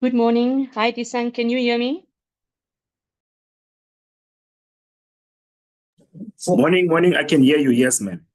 Good morning. Hi, Tisan. Can you hear me? Morning, morning. I can hear you. Yes, ma'am.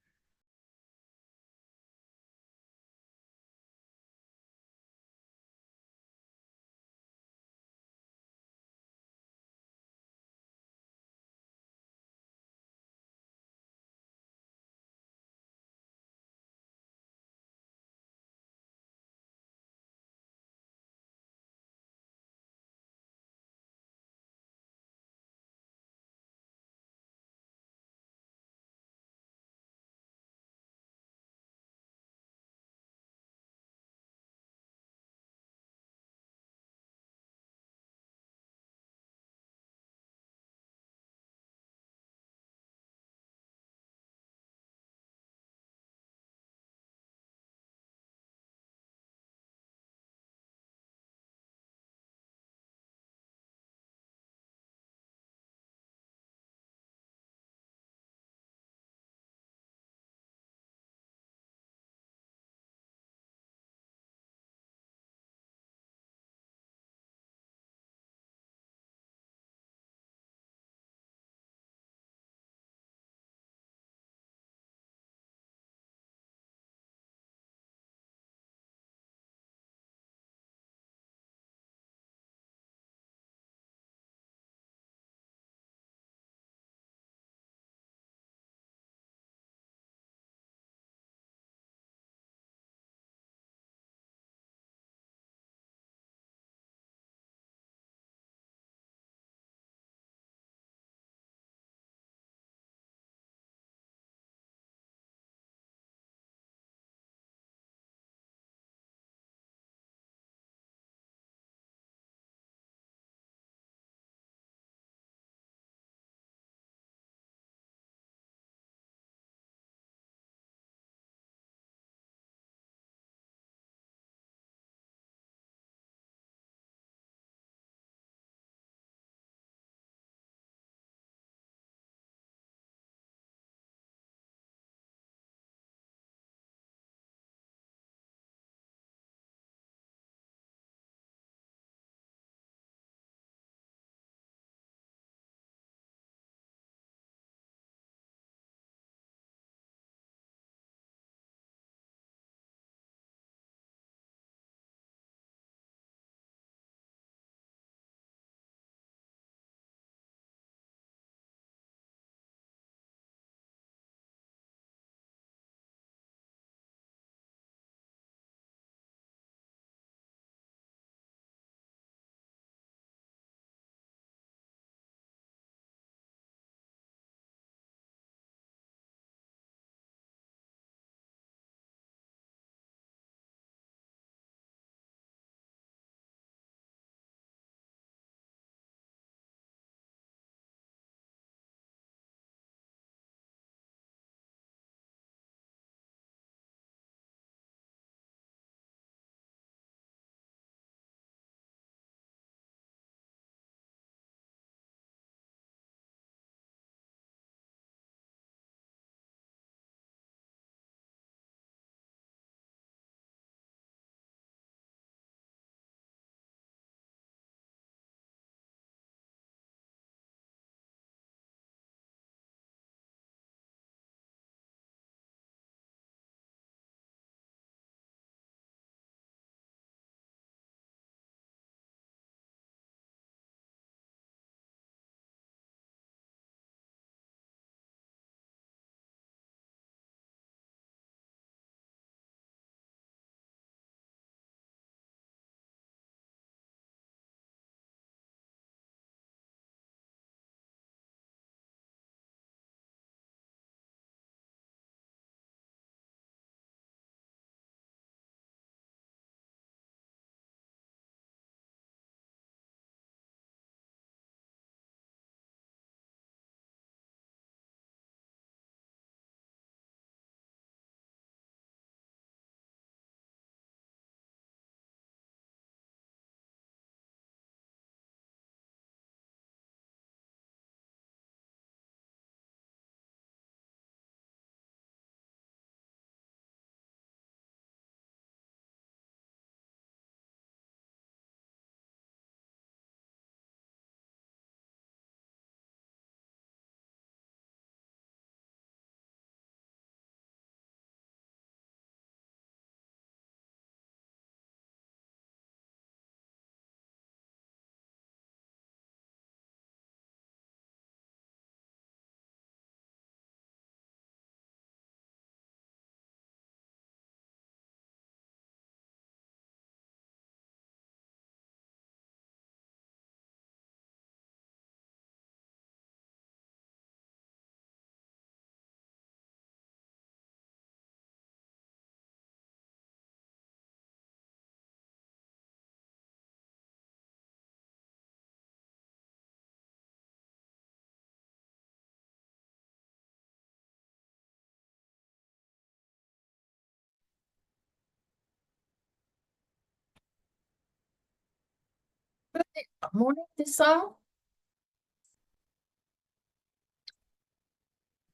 Morning, Tisa.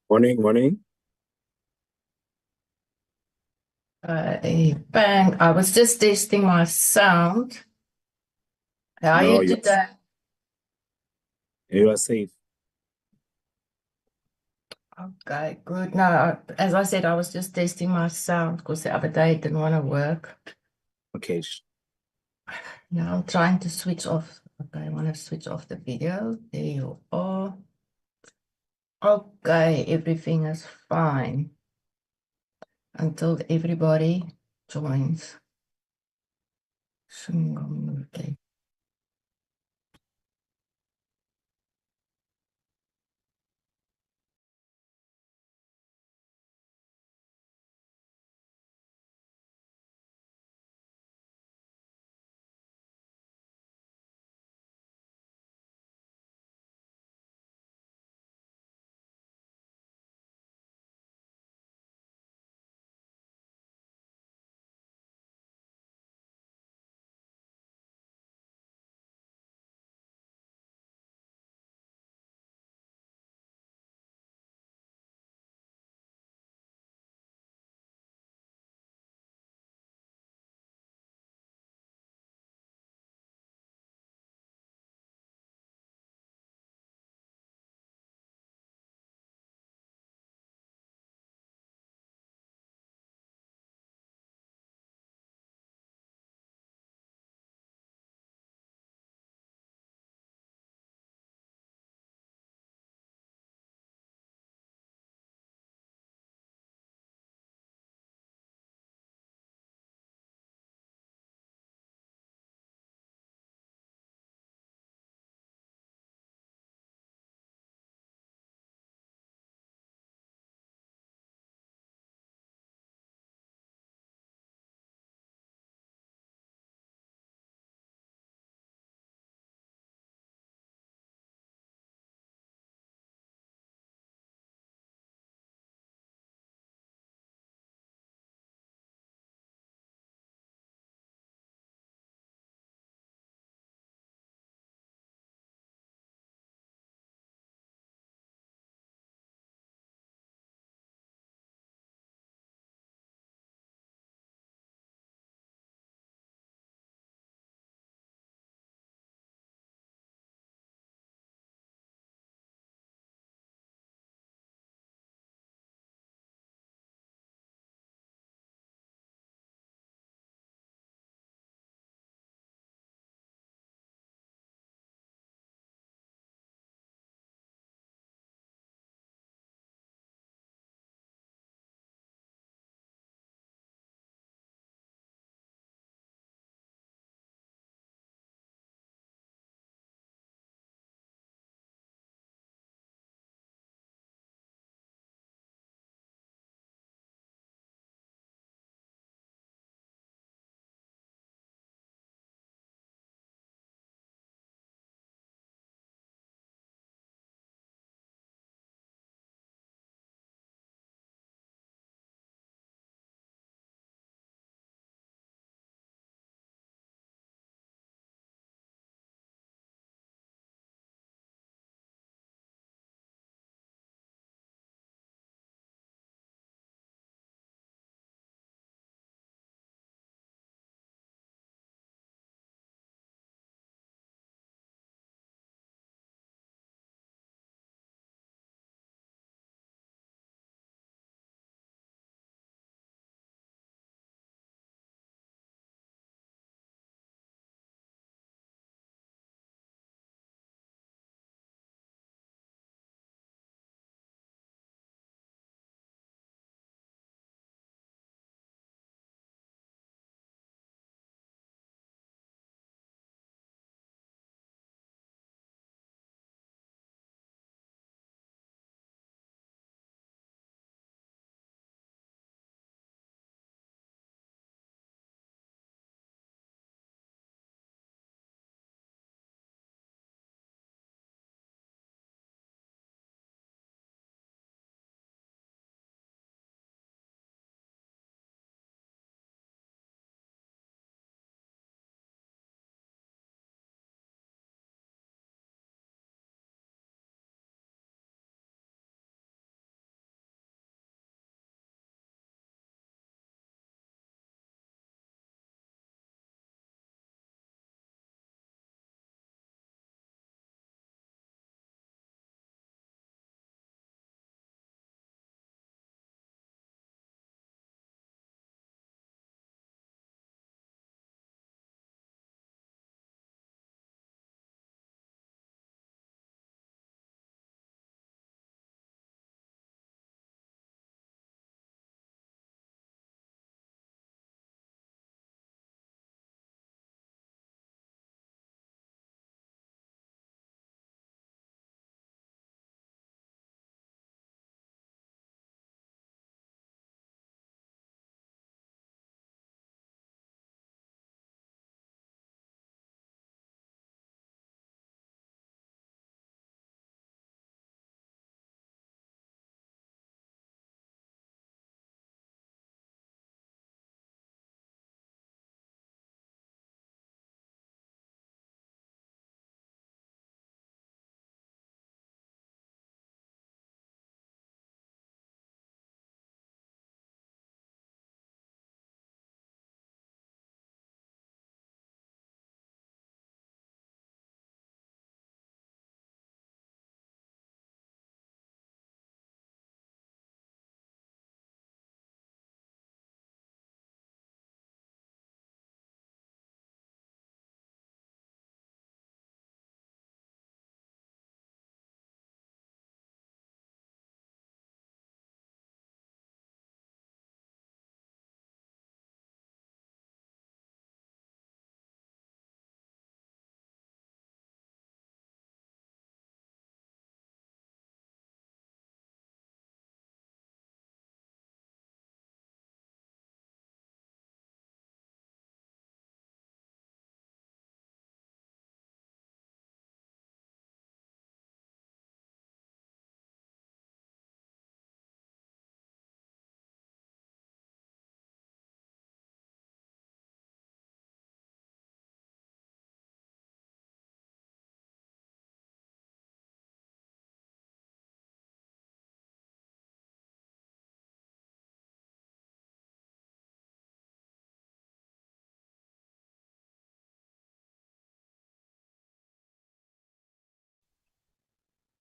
Morning, morning. Bang. I was just testing my sound. How are No, you today? you are safe. Okay, good. No, as I said, I was just testing my sound because the other day it didn't want to work. Okay. Now I'm trying to switch off. Okay, I want to switch off the video. There you are. Okay, everything is fine until everybody joins. Okay.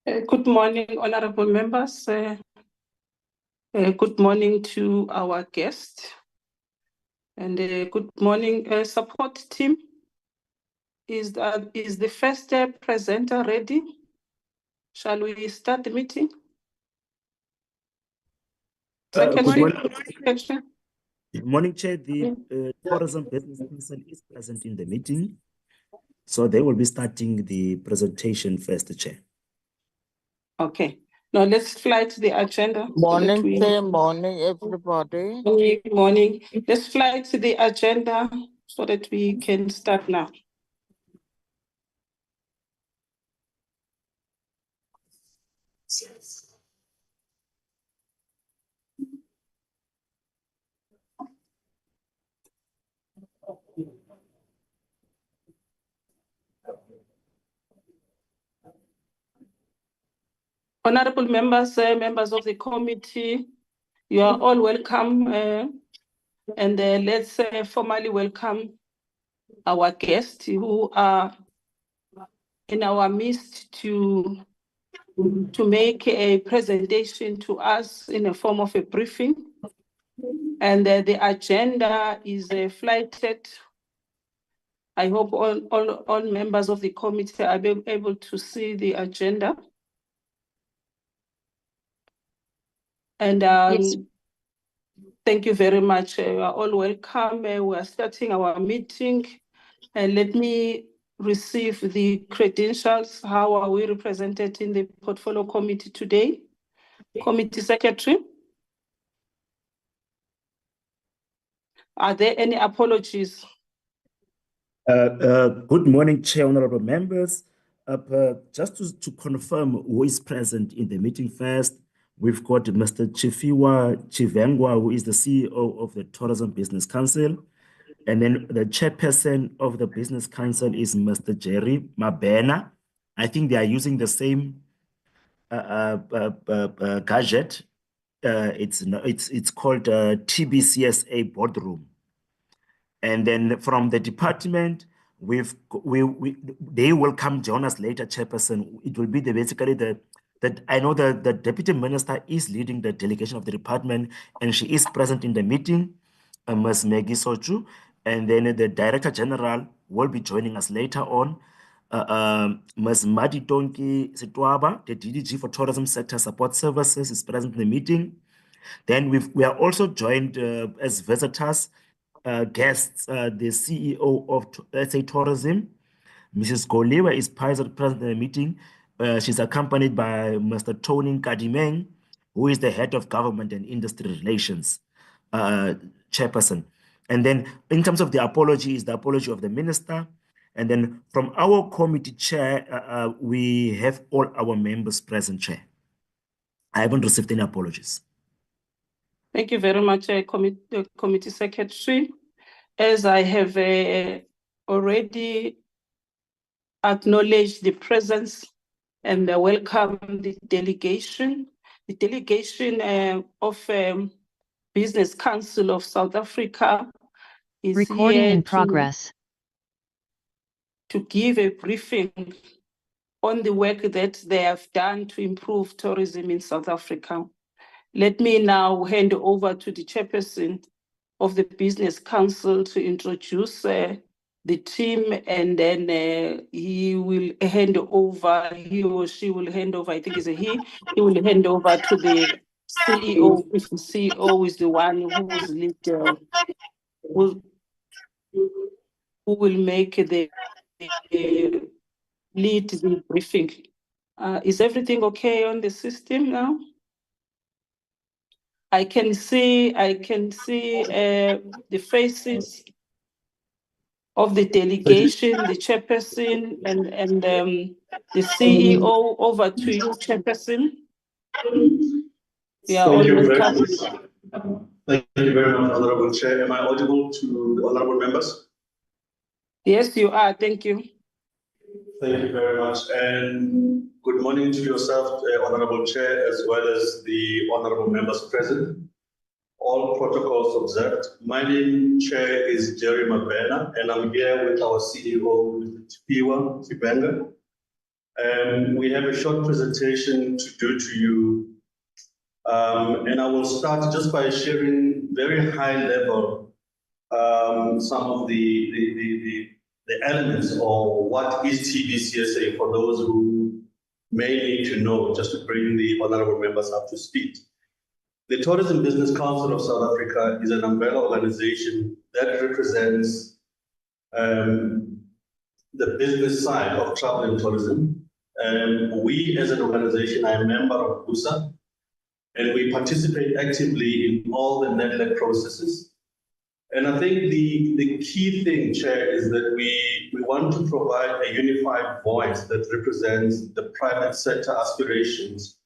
Good morning, honorable members. Good morning to our guest. And good morning, support team. Is the first presenter ready? Shall we start the meeting? Good morning. Section. Good morning, Chair. The Tourism Business Council is present in the meeting, so they will be starting the presentation first, Chair. Okay. Now let's fly to the agenda. Morning, Chair. Morning, everybody. Good morning. Let's fly to the agenda so that we can start now. Honorable members, members of the committee, you are all welcome. And let's formally welcome our guests who are in our midst to make a presentation to us in the form of a briefing. And the agenda is flighted. I hope all members of the committee are able to see the agenda. And Yes. thank you very much. You are all welcome. We are starting our meeting. Let me receive the credentials. How are we represented in the portfolio committee today? Committee secretary. Are there any apologies? Good morning, Chair, honorable members. Just to confirm who is present in the meeting first, we've got Mr. Chifiwa Chivengwa, who is the CEO of the Tourism Business Council. And then the chairperson of the Business Council is Mr. Jerry Mabena. I think they are using the same gadget. It's called TBCSA Boardroom. And then from the department, they will come join us later, Chairperson. It will be basically that I know the Deputy Minister is leading the delegation of the department, and she is present in the meeting, Ms. Maggie Sochu. And then the Director General will be joining us later on. Ms. Madi Tonki Sitwaba, the DDG for Tourism Sector Support Services, is present in the meeting. Then we are also joined as visitors, guests, the CEO of SA Tourism, Mrs. Goliwa, is present in the meeting. She's accompanied by Mr. Tony Kadimeng, who is the head of government and industry relations, chairperson. And then in terms of the apology, is the apology of the minister. And then from our committee chair, we have all our members present, Chair. I haven't received any apologies. Thank you very much, Committee Secretary. As I have already acknowledged the presence and welcome the delegation. The delegation of Business Council of South Africa is Recording here in progress. to give a briefing on the work that they have done to improve tourism in South Africa. Let me now hand over to the chairperson of the Business Council to introduce the team, and then he will hand over, he or she will hand over, I think it's a he will hand over to the CEO, if the CEO is the one who's lead, who will make the lead the briefing. Is everything okay on the system now? I can see the faces of the delegation, the chairperson, and the CEO. Over to you, chairperson. Yeah, Thank you very welcome. much. Thank you very much, Honorable Chair. Am I audible to the honorable members? Yes, you are. Thank you. Thank you very much. And good morning to yourself, Honorable Chair, as well as the honorable members present. All protocols observed. My name, Chair, is Jerry Mabena, and I'm here with our CEO, Tipiwa Tibenga. We have a short presentation to do to you. And I will start just by sharing very high level some of the elements or what is TBCSA for those who may need to know, just to bring the honorable members up to speed. The Tourism Business Council of South Africa is an umbrella organization that represents the business side of travel and tourism. We as an organization are a member of BUSA, and we participate actively in all the NEDLAC processes. And I think the key thing, Chair, is that we want to provide a unified voice that represents the private sector aspirations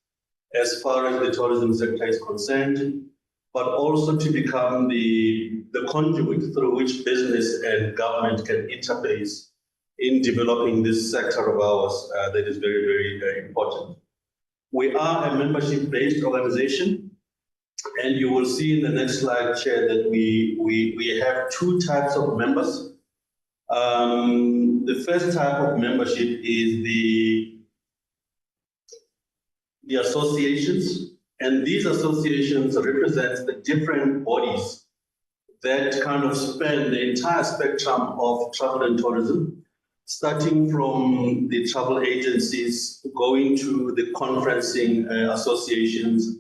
as far as the tourism sector is concerned, but also to become the conduit through which business and government can interface in developing this sector of ours that is very, very important. We are a membership-based organization, and you will see in the next slide, Chair, that we have two types of members. The first type of membership is the associations, and these associations represent the different bodies that kind of span the entire spectrum of travel and tourism, starting from the travel agencies, going to the conferencing associations,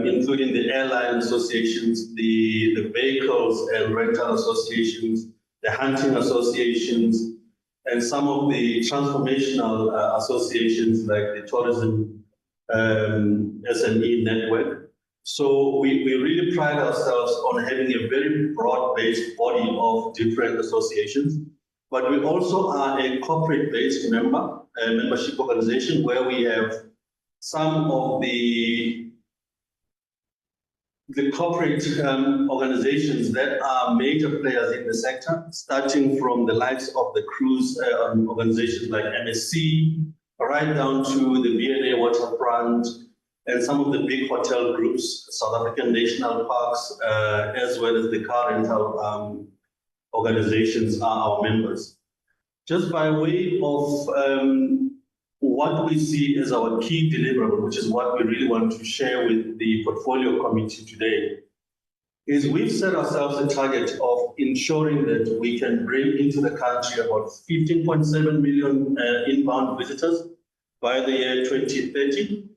including the airline associations, the vehicles and rental associations, the hunting associations, and some of the transformational associations like the tourism SME network. So we really pride ourselves on having a very broad-based body of different associations, but we also are a corporate-based membership organization where we have some of the corporate organizations that are major players in the sector, starting from the likes of the cruise organizations like MSC, right down to the V&A Waterfront, and some of the big hotel groups, South African National Parks, as well as the car rental organizations are our members. Just by way of what we see as our key deliverable, which is what we really want to share with the portfolio committee today, is we've set ourselves a target of ensuring that we can bring into the country about 15.7 million inbound visitors by the year 2030.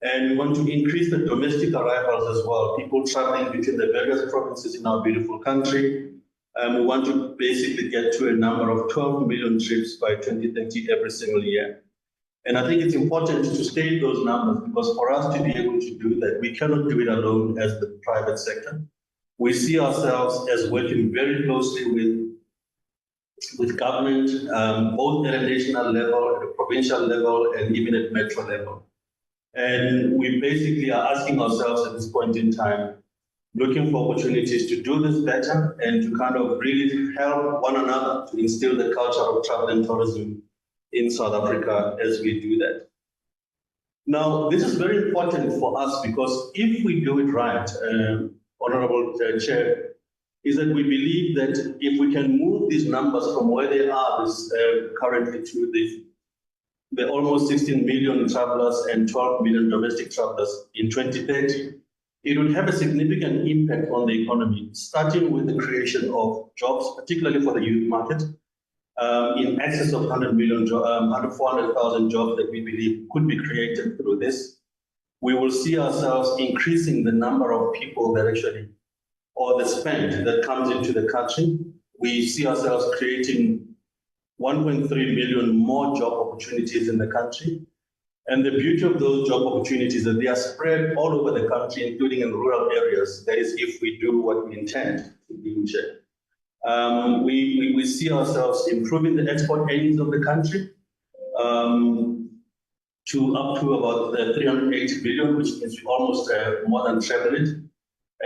And we want to increase the domestic arrivals as well, people traveling between the various provinces in our beautiful country. We want to basically get to a number of 12 million trips by 2030 every single year. And I think it's important to state those numbers because for us to be able to do that, we cannot do it alone as the private sector. We see ourselves as working very closely with government, both at a national level, at a provincial level, and even at metro level. And we basically are asking ourselves at this point in time, looking for opportunities to do this better and to kind of really help one another to instill the culture of travel and tourism in South Africa as we do that. Now, this is very important for us because if we do it right, Honorable Chair, is that we believe that if we can move these numbers from where they are currently to the almost 16 million travelers and 12 million domestic travelers in 2030, it would have a significant impact on the economy, starting with the creation of jobs, particularly for the youth market, in excess of 400,000 jobs that we believe could be created through this. We will see ourselves increasing the number of people that actually, or the spend that comes into the country. We see ourselves creating 1.3 million more job opportunities in the country. And the beauty of those job opportunities is that they are spread all over the country, including in rural areas. That is, if we do what we intend to do. We see ourselves improving the export earnings of the country to up to about 380 billion, which means we almost more than treble it.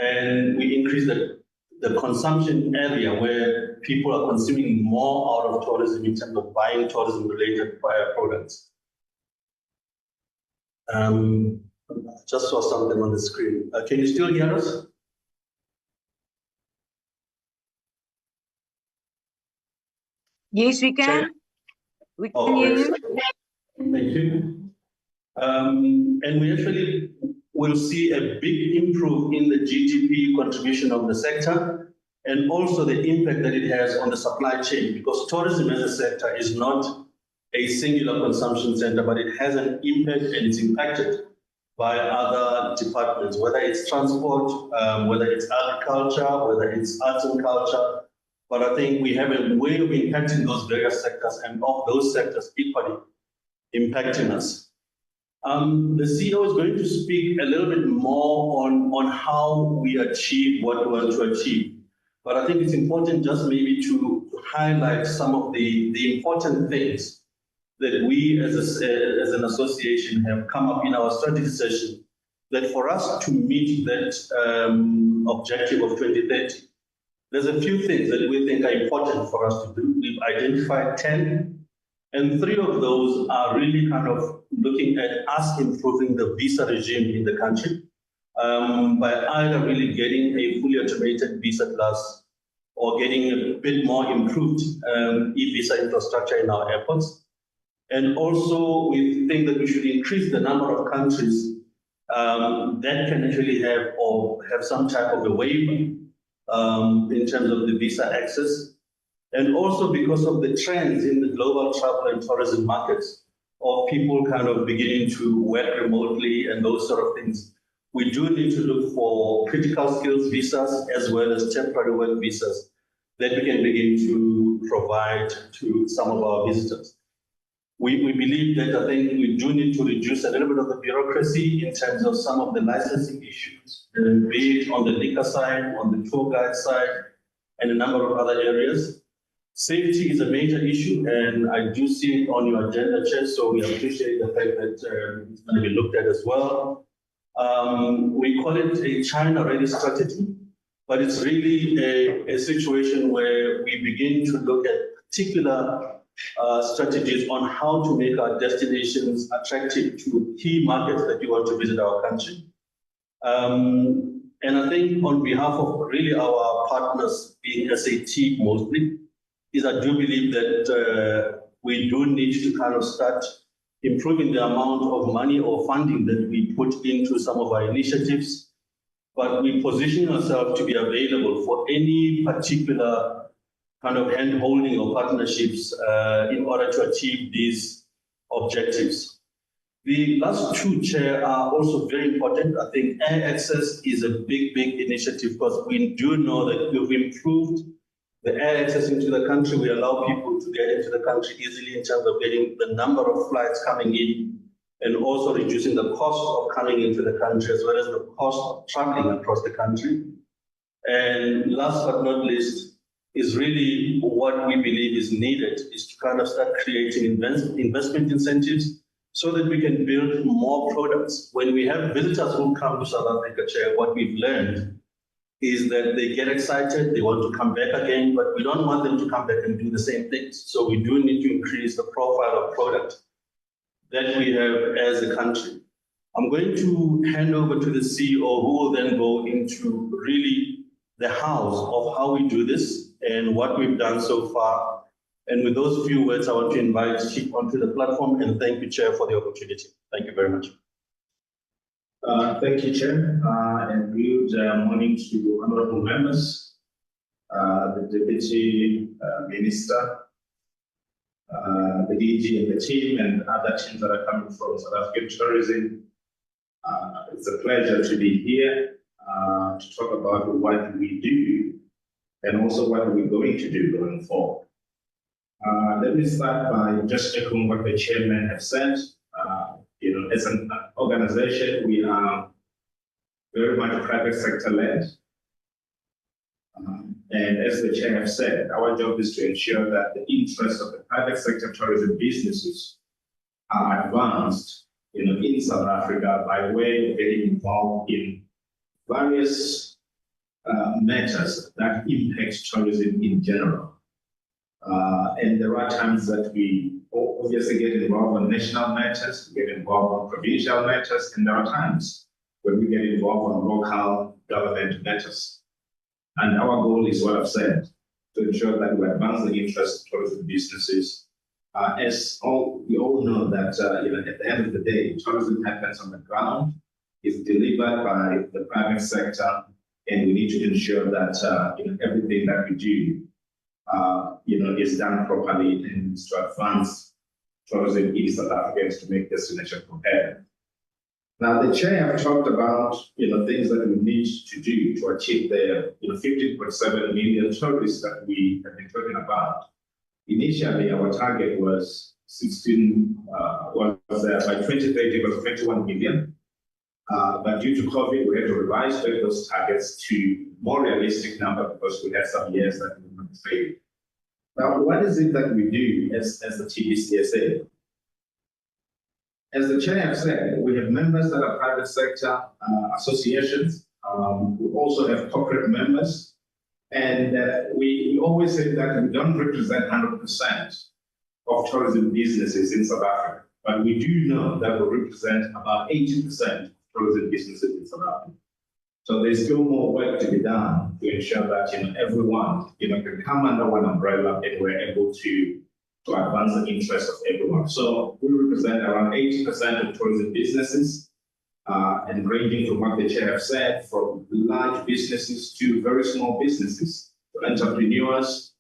And we increase the consumption area where people are consuming more out of tourism in terms of buying tourism-related products. Just saw something on the screen. Can you still hear us? Yes, we can. We can hear you. Thank you. And we actually will see a big improve in the GDP contribution of the sector and also the impact that it has on the supply chain, because tourism as a sector is not a singular consumption center, but it has an impact and it's impacted by other departments, whether it's transport, whether it's agriculture, whether it's arts and culture. But I think we have a way of impacting those various sectors and of those sectors equally impacting us. The CEO is going to speak a little bit more on how we achieve what we want to achieve. But I think it's important just maybe to highlight some of the important things that we as an association have come up in our strategy session, that for us to meet that objective of 2030, there's a few things that we think are important for us to do. We've identified 10, and 3 of those are really kind of looking at us improving the visa regime in the country by either really getting a fully automated visa class or getting a bit more improved e-visa infrastructure in our airports. And also, we think that we should increase the number of countries that can actually have some type of a waiver in terms of the visa access. And also because of the trends in the global travel and tourism markets of people kind of beginning to work remotely and those sort of things, we do need to look for critical skills visas as well as temporary work visas that we can begin to provide to some of our visitors. We believe that I think we do need to reduce a little bit of the bureaucracy in terms of some of the licensing issues, be it on the liquor side, on the tour guide side, and a number of other areas. Safety is a major issue, and I do see it on your agenda, Chair, so we appreciate the fact that it's going to be looked at as well. We call it a China-ready strategy, but it's really a situation where we begin to look at particular strategies on how to make our destinations attractive to key markets that you want to visit our country. And I think on behalf of really our partners, being SAT mostly, is I do believe that we do need to kind of start improving the amount of money or funding that we put into some of our initiatives, but we position ourselves to be available for any particular kind of hand-holding or partnerships in order to achieve these objectives. The last 2, Chair, are also very important. I think air access is a big initiative because we do know that we've improved the air access into the country. We allow people to get into the country easily in terms of getting the number of flights coming in and also reducing the cost of coming into the country as well as the cost of traveling across the country. And last but not least, is really what we believe is needed is to kind of start creating investment incentives so that we can build more products. When we have visitors who come to South Africa, Chair, what we've learned is that they get excited, they want to come back again, but we don't want them to come back and do the same things. So we do need to increase the profile of product that we have as a country. I'm going to hand over to the CEO, who will then go into really the hows of how we do this and what we've done so far. And with those few words, I want to invite Chief onto the platform and thank you, Chair, for the opportunity. Thank you very much. Thank you, Chair, and good morning to honorable members, the Deputy Minister, the DG and the team, and other teams that are coming from South African tourism. It's a pleasure to be here to talk about what we do and also what we're going to do going forward. Let me start by just echoing what the chairman has said. As an organization, we are very much private sector led. And as the chair has said, our job is to ensure that the interests of the private sector tourism businesses are advanced in South Africa by way of getting involved in various matters that impact tourism in general. And there are times that we obviously get involved on national matters, we get involved on provincial matters, and there are times when we get involved on local government matters. And our goal is what I've said, to ensure that we advance the interests of tourism businesses We all know that at the end of the day, tourism happens on the ground, is delivered by the private sector, and we need to ensure that everything that we do is done properly and to advance tourism in South Africans to make destination competitive. Now, the chair have talked about things that we need to do to achieve the 15.7 million tourists that we have been talking about. Initially, our target was 16. By 2030 was 21 million. But due to COVID, we had to revise back those targets to more realistic number because we had some years that we were not failed. Now, what is it that we do as the TBCSA? As the chair has said, we have members that are private sector associations. We also have corporate members. And we always say that we don't represent 100% of tourism businesses in South Africa, but we do know that we represent about 80% of tourism businesses in South Africa. So there's still more work to be done to ensure that everyone can come under one umbrella and we're able to advance the interests of everyone. So we represent around 80% of tourism businesses, and ranging from what the chair have said, from large businesses to very small businesses, for entrepreneurs.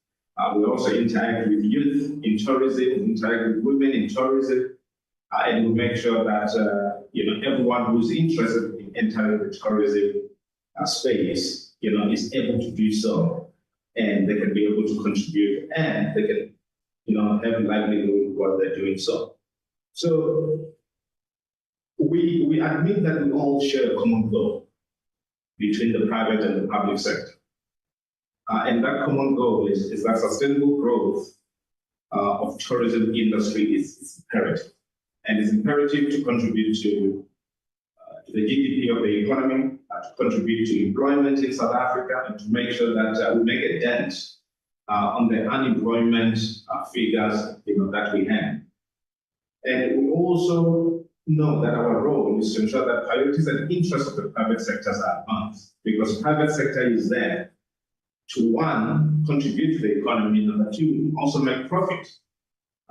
We also interact with youth in tourism, interact with women in tourism, and we make sure that everyone who's interested in entering the tourism space, is able to do so, and they can be able to contribute, and they can, have a livelihood while they're doing so. So we admit that we all share a common goal between the private and the public sector. And that common goal is that sustainable growth of tourism industry is imperative. And it's imperative to contribute to the GDP of the economy, to contribute to employment in South Africa, and to make sure that we make a dent on the unemployment figures that we have. And we also know that our role is to ensure that priorities and interests of the private sectors are advanced, because private sector is there to, one, contribute to the economy, number two, also make profit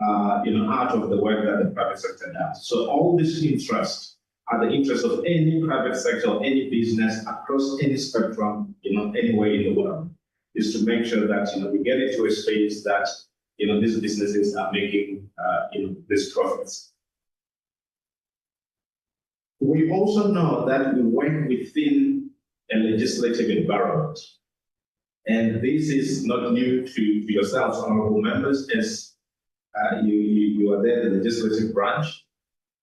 out of the work that the private sector does. So all these interests are the interests of any private sector or any business across any spectrum, anywhere in the world, is to make sure that we get into a space that these businesses are making these profits. We also know that we work within a legislative environment. And this is not new to yourselves, honorable members, as you are there in the legislative branch.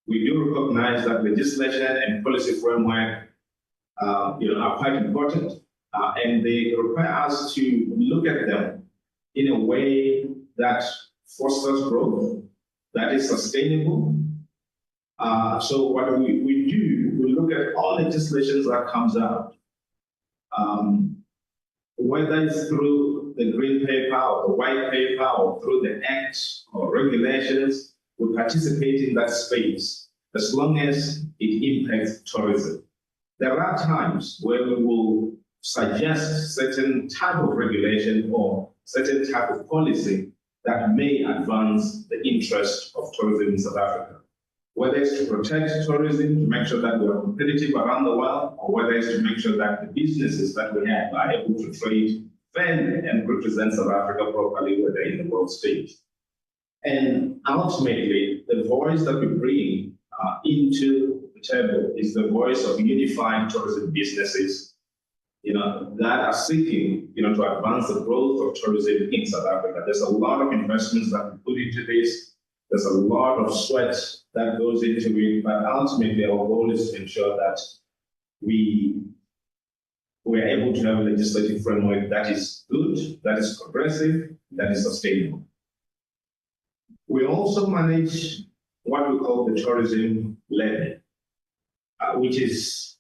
We do recognize that legislation and policy framework are quite important, and they require us to look at them in a way that fosters growth, that is sustainable. So what we do, we look at all legislations that comes out, whether it's through the green paper or the white paper or through the acts or regulations, we participate in that space as long as it impacts tourism. There are times where we will suggest certain type of regulation or certain type of policy that may advance the interest of tourism in South Africa. Whether it's to protect tourism, to make sure that we are competitive around the world, or whether it's to make sure that the businesses that we have are able to trade fairly and represent South Africa properly, whether in the world stage. And ultimately, the voice that we bring into the table is the voice of unified tourism businesses, that are seeking, to advance the growth of tourism in South Africa. There's a lot of investments that we put into this. There's a lot of sweat that goes into it, but ultimately our goal is to ensure that we're able to have a legislative framework that is good, that is progressive, that is sustainable. We also manage what we call the tourism levy, which is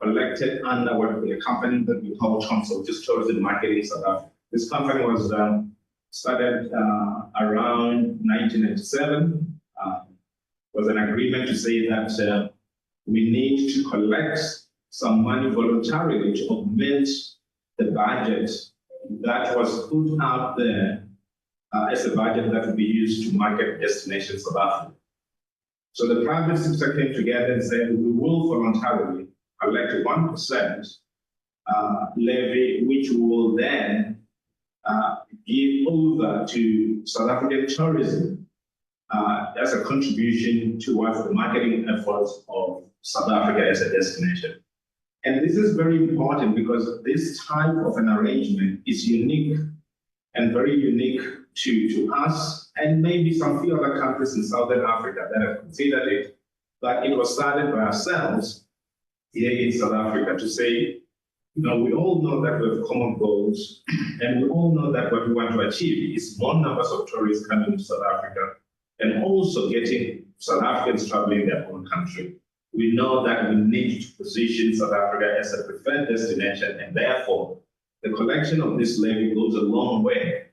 collected under a company that we call TOMSA, which is Tourism Marketing South Africa. This company was started around 1997. Was an agreement to say that we need to collect some money voluntarily to augment the budget that was put out there as a budget that will be used to market destination South Africa. So the private sector came together and said, we will voluntarily collect 1% levy, which we will then give over to South African tourism as a contribution towards the marketing efforts of South Africa as a destination. And this is very important because this type of an arrangement is unique and very unique to us and maybe some few other countries in Southern Africa that have considered it, but it was started by ourselves here in South Africa to say, we all know that we have common goals and we all know that what we want to achieve is more numbers of tourists coming to South Africa and also getting South Africans traveling their own country. We know that we need to position South Africa as a preferred destination, and therefore the collection of this levy goes a long way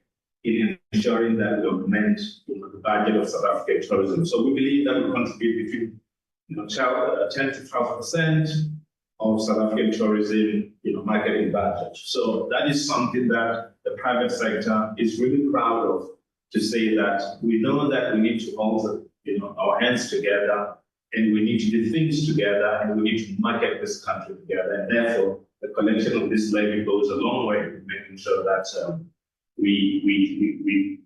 in ensuring that we augment the budget of South African tourism. So we believe that we contribute between 10 to 12% of South African tourism marketing budget. So that is something that the private sector is really proud of, to say that we know that we need to hold our hands together and we need to do things together and we need to market this country together. And therefore, the collection of this levy goes a long way in making sure that we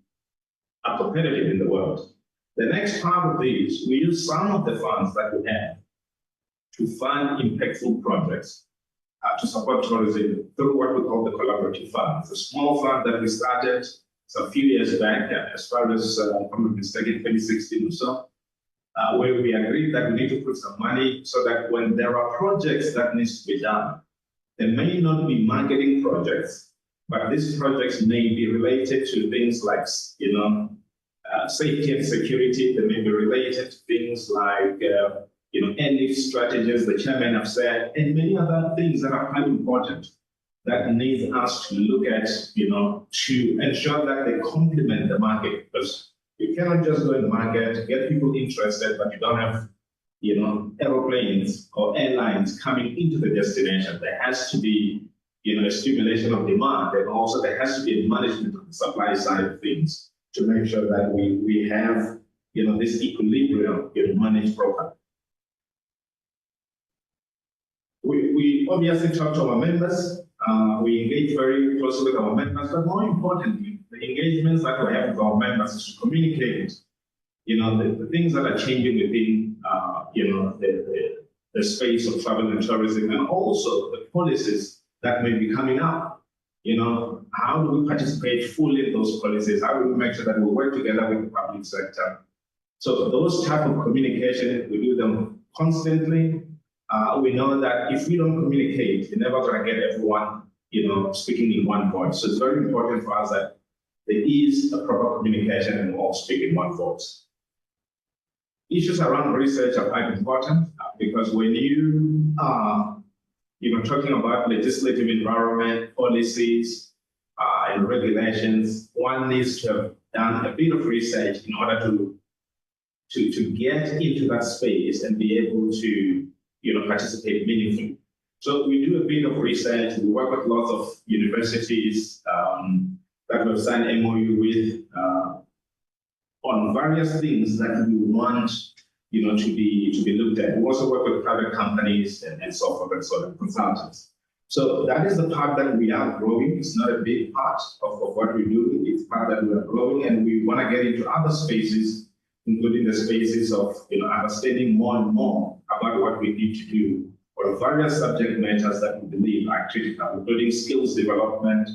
are competitive in the world. The next part of this, we use some of the funds that we have to fund impactful projects to support tourism through what we call the collaborative fund. It's a small fund that we started a few years back, as far as, if I'm not mistaken, 2016 or so, where we agreed that we need to put some money so that when there are projects that needs to be done, there may not be marketing projects, but these projects may be related to things like, safety and security. They may be related to things like, any strategies the chairman have said, and many other things that are quite important that needs us to look at, to ensure that they complement the market. Because you cannot just go and market, get people interested, but you don't have, aeroplanes or airlines coming into the destination. There has to be, a stimulation of demand, and also there has to be a management of the supply side of things to make sure that we have, this equilibrium managed properly. We obviously talk to our members. We engage very closely with our members, but more importantly, the engagements that we have with our members is to communicate, the things that are changing within, the space of travel and tourism, and also the policies that may be coming up. How do we participate fully in those policies? How do we make sure that we work together with the public sector? So those type of communication, we do them constantly. We know that if we don't communicate, we're never going to get everyone, speaking in one voice. So it's very important for us that there is a proper communication and we all speak in one voice. Issues around research are quite important because when you are, talking about legislative environment, policies, and regulations, one needs to have done a bit of research in order to get into that space and be able to participate meaningfully. So we do a bit of research. We work with lots of universities that we've signed MOU with on various things that we want, to be looked at. We also work with private companies and so forth and so on, consultants. So that is the part that we are growing. It's not a big part of what we do. It's part that we are growing, and we want to get into other spaces, including the spaces of understanding more and more about what we need to do for various subject matters that we believe are critical, including skills development,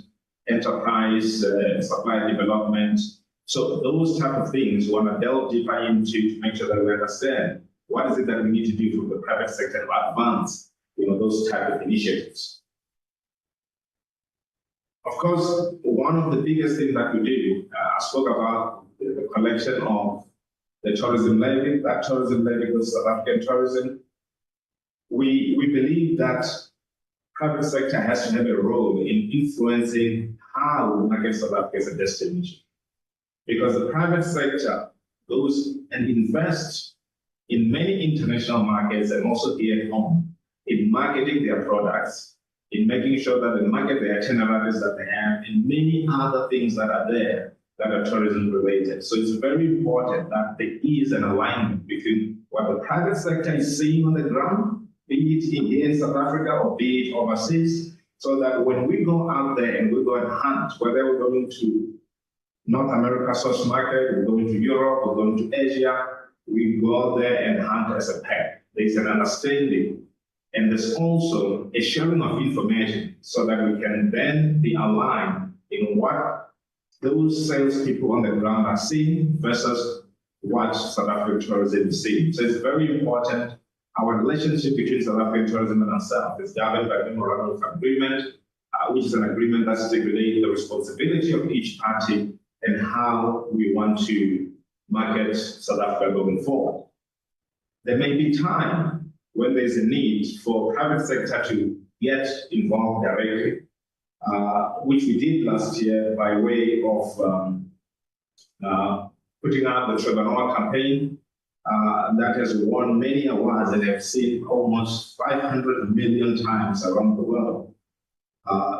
enterprise, supply development. So those type of things we want to delve deeper into to make sure that we understand what is it that we need to do from the private sector to advance those type of initiatives. Of course, one of the biggest things that we do, I spoke about the collection of the tourism levy. That tourism levy goes to South African tourism. We believe that private sector has to have a role in influencing how we market South Africa as a destination. Because the private sector goes and invests in many international markets and also here at home in marketing their products, in making sure that they market the itineraries that they have, and many other things that are there that are tourism related. So it's very important that there is an alignment between what the private sector is seeing on the ground, be it here in South Africa or be it overseas, so that when we go out there and we go and hunt, whether we're going to North America source market, we're going to Europe, we're going to Asia, we go out there and hunt as a pack. There's an understanding, and there's also a sharing of information so that we can then be aligned in what those salespeople on the ground are seeing versus what South African tourism is seeing. So it's very important. Our relationship between South African tourism and ourselves is governed by the memorandum of agreement, which is an agreement that stipulates the responsibility of each party and how we want to market South Africa going forward. There may be time when there's a need for private sector to get involved directly, which we did last year by way of putting out the Trevor Noah campaign that has won many awards and have seen almost 500 million times around the world.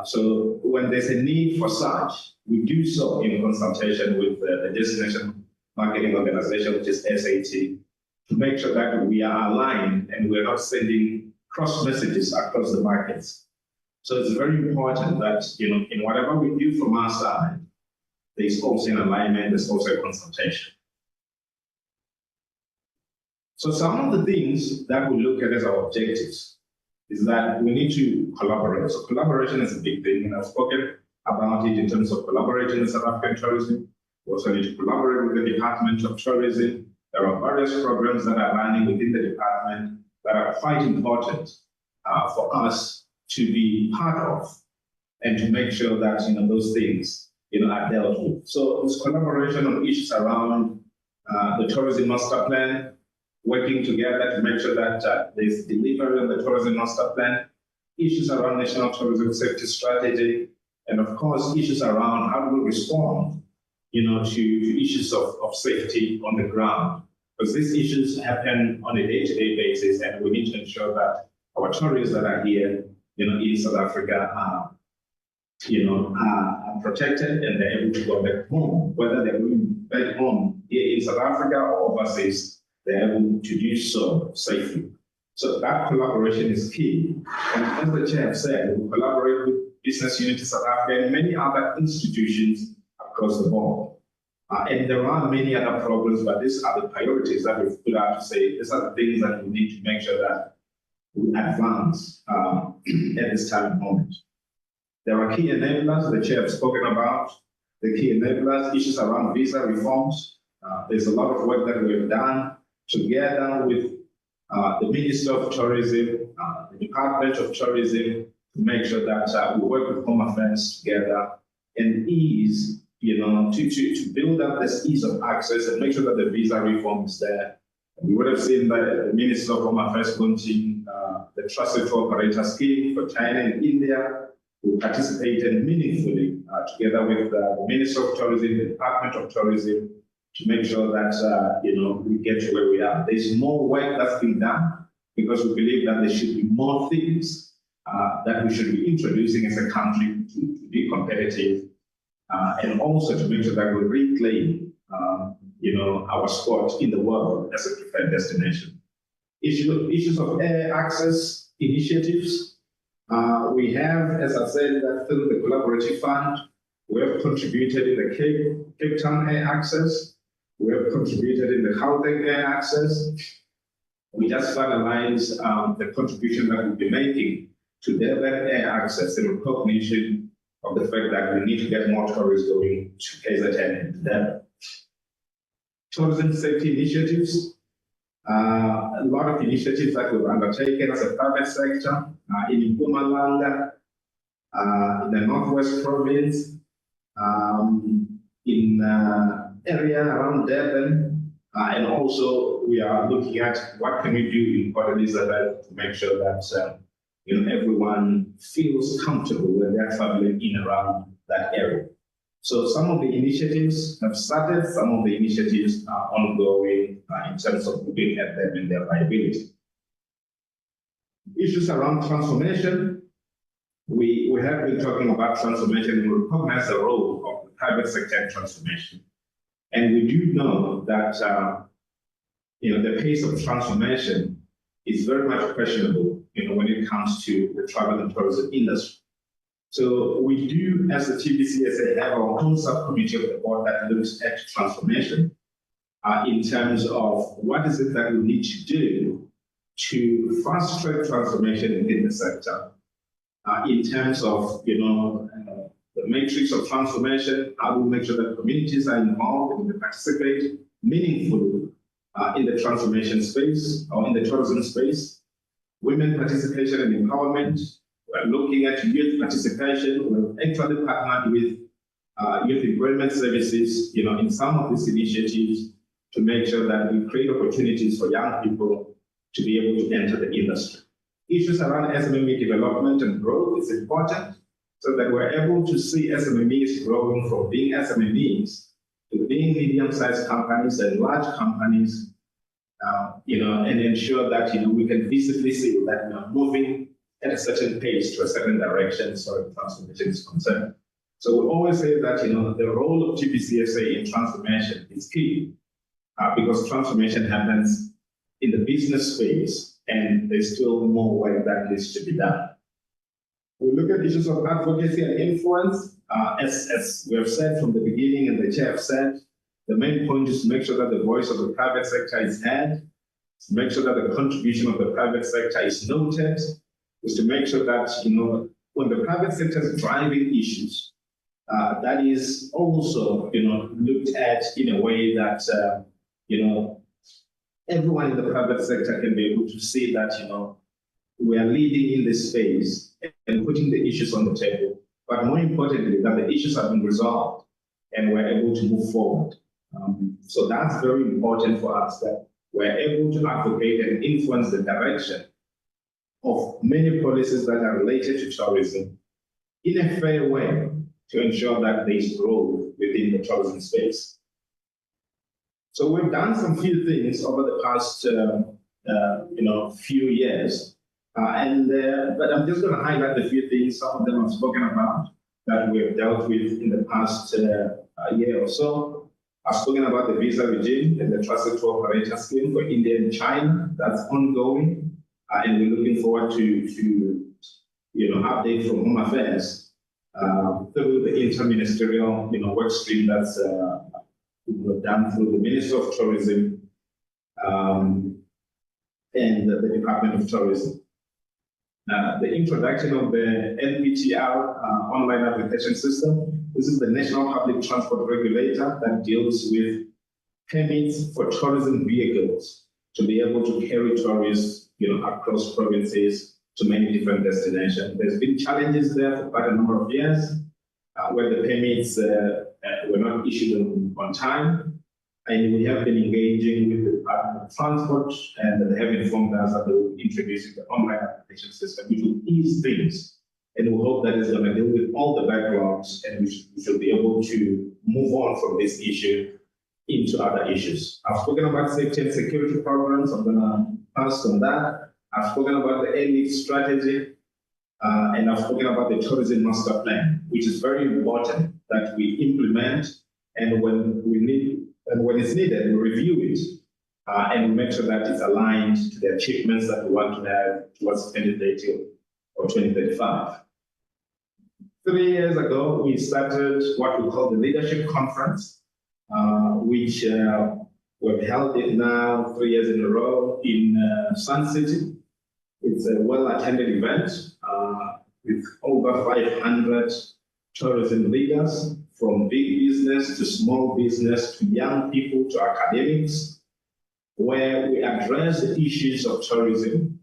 So when there's a need for such, we do so in consultation with the Destination Marketing Organization, which is SAT, to make sure that we are aligned and we're not sending cross messages across the markets. So it's very important that, in whatever we do from our side, there's also an alignment, there's also a consultation. So some of the things that we look at as our objectives is that we need to collaborate. So collaboration is a big thing, and I've spoken about it in terms of collaborating with South African tourism. We also need to collaborate with the Department of Tourism. There are various programs that are running within the department that are quite important for us to be part of and to make sure that those things are dealt with. So it's collaboration on issues around the tourism master plan, working together to make sure that there's delivery on the tourism master plan, issues around national tourism safety strategy, and of course issues around how do we respond to issues of safety on the ground. Because these issues happen on a day-to-day basis, and we need to ensure that our tourists that are here, in South Africa are protected and they're able to go back home. Whether they're going back home here in South Africa or overseas, they're able to do so safely. So that collaboration is key. And as the chair said, we collaborate with Business Unity South Africa and many other institutions across the board. And there are many other problems, but these are the priorities that we've put out to say, these are the things that we need to make sure that we advance at this time and moment. There are key enablers the chair has spoken about, the key enablers, issues around visa reforms. There's a lot of work that we've done together with the Minister of Tourism, the Department of Tourism, to make sure that we work with Home Affairs together and ease, to build up this ease of access and make sure that the visa reform is there. We would have seen the Minister of Home Affairs launching the Trusted Operator Scheme for China and India. We participated meaningfully together with the Minister of Tourism, the Department of Tourism, to make sure that we get to where we are. There's more work that's being done because we believe that there should be more things that we should be introducing as a country to be competitive and also to make sure that we reclaim our spot in the world as a preferred destination. Issues of air access initiatives. We have, as I said, that through the collaborative fund, we have contributed in the Cape Town air access. We have contributed in the Gauteng air access. We just finalized the contribution that we'll be making to Durban air access in recognition of the fact that we need to get more tourists going to KZN and Durban. Tourism safety initiatives. A lot of initiatives that we've undertaken as a private sector in Mpumalanga, in the Northwest Province, in area around Durban, and also we are looking at what can we do in Port Elizabeth to make sure that everyone feels comfortable when they're traveling in around that area. So some of the initiatives have started, some of the initiatives are ongoing in terms of looking at them and their viability. Issues around transformation. We have been talking about transformation and we recognize the role of the private sector transformation. And we do know that the pace of transformation is very much questionable, when it comes to the travel and tourism industry. So we do, as the TBCSA, have our own subcommittee of the board that looks at transformation in terms of what is it that we need to do to fast-track transformation within the sector. In terms of, the matrix of transformation, how we make sure that communities are involved and they participate meaningfully in the transformation space or in the tourism space. Women participation and empowerment. We're looking at youth participation. We've actually partnered with youth employment services, in some of these initiatives to make sure that we create opportunities for young people to be able to enter the industry. Issues around SMME development and growth is important so that we're able to see SMMEs growing from being SMMEs to being medium-sized companies and large companies, and ensure that, we can visibly see that we are moving at a certain pace to a certain direction as far as transformation is concerned. So we always say that, the role of TBCSA in transformation is key because transformation happens in the business space and there's still more work that needs to be done. We look at issues of advocacy and influence. As we have said from the beginning and the chair have said, the main point is to make sure that the voice of the private sector is heard, to make sure that the contribution of the private sector is noted, is to make sure that, when the private sector is driving issues, that is also, looked at in a way that, everyone in the private sector can be able to see that, we are leading in this space and putting the issues on the table, but more importantly, that the issues have been resolved and we're able to move forward. So that's very important for us, that we're able to advocate and influence the direction of many policies that are related to tourism in a fair way to ensure that there is growth within the tourism space. So we've done some few things over the past, few years, but I'm just going to highlight a few things. Some of them I've spoken about that we've dealt with in the past year or so. I've spoken about the visa regime and the trusted tour operator scheme for India and China. That's ongoing, and we're looking forward to update from Home Affairs through the interministerial work stream that's done through the Ministry of Tourism and the Department of Tourism. The introduction of the NPTR online application system. This is the National Public Transport Regulator that deals with permits for tourism vehicles to be able to carry tourists, across provinces to many different destinations. There's been challenges there for quite a number of years where the permits were not issued on time. And we have been engaging with the Department of Transport, and they have informed us that they will be introducing the online application system, which will ease things. And we hope that it's going to deal with all the backlogs, and we should be able to move on from this issue into other issues. I've spoken about safety and security programs. I'm going to pass on that. I've spoken about the airlift strategy, and I've spoken about the tourism master plan, which is very important that we implement, and when it's needed, we review it and we make sure that it's aligned to the achievements that we want to have towards 2030 or 2035. 3 years ago, we started what we call the Leadership Conference, which we've held it now 3 years in a row in Sun City. It's a well-attended event with over 500 tourism leaders, from big business to small business to young people to academics, where we address the issues of tourism,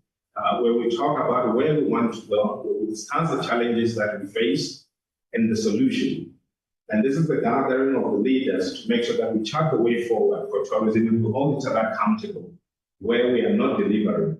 where we talk about where we want to go, where we discuss the challenges that we face and the solution. And this is the gathering of the leaders to make sure that we chart the way forward for tourism and we hold each other accountable where we are not delivering.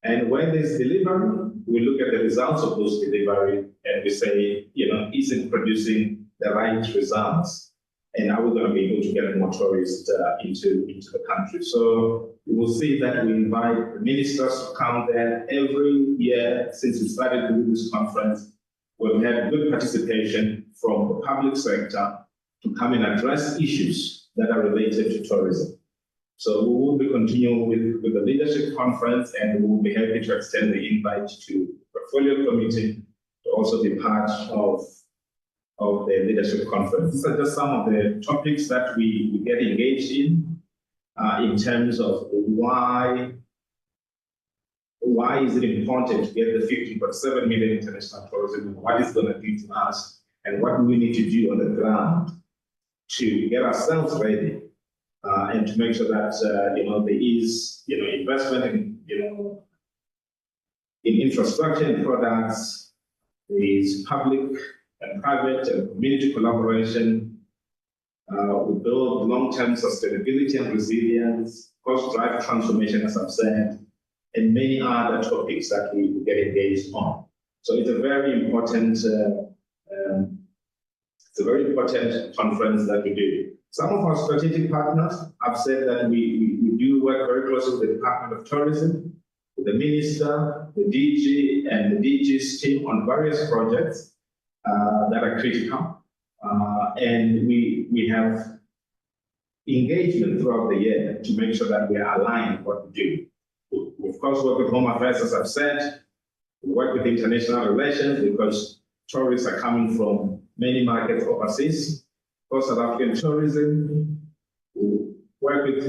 And where there's delivery, we look at the results of those delivery and we say, is it producing the right results? And are we going to be able to get more tourists into the country? So you will see that we invite the ministers to come there every year since we started doing this conference. We've had good participation from the public sector, to come and address issues that are related to tourism. So we will be continuing with the leadership conference, and we will be happy to extend the invite to the portfolio committee to also be part of the leadership conference. These are just some of the topics that we get engaged in terms of why is it important to get the 15.7 million international tourism, and what is going to do to us, and what do we need to do on the ground to get ourselves ready, and to make sure that there is investment in infrastructure and products, there is public and private and community collaboration. We build long-term sustainability and resilience, drive transformation, as I've said, and many other topics that we get engaged on. So it's a very important, conference that we do. Some of our strategic partners have said that we do work very closely with the Department of Tourism, with the Minister, the DG, and the DG's team on various projects that are critical. And we have engagement throughout the year to make sure that we are aligned with what we do. We, of course, work with Home Affairs, as I've said. We work with international relations because tourists are coming from many markets overseas. For South African tourism, we work with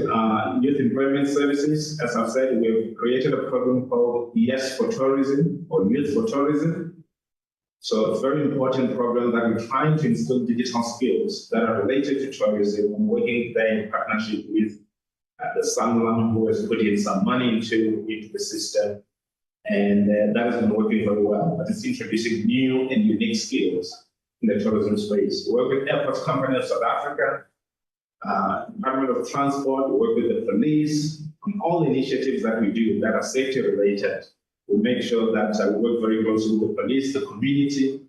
youth employment services. As I've said, we've created a program called Yes for Tourism, or Youth for Tourism. So it's a very important program that we're trying to instill digital skills that are related to tourism, and working there in partnership with the Sanlam, who has put in some money into the system. And that has been working very well. But it's introducing new and unique skills in the tourism space. We work with Airports Company of South Africa, Department of Transport, we work with the police, on all initiatives that we do that are safety related. We make sure that we work very closely with the police, the community,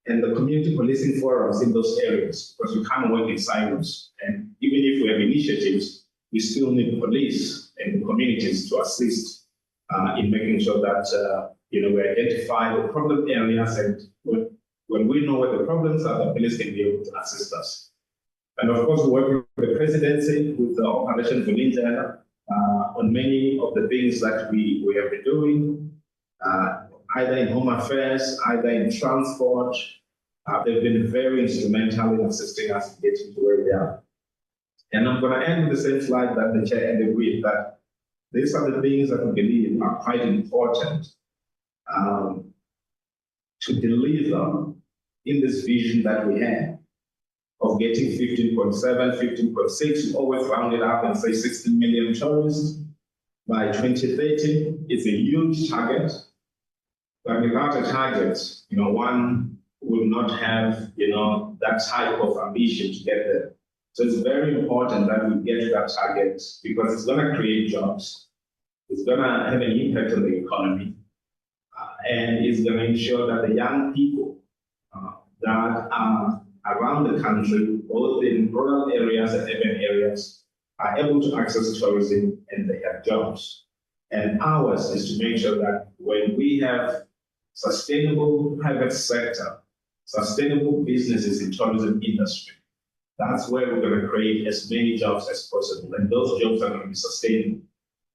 and the community policing forums in those areas, because we can't work in silos. And even if we have initiatives, we still need police and the communities to assist in making sure that we identify the problem areas, and when we know what the problems are, the police can be able to assist us. And of course, we work with the presidency, with the Operation Vulindlela, on many of the things that we have been doing, either in Home Affairs, either in transport. They've been very instrumental in assisting us in getting to where we are. And I'm going to end with the same slide that the chair ended with, that these are the things that we believe are quite important to deliver in this vision that we have of getting 15.7, 15.6. We always round it up and say 16 million tourists by 2030. It's a huge target, but without a target, one will not have, that type of ambition to get there. So it's very important that we get to that target, because it's going to create jobs. It's going to have an impact on the economy. And it's going to ensure that the young people that are around the country, both in rural areas and urban areas, are able to access tourism and they have jobs. And ours is to make sure that when we have sustainable private sector, sustainable businesses in tourism industry, that's where we're going to create as many jobs as possible. And those jobs are going to be sustainable.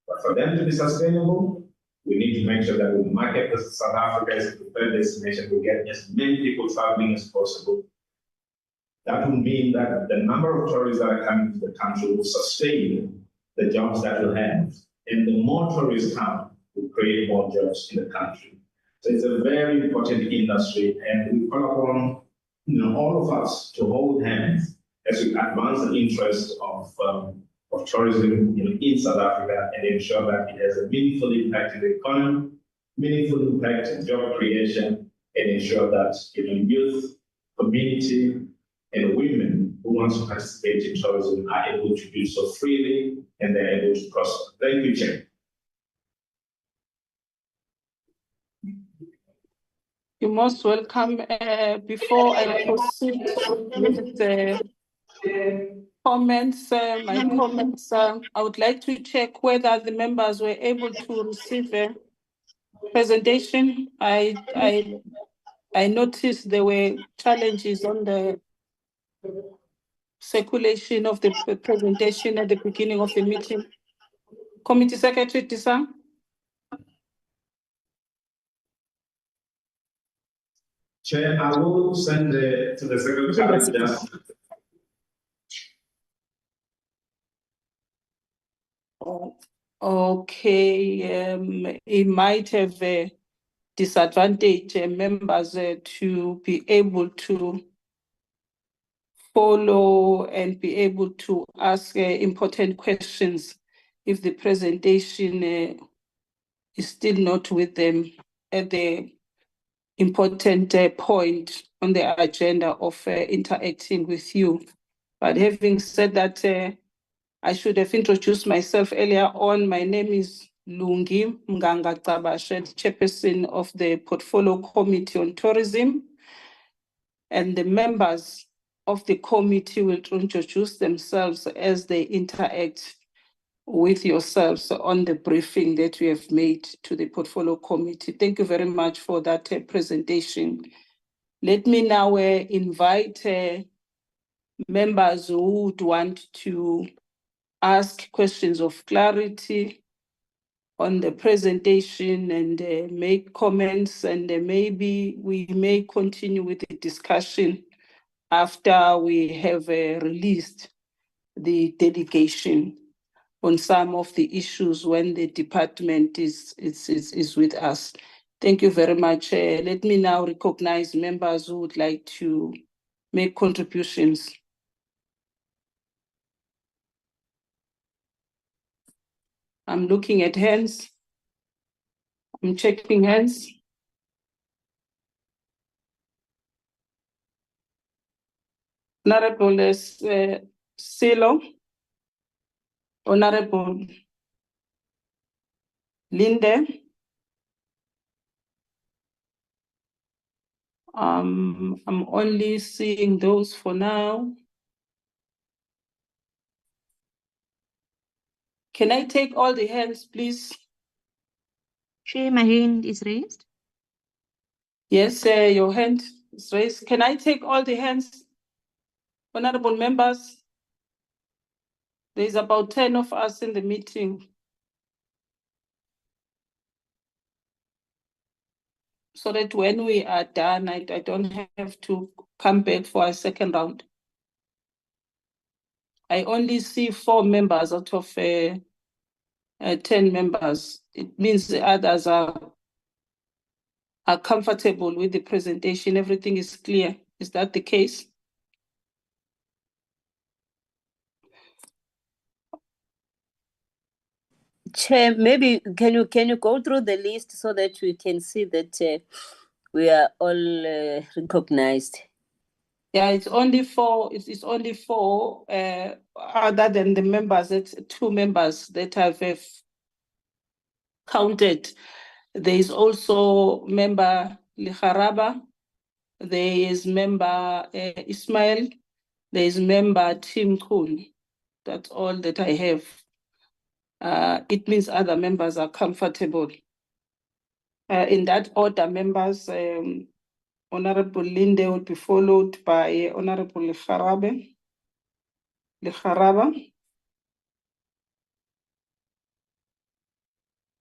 But for them to be sustainable, we need to make sure that we market South Africa as a preferred destination. We get as many people traveling as possible. That will mean that the number of tourists that are coming to the country will sustain the jobs that we'll have. And the more tourists come, will create more jobs in the country. So it's a very important industry, and we call upon all of us to hold hands as we advance the interest of tourism in South Africa, and ensure that it has a meaningful impact in the economy, meaningful impact in job creation, and ensure that youth, community, and women who want to participate in tourism are able to do so freely, and they're able to prosper. Thank you, Chair. You're most welcome. Before I proceed with the comments, my comments, I would like to check whether the members were able to receive a presentation. I noticed there were challenges on the circulation of the presentation at the beginning of the meeting. Committee Secretary Tisang. Chair, I will send to the secretary just. Okay, it might have a disadvantage members to be able to follow and be able to ask important questions if the presentation is still not with them at the important point on the agenda of interacting with you. But having said that, I should have introduced myself earlier on. My name is Lungi Mganga Cabashe, chairperson of the Portfolio Committee on Tourism. And the members of the committee will introduce themselves as they interact with yourselves on the briefing that we have made to the Portfolio Committee. Thank you very much for that presentation. Let me now invite members who would want to ask questions of clarity on the presentation and make comments, and maybe we may continue with the discussion after we have released the delegation on some of the issues when the department is with us. Thank you very much. Let me now recognize members who would like to make contributions. I'm looking at hands. I'm checking hands. Honorable Silo. Honorable Linde. I'm only seeing those for now. Can I take all the hands, please? Chair, my hand is raised. Yes, your hand is raised. Can I take all the hands? Honorable members, there's about 10 of us in the meeting. So that when we are done, I don't have to come back for a second round. I only see 4 members out of 10 members. It means the others are comfortable with the presentation. Everything is clear. Is that the case? Chair, maybe can you go through the list so that we can see that we are all recognized? Yeah, it's only 4. It's only 4. Other than the members, it's 2 members that have counted. There is also member Likharaba. There is member Ismail. There is member Tim Kuhn. That's all that I have. It means other members are comfortable. In that order, members, Honorable Linde will be followed by Honorable Likharaba,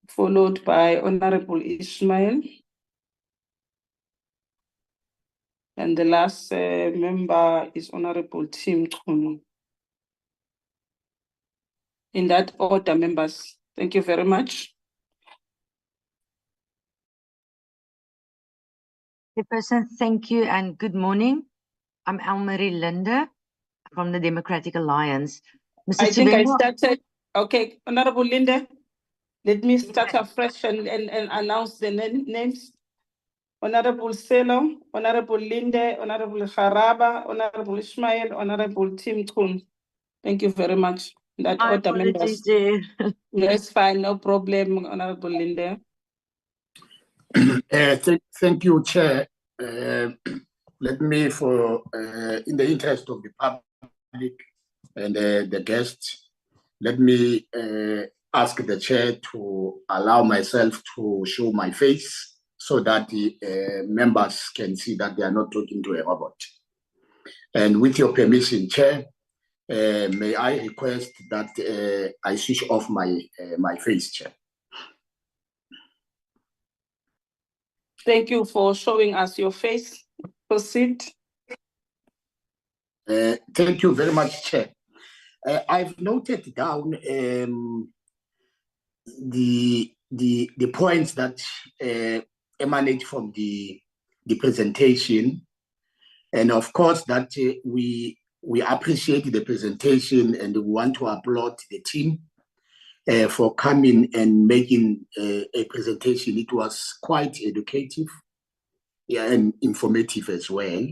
followed by Honorable Ismail. And the last member is Honorable Tim Kuhn. In that order, members. Thank you very much. Chairperson, thank you and good morning. I'm Elmarie Linde from the Democratic Alliance. Mr. I think I Tshibengwa, started. Okay, Honorable Linde, let me start afresh and announce the names. Honorable Selo, Honorable Linde, Honorable Haraba, Honorable Ismail, Honorable Tim Kuhn. Thank you very much. That my order, apologies, members. Chair. That's fine, no problem, Honorable Linde. Thank you, Chair. Let me, in the interest of the public and the guests, let me ask the Chair to allow myself to show my face so that the members can see that they are not talking to a robot. And with your permission, Chair, may I request that I switch off my face, Chair? Thank you for showing us your face. Proceed. Thank you very much, Chair. I've noted down the points that emanate from the presentation, and of course that we appreciate the presentation and we want to applaud the team for coming and making a presentation. It was quite educative, yeah, and informative as well.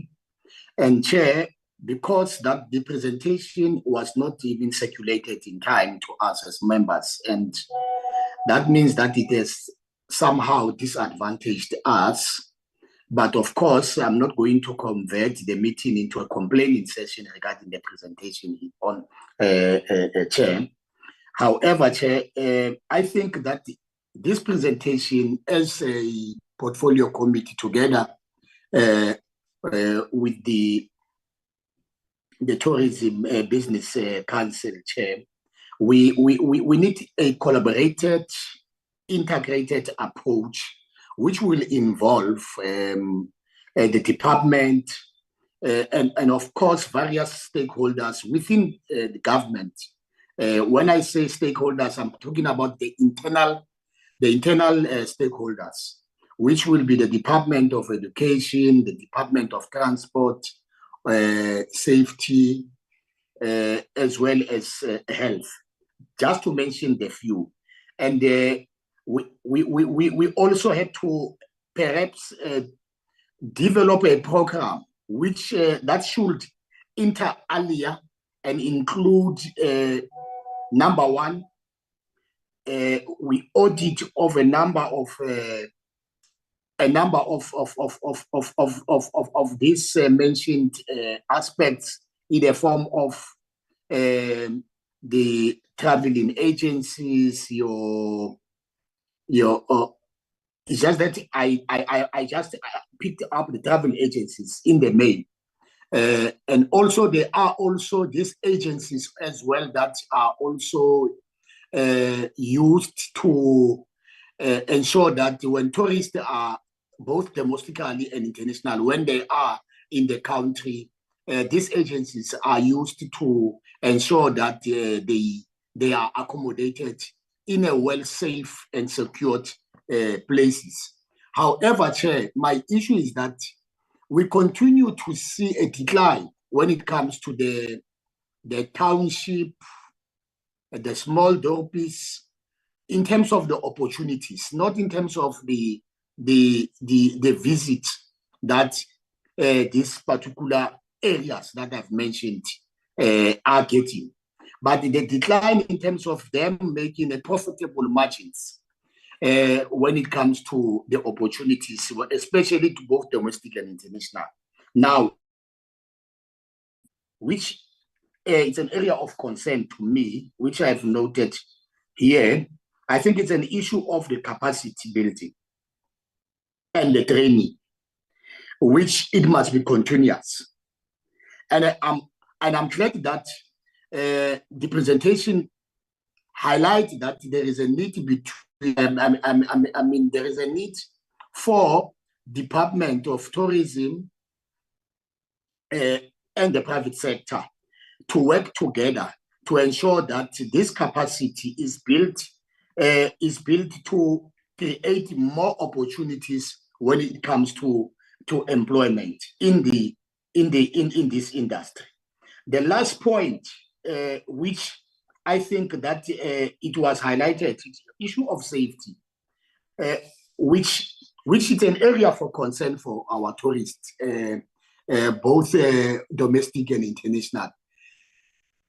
And Chair, because that the presentation was not even circulated in time to us as members, and that means that it has somehow disadvantaged us. But of course, I'm not going to convert the meeting into a complaining session regarding the presentation on Chair. However, Chair, I think that this presentation as a portfolio committee together with the Tourism Business Council, Chair, we need a collaborated, integrated approach, which will involve the department and of course various stakeholders within the government. When I say stakeholders, I'm talking about the internal stakeholders, which will be the Department of Education, the Department of Transport, Safety, as well as health, just to mention the few. And we also have to perhaps develop a program which that should inter alia and include number one, we audit of a number of these mentioned aspects in the form of the traveling agencies, it's just that I just picked up the travel agencies in the main. And also there are also these agencies as well that are also used to ensure that when tourists are both domestically and international, when they are in the country, these agencies are used to ensure that they are accommodated in a well safe and secured places. However, Chair, my issue is that we continue to see a decline when it comes to the township, the small dorpies, in terms of the opportunities, not in terms of the visit that these particular areas that I've mentioned are getting. But the decline in terms of them making a profitable margins when it comes to the opportunities, especially to both domestic and international. Now, which it's an area of concern to me, which I've noted here. I think it's an issue of the capacity building and the training, which it must be continuous. And I'm glad that the presentation highlights that there is a need there is a need for Department of Tourism and the private sector to work together to ensure that this capacity is built to create more opportunities when it comes to employment in this industry. The last point, which I think that it was highlighted, is the issue of safety, which is an area for concern for our tourists, both domestic and international.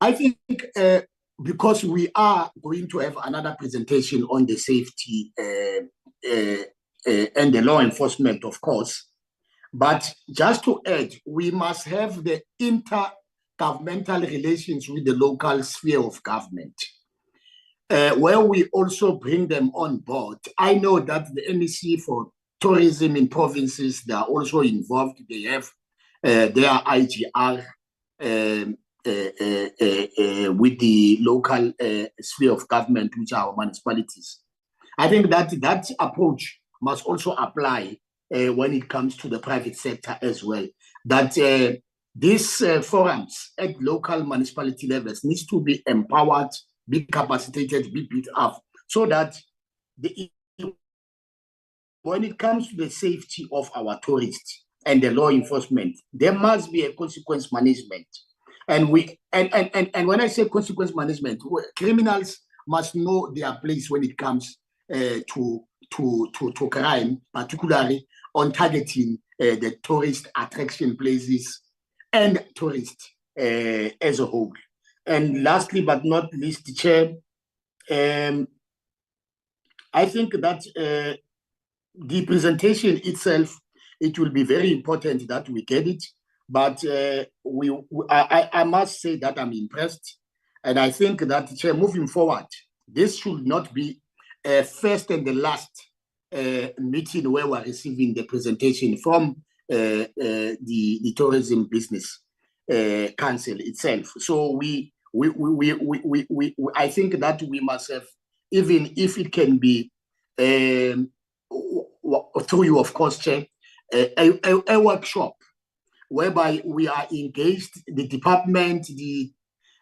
I think because we are going to have another presentation on the safety and the law enforcement, of course, but just to add, we must have the intergovernmental relations with the local sphere of government, where we also bring them on board. I know that the NEC for tourism in provinces, they are also involved. They have their IGR with the local sphere of government, which are our municipalities. I think that approach must also apply when it comes to the private sector as well. That these forums at local municipality levels needs to be empowered, be capacitated, be built up, so that when it comes to the safety of our tourists and the law enforcement, there must be a consequence management. And when I say consequence management, criminals must know their place when it comes to crime, particularly on targeting the tourist attraction places and tourists as a whole. And lastly, but not least, Chair, I think that the presentation itself, it will be very important that we get it. But I must say that I'm impressed. And I think that, Chair, moving forward, this should not be first and the last meeting where we're receiving the presentation from the Tourism Business Council itself. So I think that we must have, even if it can be through you, of course, Chair, a workshop whereby we are engaged, the department,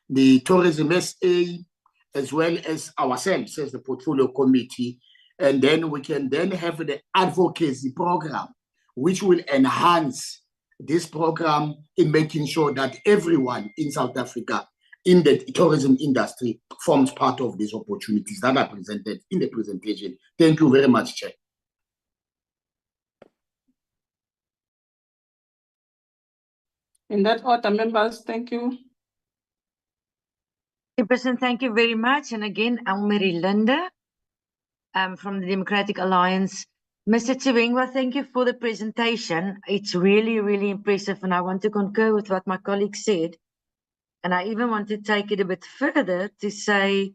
the Tourism SA, as well as ourselves as the portfolio committee, and then we can then have the advocacy program, which will enhance this program in making sure that everyone in South Africa in the tourism industry forms part of these opportunities that are presented in the presentation. Thank you very much, Chair. In that order, members, thank you. Chairperson, thank you very much. And again, Elmarie Linde from the Democratic Alliance. Mr. Chivengwa, thank you for the presentation. It's really, really impressive. And I want to concur with what my colleague said. And I even want to take it a bit further to say,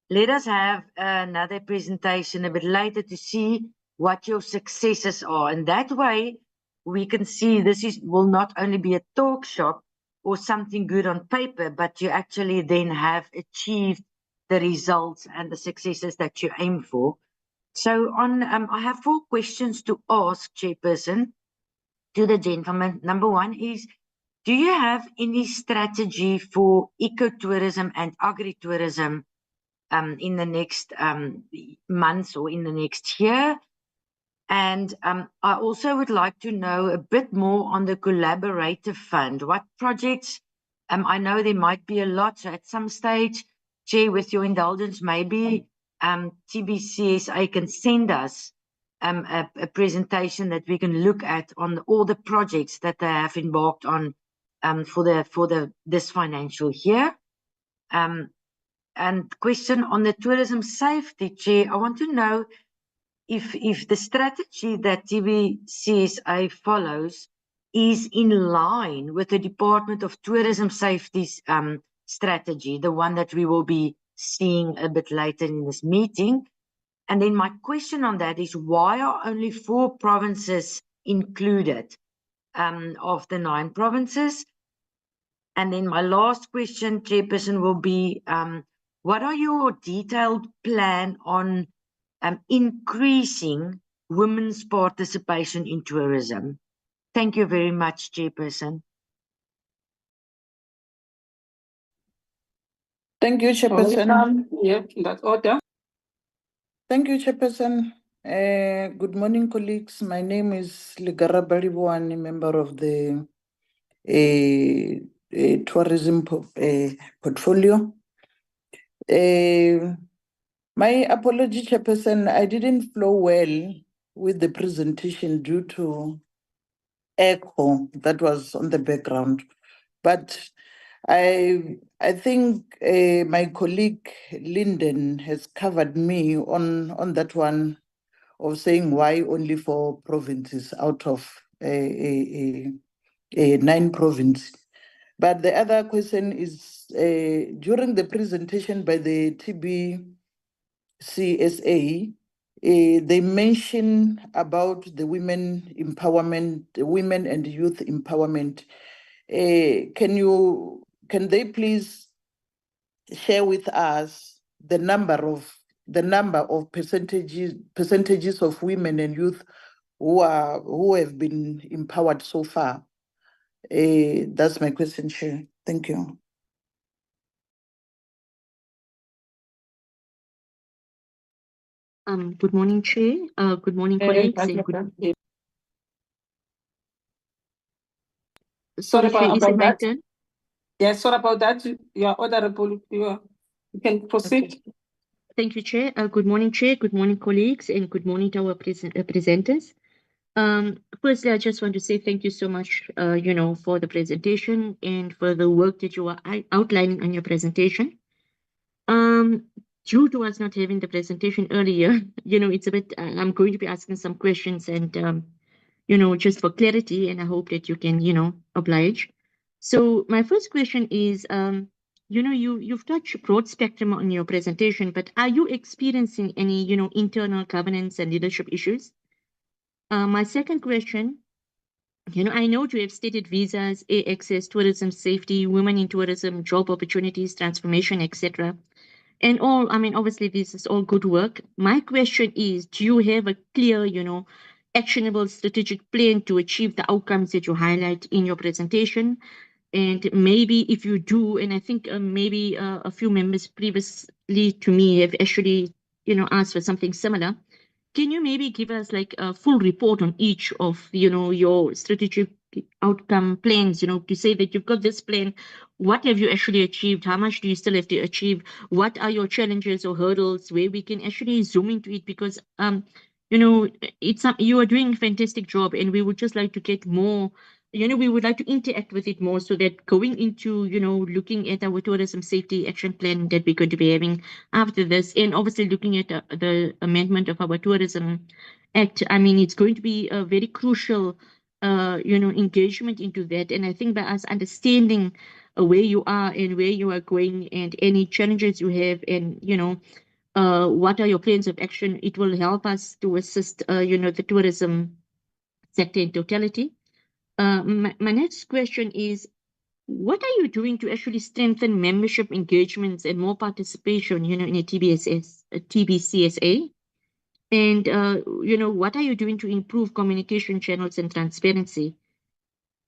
let us have another presentation a bit later to see what your successes are. And that way, we can see this will not only be a talk shop or something good on paper, but you actually then have achieved the results and the successes that you aim for. So I have 4 questions to ask, Chairperson, to the gentleman. Number 1 is, do you have any strategy for ecotourism and agritourism in the next months or in the next year? And I also would like to know a bit more on the collaborative fund. What projects? I know there might be a lot. So at some stage, Chair, with your indulgence, maybe TBCSA can send us a presentation that we can look at on all the projects that they have embarked on for this financial year. And question on the tourism safety, Chair, I want to know if the strategy that TBCSA follows is in line with the Department of Tourism Safety's strategy, the one that we will be seeing a bit later in this meeting. And then my question on that is, why are only 4 provinces included of the 9 provinces? And then my last question, Chairperson, will be, what are your detailed plan on increasing women's participation in tourism? Thank you very much, Chairperson. Thank you, Chairperson. Yeah, in that order. Thank you, Chairperson. Good morning, colleagues. My name is Ligara Balibuani, member of the tourism portfolio. My apology, Chairperson, I didn't flow well with the presentation due to echo that was on the background. But I think my colleague Linden has covered me on that one of saying why only 4 provinces out of 9 provinces. But the other question is, during the presentation by the TBCSA, they mention about the women empowerment, women and youth empowerment. Can you can they please share with us the number of percentages of women and youth who have been empowered so far? That's my question, Chair. Thank you. Good morning, Chair. Good morning, colleagues. And Sorry Chair, is it about my that. turn? Yes, sorry about that. You are honorable. You can proceed. Okay. Thank you, Chair. Good morning, Chair. Good morning, colleagues, and good morning to our presenters. Firstly, I just want to say thank you so much, for the presentation and for the work that you are outlining on your presentation. Due to us not having the presentation earlier, it's a bit, I'm going to be asking some questions and, just for clarity, and I hope that you can, oblige. So my first question is, you've touched broad spectrum on your presentation, but are you experiencing any, internal governance and leadership issues? My second question, I know you have stated visas, access, tourism, safety, women in tourism, job opportunities, transformation, etc. And all, obviously this is all good work. My question is, do you have a clear, actionable strategic plan to achieve the outcomes that you highlight in your presentation? And maybe if you do, and I think maybe a few members previously to me have actually, asked for something similar. Can you maybe give us like a full report on each of, your strategic outcome plans, to say that you've got this plan, what have you actually achieved? How much do you still have to achieve? What are your challenges or hurdles where we can actually zoom into it? Because, you are doing a fantastic job and we would just like to get more, we would like to interact with it more so that going into, looking at our tourism safety action plan that we're going to be having after this, and obviously looking at the amendment of our tourism act, it's going to be a very crucial, engagement into that. And I think by us understanding where you are and where you are going and any challenges you have and, what are your plans of action, it will help us to assist, the tourism sector in totality. My next question is, what are you doing to actually strengthen membership engagements and more participation, in a TBCSA? And, what are you doing to improve communication channels and transparency?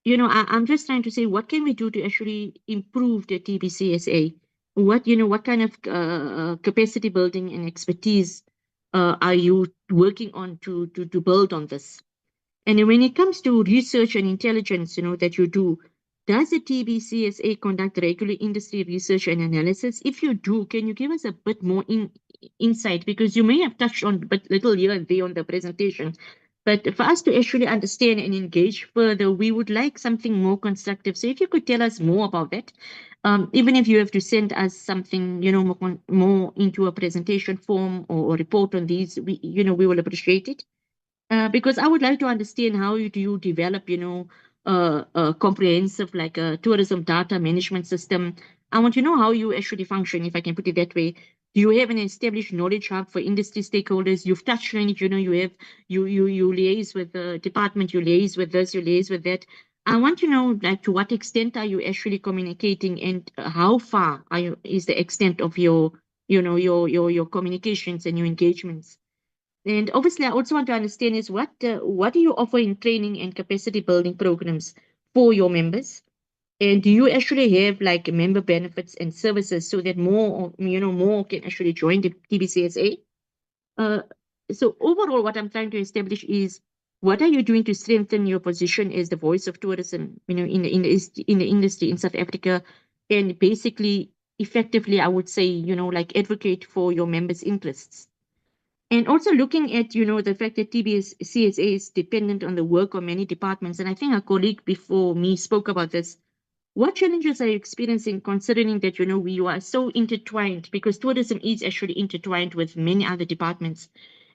I'm just trying to say, what can we do to actually improve the TBCSA? What kind of capacity building and expertise are you working on to build on this? And when it comes to research and intelligence, that you do, does the TBCSA conduct regular industry research and analysis? If you do, can you give us a bit more insight? Because you may have touched on but little here and there on the presentation. But for us to actually understand and engage further, we would like something more constructive. So if you could tell us more about that, even if you have to send us something, more into a presentation form or report on these, we will appreciate it. Because I would like to understand how do you develop, a comprehensive like a tourism data management system. I want to know how you actually function, if I can put it that way. Do you have an established knowledge hub for industry stakeholders? You've touched on it, you have you liaise with the department, you liaise with this, you liaise with that. I want to know, like, to what extent are you actually communicating, and how far is the extent of your, your communications and your engagements? And obviously, I also want to understand is what do you offer in training and capacity building programs for your members? And do you actually have like member benefits and services so that more, more can actually join the TBCSA? So overall, what I'm trying to establish is, what are you doing to strengthen your position as the voice of tourism, in the industry in South Africa, and basically, effectively, I would say, like advocate for your members' interests. And also looking at, the fact that TBCSA is dependent on the work of many departments, and I think a colleague before me spoke about this. What challenges are you experiencing, considering that, we are so intertwined, because tourism is actually intertwined with many other departments?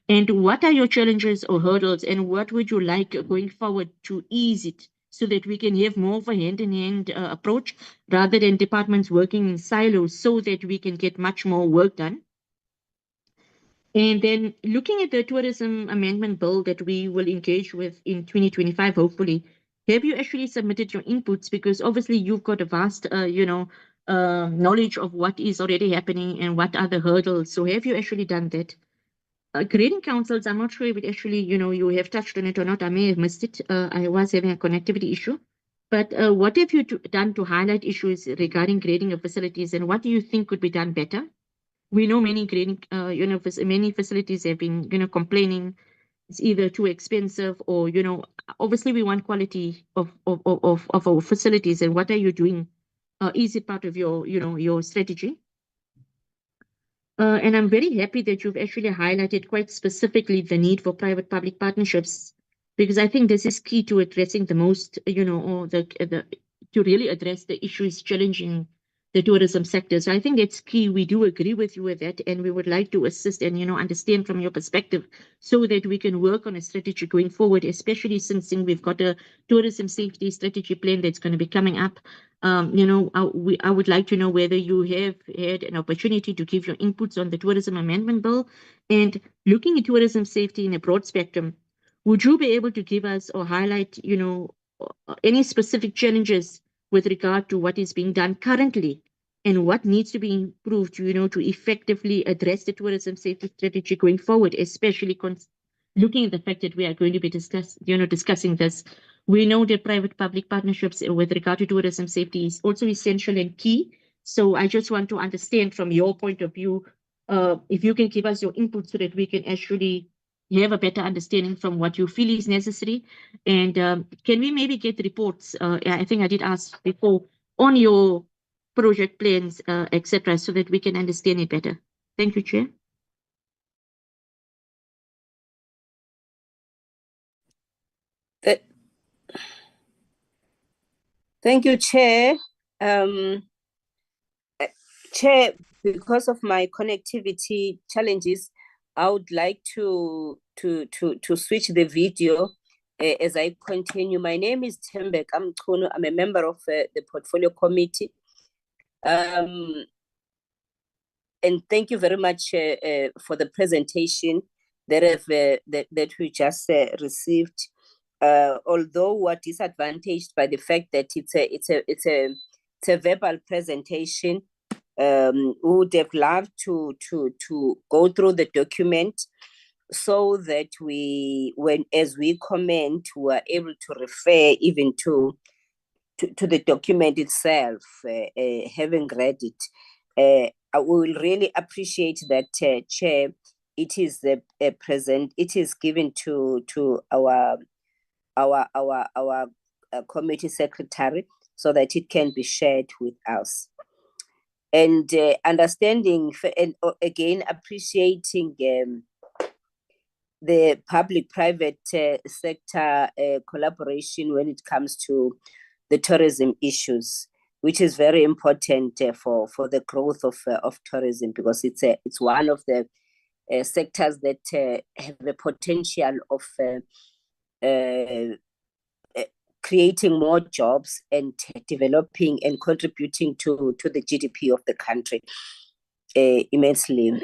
And what are your challenges or hurdles, and what would you like going forward to ease it so that we can have more of a hand-in-hand approach rather than departments working in silos, so that we can get much more work done? And then looking at the tourism amendment bill that we will engage with in 2025, hopefully, have you actually submitted your inputs? Because obviously you've got a vast, knowledge of what is already happening and what are the hurdles. So have you actually done that? Grading councils, I'm not sure if it actually, you have touched on it or not. I may have missed it. I was having a connectivity issue. But what have you done to highlight issues regarding grading of facilities, and what do you think could be done better? We know many grading, many facilities have been, complaining it's either too expensive or, obviously we want quality of our facilities. And what are you doing? Is it part of your, your strategy? And I'm very happy that you've actually highlighted quite specifically the need for private-public partnerships, because I think this is key to addressing the most, or to really address the issues challenging the tourism sector. So I think it's key. We do agree with you with that, and we would like to assist and, understand from your perspective so that we can work on a strategy going forward, especially since we've got a tourism safety strategy plan that's going to be coming up. I would like to know whether you have had an opportunity to give your inputs on the tourism amendment bill, and looking at tourism safety in a broad spectrum. Would you be able to give us or highlight, any specific challenges with regard to what is being done currently and what needs to be improved, to effectively address the tourism safety strategy going forward, especially looking at the fact that we are going to be discussing this. We know that private-public partnerships with regard to tourism safety is also essential and key. So I just want to understand from your point of view, if you can give us your input so that we can actually have a better understanding from what you feel is necessary. And can we maybe get reports? I think I did ask before on your project plans, etc., so that we can understand it better. Thank you, Chair. Thank you, Chair. Chair, because of my connectivity challenges, I would like to switch the video as I continue. My name is Tembek Amkhono. I'm a member of the Portfolio Committee. And thank you very much for the presentation that we just received. Although we're disadvantaged by the fact that it's a verbal presentation, we would have loved to go through the document so that as we comment, we are able to refer even to the document itself, having read it. I will really appreciate that, Chair. It is it is given to our committee secretary so that it can be shared with us. And understanding and again appreciating the public-private sector collaboration when it comes to the tourism issues, which is very important for the growth of tourism, because it's one of the sectors that have the potential of creating more jobs and developing and contributing to the GDP of the country immensely.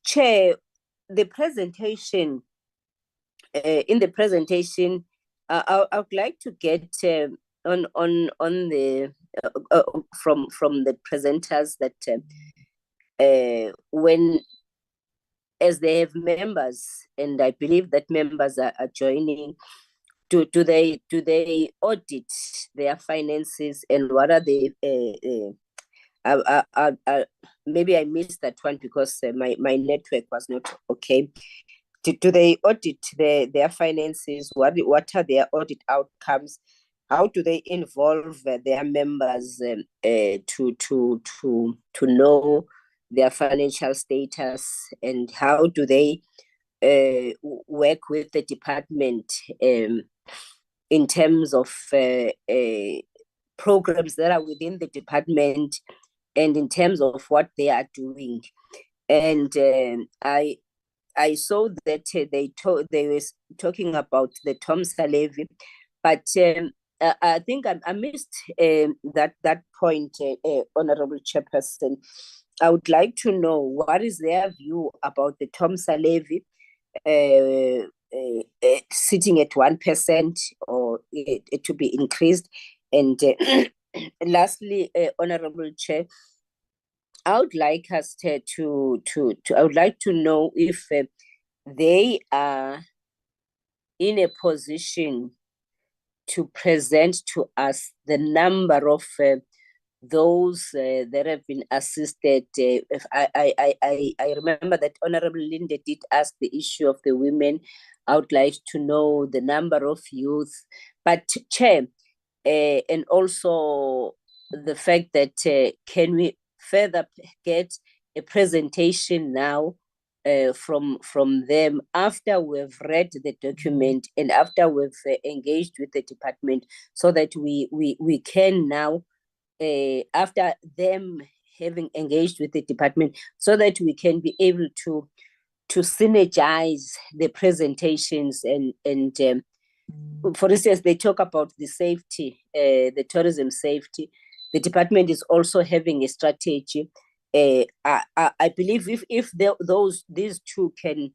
Chair, the presentation, in the presentation, I would like to get on the from the presenters that when as they have members, and I believe that members are joining, do they audit their finances, and what are they? Maybe I missed that one because my network was not okay. Do they audit their finances? What are their audit outcomes? How do they involve their members to know their financial status, and how do they work with the department in terms of programs that are within the department, and in terms of what they are doing? And I saw that they were talking about the TOMSA levy, but I think I missed that point, Honorable Chairperson. I would like to know what is their view about the TOMSA levy, sitting at 1% or it to be increased. And lastly, Honorable Chair, I would like us I would like to know if they are in a position to present to us the number of those that have been assisted. If I remember that Honorable Linda did ask the issue of the women. I would like to know the number of youth. But Chair, and also the fact that can we further get a presentation now from them after we've read the document and after we've engaged with the department, so that we can now, after them having engaged with the department, so that we can be able to synergize the presentations and for instance, they talk about the safety, the tourism safety. The department is also having a strategy. I believe if these two can,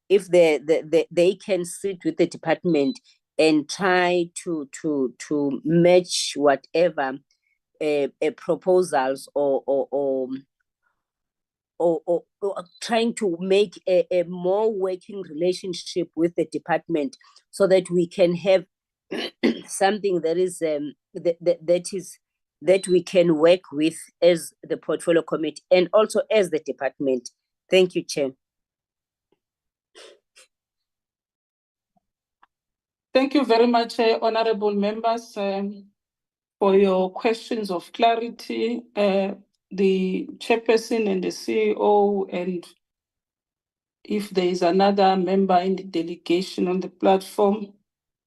if they can sit with the department and try to match whatever proposals or trying to make a more working relationship with the department, so that we can have something that is that we can work with as the portfolio committee and also as the department. Thank you, Chair. Thank you very much, honorable members, for your questions of clarity. The chairperson and the CEO, and if there is another member in the delegation on the platform,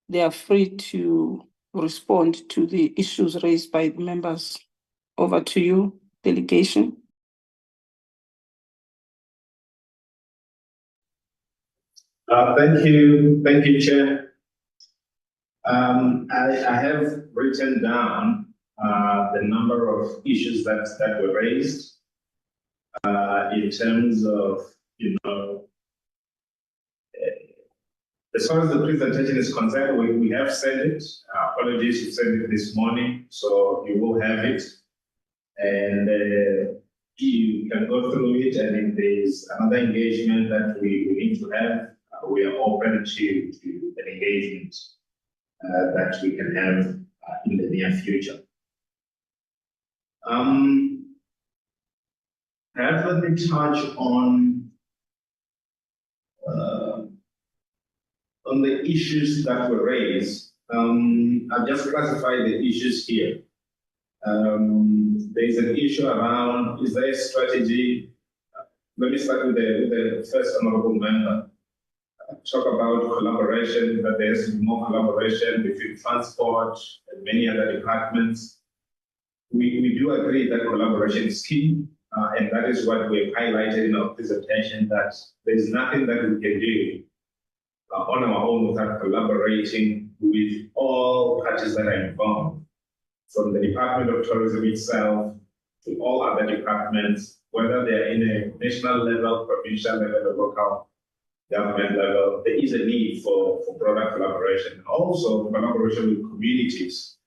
they are free to respond to the issues raised by the members. Over to you, delegation. Thank you, Chair. I have written down the number of issues that were raised in terms of, as far as the presentation is concerned, we have sent it. Apologies, you sent it this morning, so you will have it. And you can go through it, and if there's another engagement that we need to have, we are open to an engagement that we can have in the near future. Perhaps let me touch on the issues that were raised. I've just classified the issues here. There's an issue around, is there a strategy? Let me start with the first honorable member. Talk about collaboration, that there's more collaboration between transport and many other departments. We do agree that collaboration is key, and that is what we've highlighted in our presentation, that there's nothing that we can do on our own without collaborating with all parties that are involved, from the Department of Tourism itself to all other departments, whether they're in a national level, provincial level, or local government level. There is a need for broader collaboration. Also, collaboration with communities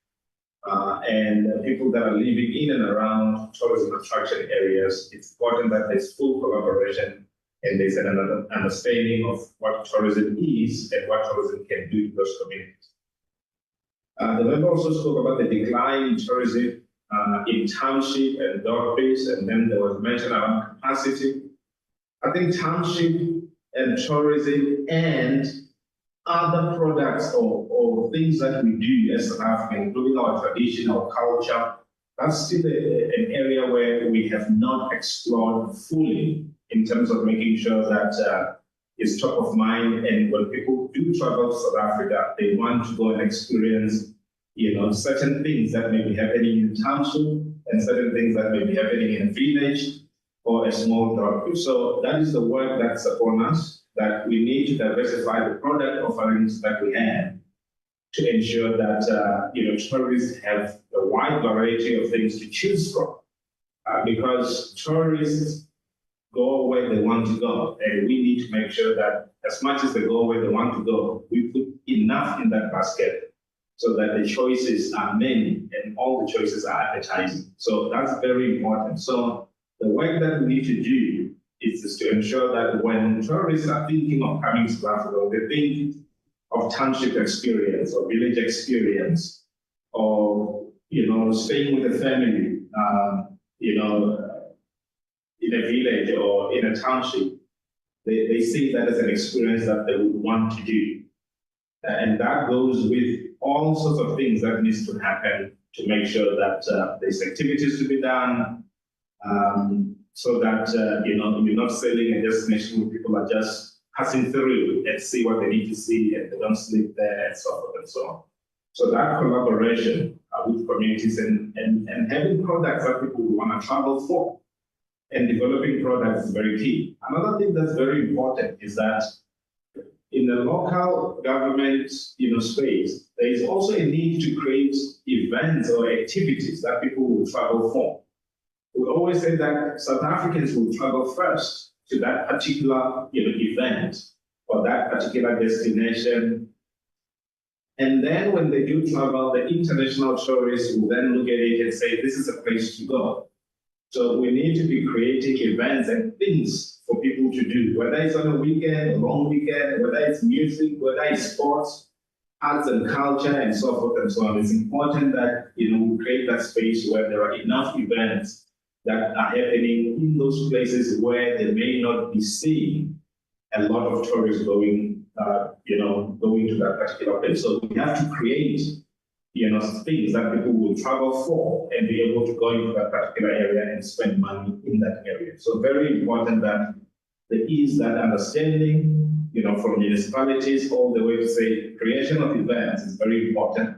and people that are living in and around tourism attraction areas. It's important that there's full collaboration and there's an understanding of what tourism is and what tourism can do in those communities. The member also spoke about the decline in tourism in township and dormitories, and then there was mention around capacity. I think township and tourism and other products or things that we do as South Africa, including our tradition, our culture, that's still an area where we have not explored fully in terms of making sure that it's top of mind. And when people do travel to South Africa, they want to go and experience, certain things that may be happening in the township and certain things that may be happening in a village or a small dormitory. So that is the work that's upon us, that we need to diversify the product offerings that we have to ensure that tourists have a wide variety of things to choose from. Because tourists go where they want to go. And we need to make sure that as much as they go where they want to go, we put enough in that basket so that the choices are many and all the choices are appetizing. So that's very important. So the work that we need to do is to ensure that when tourists are thinking of coming to South Africa, they think of township experience or village experience, or staying with a family, in a village or in a township. They see that as an experience that they would want to do, and that goes with all sorts of things that needs to happen to make sure that there's activities to be done, so that you're not selling a destination where people are just passing through and see what they need to see and they don't sleep there and so forth and so on. So that collaboration with communities and having products that people want to travel for and developing products is very key. Another thing that's very important is that in the local government space, there is also a need to create events or activities that people will travel for. We always say that South Africans will travel first to that particular event or that particular destination. And then when they do travel, the international tourists will then look at it and say, this is a place to go. So we need to be creating events and things for people to do, whether it's on a weekend, a long weekend, whether it's music, whether it's sports, arts and culture, and so forth and so on. It's important that we create that space where there are enough events that are happening in those places where they may not be seeing a lot of tourists going to that particular place. So we have to create things that people will travel for and be able to go into that particular area and spend money in that area. So very important that there is that understanding, from municipalities all the way to say creation of events is very important.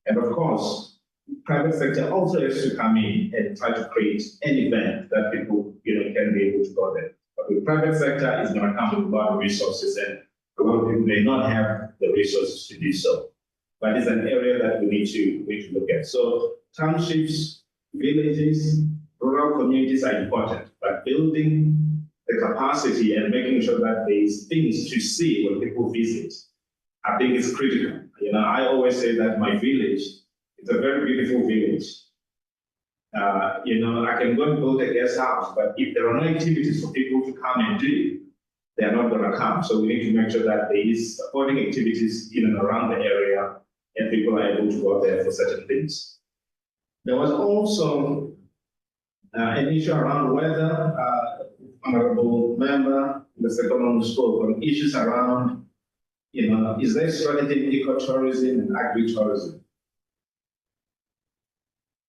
And of course, private sector also has to come in and try to create an event that people, can be able to go there. But the private sector is going to come with a lot of resources, and a lot of people may not have the resources to do so. But it's an area that we need to look at. So townships, villages, rural communities are important, but building the capacity and making sure that there's things to see when people visit, I think is critical. I always say that my village is a very beautiful village. I can go and build a guest house, but if there are no activities for people to come and do, they're not going to come. So we need to make sure that there is supporting activities in and around the area and people are able to go there for certain things. There was also an issue around whether, Honorable Member, the second one spoke on issues around, is there strategy in ecotourism and agritourism?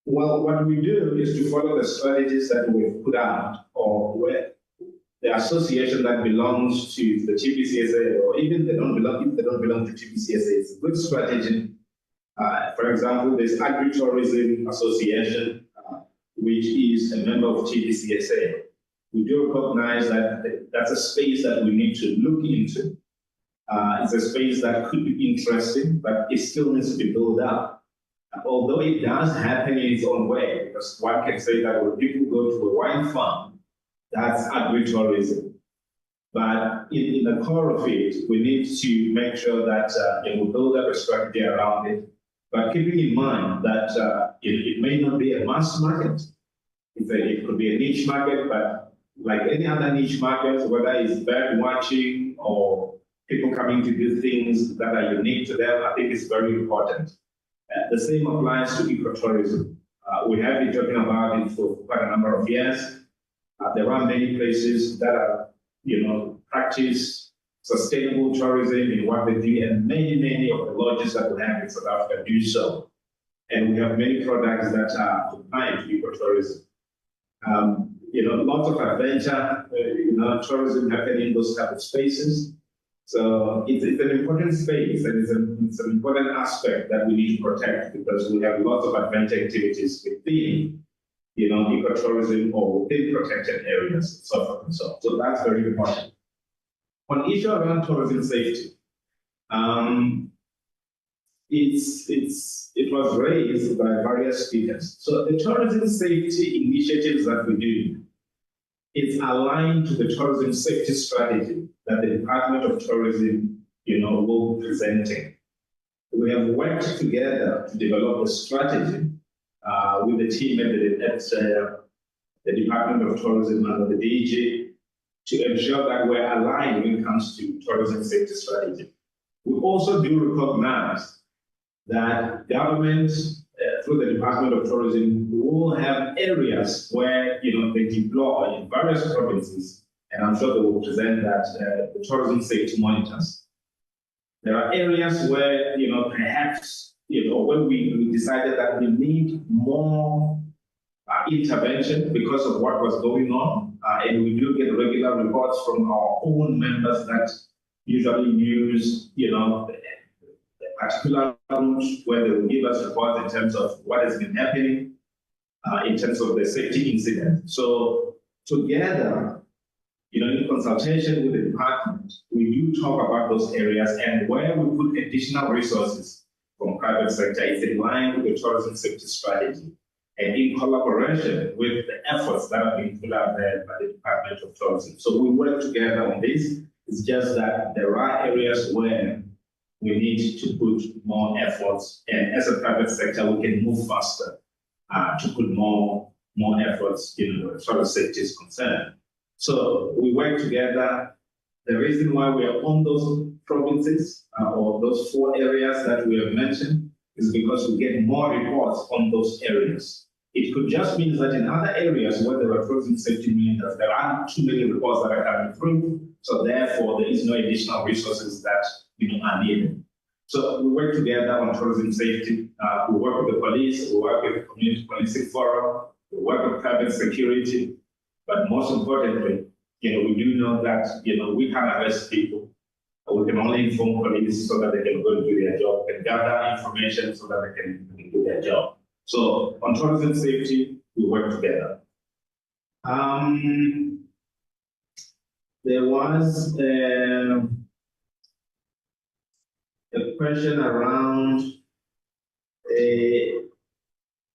Well, what we do is to follow the strategies that we've put out, or where the association that belongs to the TPCSA, or even if they don't belong to TPCSA, it's a good strategy. For example, there's Agritourism Association, which is a member of TPCSA. We do recognize that that's a space that we need to look into. It's a space that could be interesting, but it still needs to be built up. Although it does happen in its own way, because one can say that when people go to a wine farm, that's agritourism. But in the core of it, we need to make sure that we build up a strategy around it, but keeping in mind that it may not be a mass market. It could be a niche market, but like any other niche market, whether it's bird watching or people coming to do things that are unique to them, I think it's very important. The same applies to ecotourism. We have been talking about it for quite a number of years. There are many places that are, practice sustainable tourism in what they do, and many of the lodges that we have in South Africa do so. And we have many products that are compliant to ecotourism. Lots of adventure, tourism happening in those type of spaces. So it's an important space, and it's an important aspect that we need to protect, because we have lots of adventure activities within, ecotourism or within protected areas, so forth and so on. So that's very important. On issue around tourism safety, it was raised by various speakers. So the tourism safety initiatives that we do it's aligned to the tourism safety strategy that the Department of Tourism, will be presenting. We have worked together to develop a strategy with the team at the Department of Tourism and the DG to ensure that we're aligned when it comes to tourism safety strategy. We also do recognize that government, through the Department of Tourism, will have areas where they deploy in various provinces, and I'm sure they will present that the tourism safety monitors. There are areas where perhaps when we decided that we need more intervention because of what was going on, and we do get regular reports from our own members that usually use a particular route where they will give us reports in terms of what has been happening in terms of the safety incident. So together, in consultation with the department, we do talk about those areas, and where we put additional resources from private sector is in line with the tourism safety strategy and in collaboration with the efforts that are being put out there by the Department of Tourism. So we work together on this. It's just that there are areas where we need to put more efforts, and as a private sector, we can move faster to put more efforts, as far as safety is concerned. So we work together. The reason why we are on those provinces or those 4 areas that we have mentioned is because we get more reports on those areas. It could just mean that in other areas where there are tourism safety monitors, there aren't too many reports that are coming through. So therefore, there is no additional resources that are needed. So we work together on tourism safety. We work with the police. We work with the community policing forum. We work with private security. But most importantly, we do know that we can arrest people. We can only inform police so that they can go and do their job, and gather information so that they can do their job. So on tourism safety, we work together. There was a question around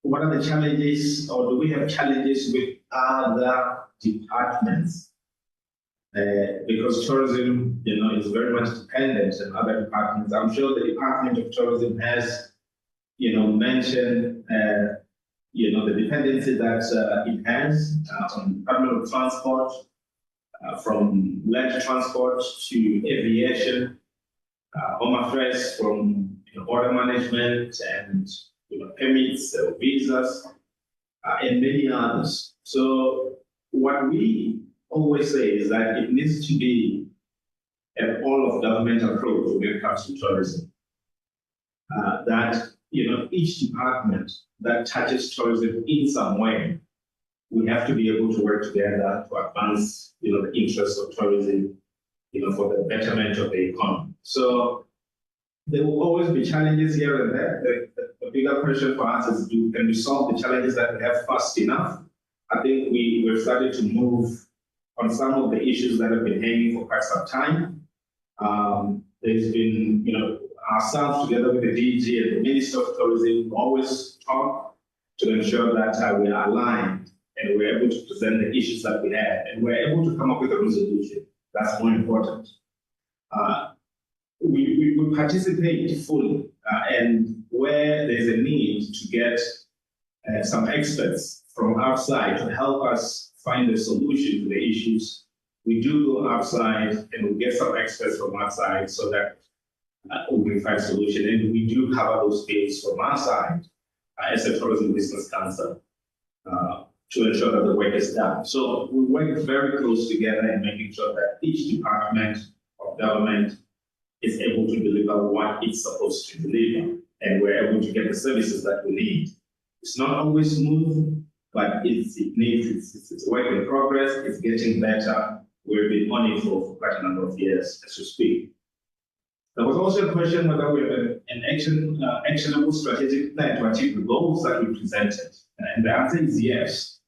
what are the challenges, or do we have challenges with other departments? Because tourism, is very much dependent on other departments. I'm sure the Department of Tourism has, mentioned, the dependency that it has on the Department of Transport, from land transport to aviation, home affairs, from border management and permits, visas, and many others. So what we always say is that it needs to be an all-of-government approach when it comes to tourism. That each department that touches tourism in some way, we have to be able to work together to advance the interests of tourism, for the betterment of the economy. So there will always be challenges here and there. The bigger question for us is, can we solve the challenges that we have fast enough? I think we've started to move on some of the issues that have been hanging for quite some time. There's been, ourselves together with the DG and the Minister of Tourism always talk to ensure that we are aligned and we're able to present the issues that we have, and we're able to come up with a resolution. That's more important. We participate fully, and where there's a need to get some experts from outside to help us find a solution to the issues, we do go outside and we get some experts from outside so that we can find a solution. And we do cover those fields from our side as a Tourism Business Council to ensure that the work is done. So we work very close together in making sure that each department of government is able to deliver what it's supposed to deliver, and we're able to get the services that we need. It's not always smooth, but it's work in progress. It's getting better. We've been on it for quite a number of years as we speak. There was also a question whether we have an actionable strategic plan to achieve the goals that we presented, and the answer is yes.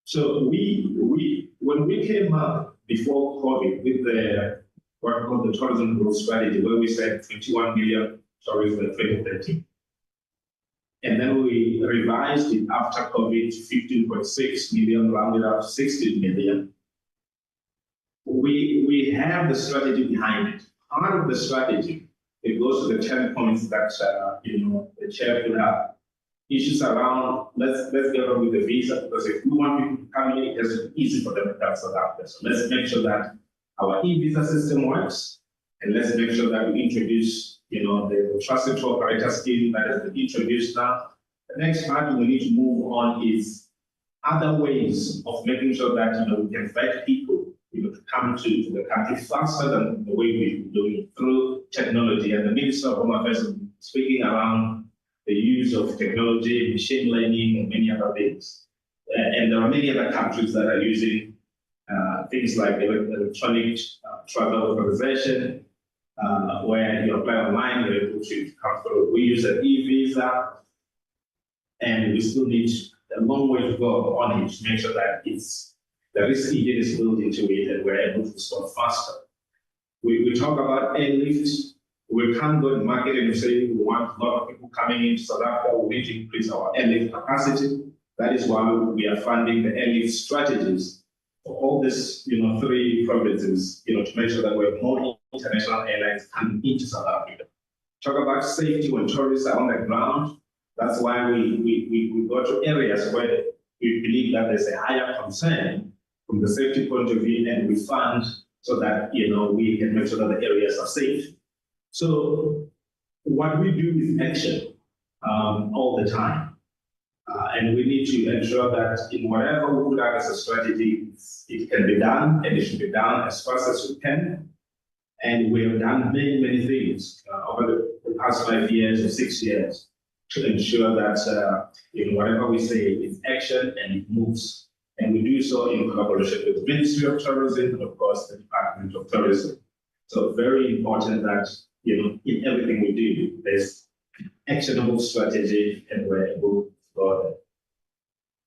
So when we came up before COVID with what we call the tourism growth strategy, where we said 21 million tourists by 2030. And then we revised it after COVID to 15.6 million, rounded up to 16 million. we have the strategy behind it. Part of the strategy, it goes to the 10 points that the chair put up. Issues around let's get on with the visa, because if we want people to come in, it has to be easy for them to come to South Africa. So let's make sure that our e-visa system works, and let's make sure that we introduce the trusted tour operator scheme that has been introduced now. The next part we need to move on is other ways of making sure that we can vet people to come to the country faster than the way we're doing it through technology. And the Minister of Home Affairs is speaking around the use of technology, machine learning, and many other things. And there are many other countries that are using things like electronic travel authorization, where you apply online, you're able to come through. We use an e-visa, and we still need a long way to go on it to make sure that the risk engine is built into it and we're able to respond faster. We talk about airlift. We can't go to market and say we want a lot of people coming into South Africa. We need to increase our airlift capacity. That is why we are funding the airlift strategies for all these 3 provinces, to make sure that we have more international airlines coming into South Africa. Talk about safety when tourists are on the ground. That's why we go to areas where we believe that there's a higher concern from the safety point of view, and we fund so that we can make sure that the areas are safe. So what we do is action all the time, and we need to ensure that in whatever we put out as a strategy, it can be done, and it should be done as fast as we can. And we have done many things over the past 5 years or 6 years to ensure that whatever we say is action and it moves. And we do so in collaboration with the Ministry of Tourism and, of course, the Department of Tourism. So very important that, in everything we do, there's actionable strategy and we're able to go there.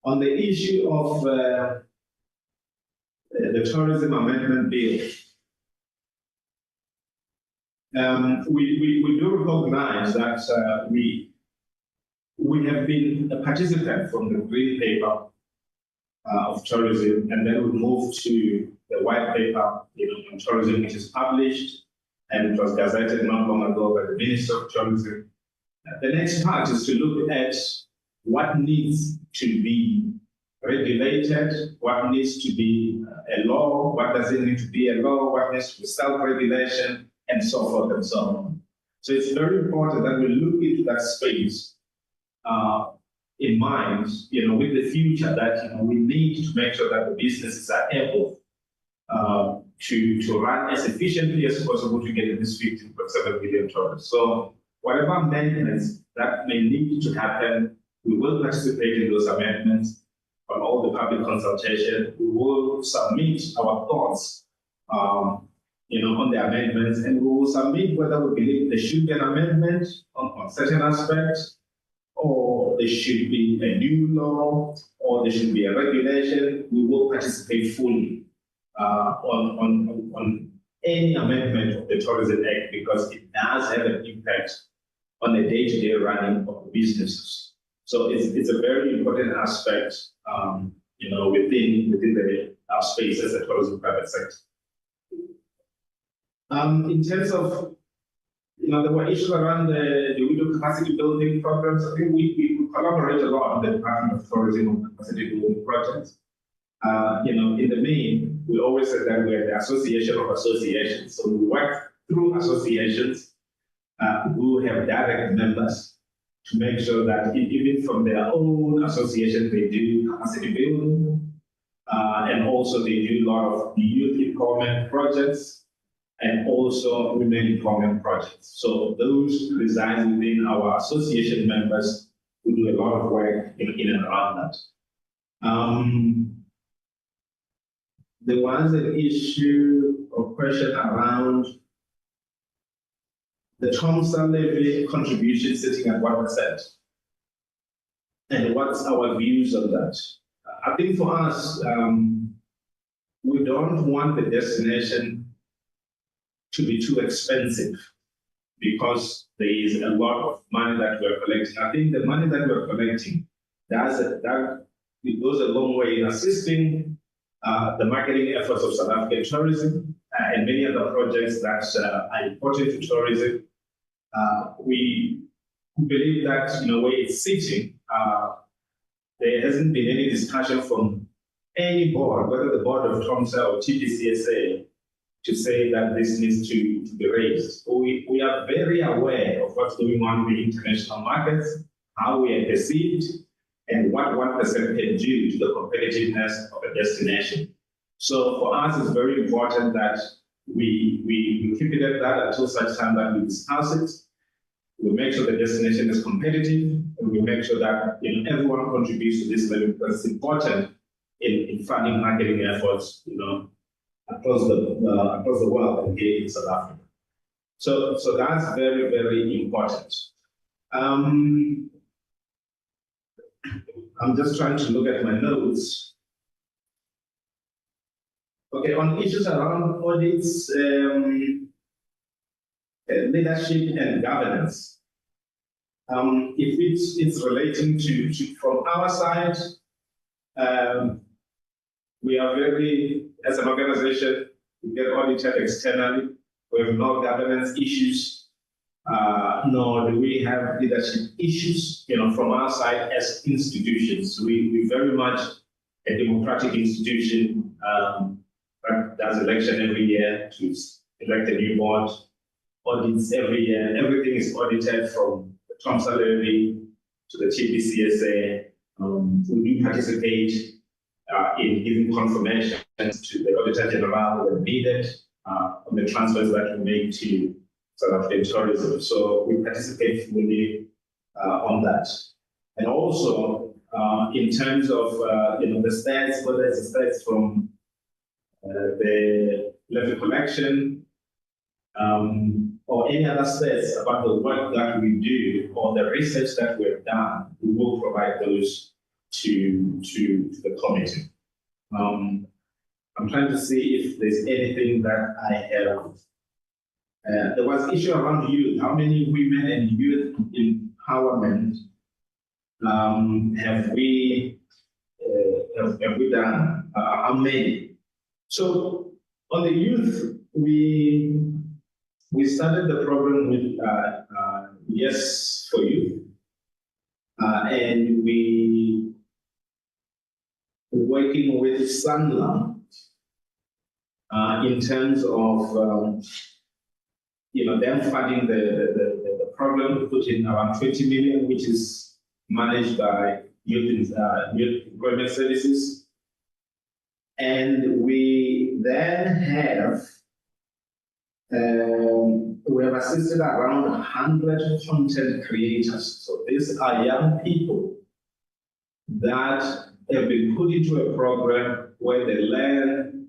On the issue of the Tourism Amendment Bill, we do recognize that we have been a participant from the Green Paper of Tourism, and then we moved to the White Paper on Tourism, which is published, and it was gazetted not long ago by the Minister of Tourism. The next part is to look at what needs to be regulated, what needs to be a law, what does it need to be a law, what needs to be self-regulation, and so forth and so on. So it's very important that we look into that space in mind, with the future, that we need to make sure that the businesses are able to run as efficiently as possible to get this 15.7 million tourists. So whatever amendments that may need to happen, we will participate in those amendments on all the public consultation. We will submit our thoughts, on the amendments, and we will submit whether we believe there should be an amendment on certain aspects, or there should be a new law, or there should be a regulation. We will participate fully on any amendment of the Tourism Act, because it does have an impact on the day-to-day running of businesses. So it's a very important aspect, within the space as a tourism private sector. In terms of, there were issues around the widow capacity building programs. I think we collaborate a lot on the Department of Tourism on capacity building projects. In the main, we always said that we're the association of associations. So we work through associations who have direct members to make sure that even from their own association, they do capacity building. And also they do a lot of youth empowerment projects and also women empowerment projects. So those reside within our association members who do a lot of work in and around that. There was an issue or question around the Thompson levy contribution sitting at 1%. And what's our views on that? I think for us, we don't want the destination to be too expensive because there is a lot of money that we're collecting. I think the money that we're collecting, it goes a long way in assisting the marketing efforts of South African tourism. and many other projects that are important to tourism. We believe that in a way it's sitting. There hasn't been any discussion from any board, whether the board of TOMSA or TPCSA, to say that this needs to be raised. We are very aware of what's going on in the international markets, how we are perceived, and what 1% can do to the competitiveness of a destination. So for us, it's very important that we keep it at that until such time that we discuss it. We make sure the destination is competitive, and we make sure that everyone contributes to this level, because it's important in funding marketing efforts, across the world and here in South Africa. So that's very, very important. I'm just trying to look at my notes. Okay, on issues around audits, leadership and governance. If it's relating to from our side, we are very, as an organization, we get audited externally. We have no governance issues, nor do we have leadership issues, from our side as institutions. We very much a democratic institution that does election every year to elect a new board, audits every year. Everything is audited from the TOMSA levy to the TPCSA. We do participate in giving confirmations to the Auditor General when needed on the transfers that we make to South African tourism. So we participate fully on that. And also in terms of the stats, whether it's the stats from the levy collection or any other stats about the work that we do or the research that we have done, we will provide those to the committee. I'm trying to see if there's anything that I have. There was issue around youth. How many women and youth empowerment have we done? How many? So on the youth, we started the program with Yes for Youth, and we're working with Sanlam in terms of them funding the program. We put in around 20 million, which is managed by Youth Employment Services, and we then have we have assisted around 100 content creators. So these are young people that have been put into a program where they learn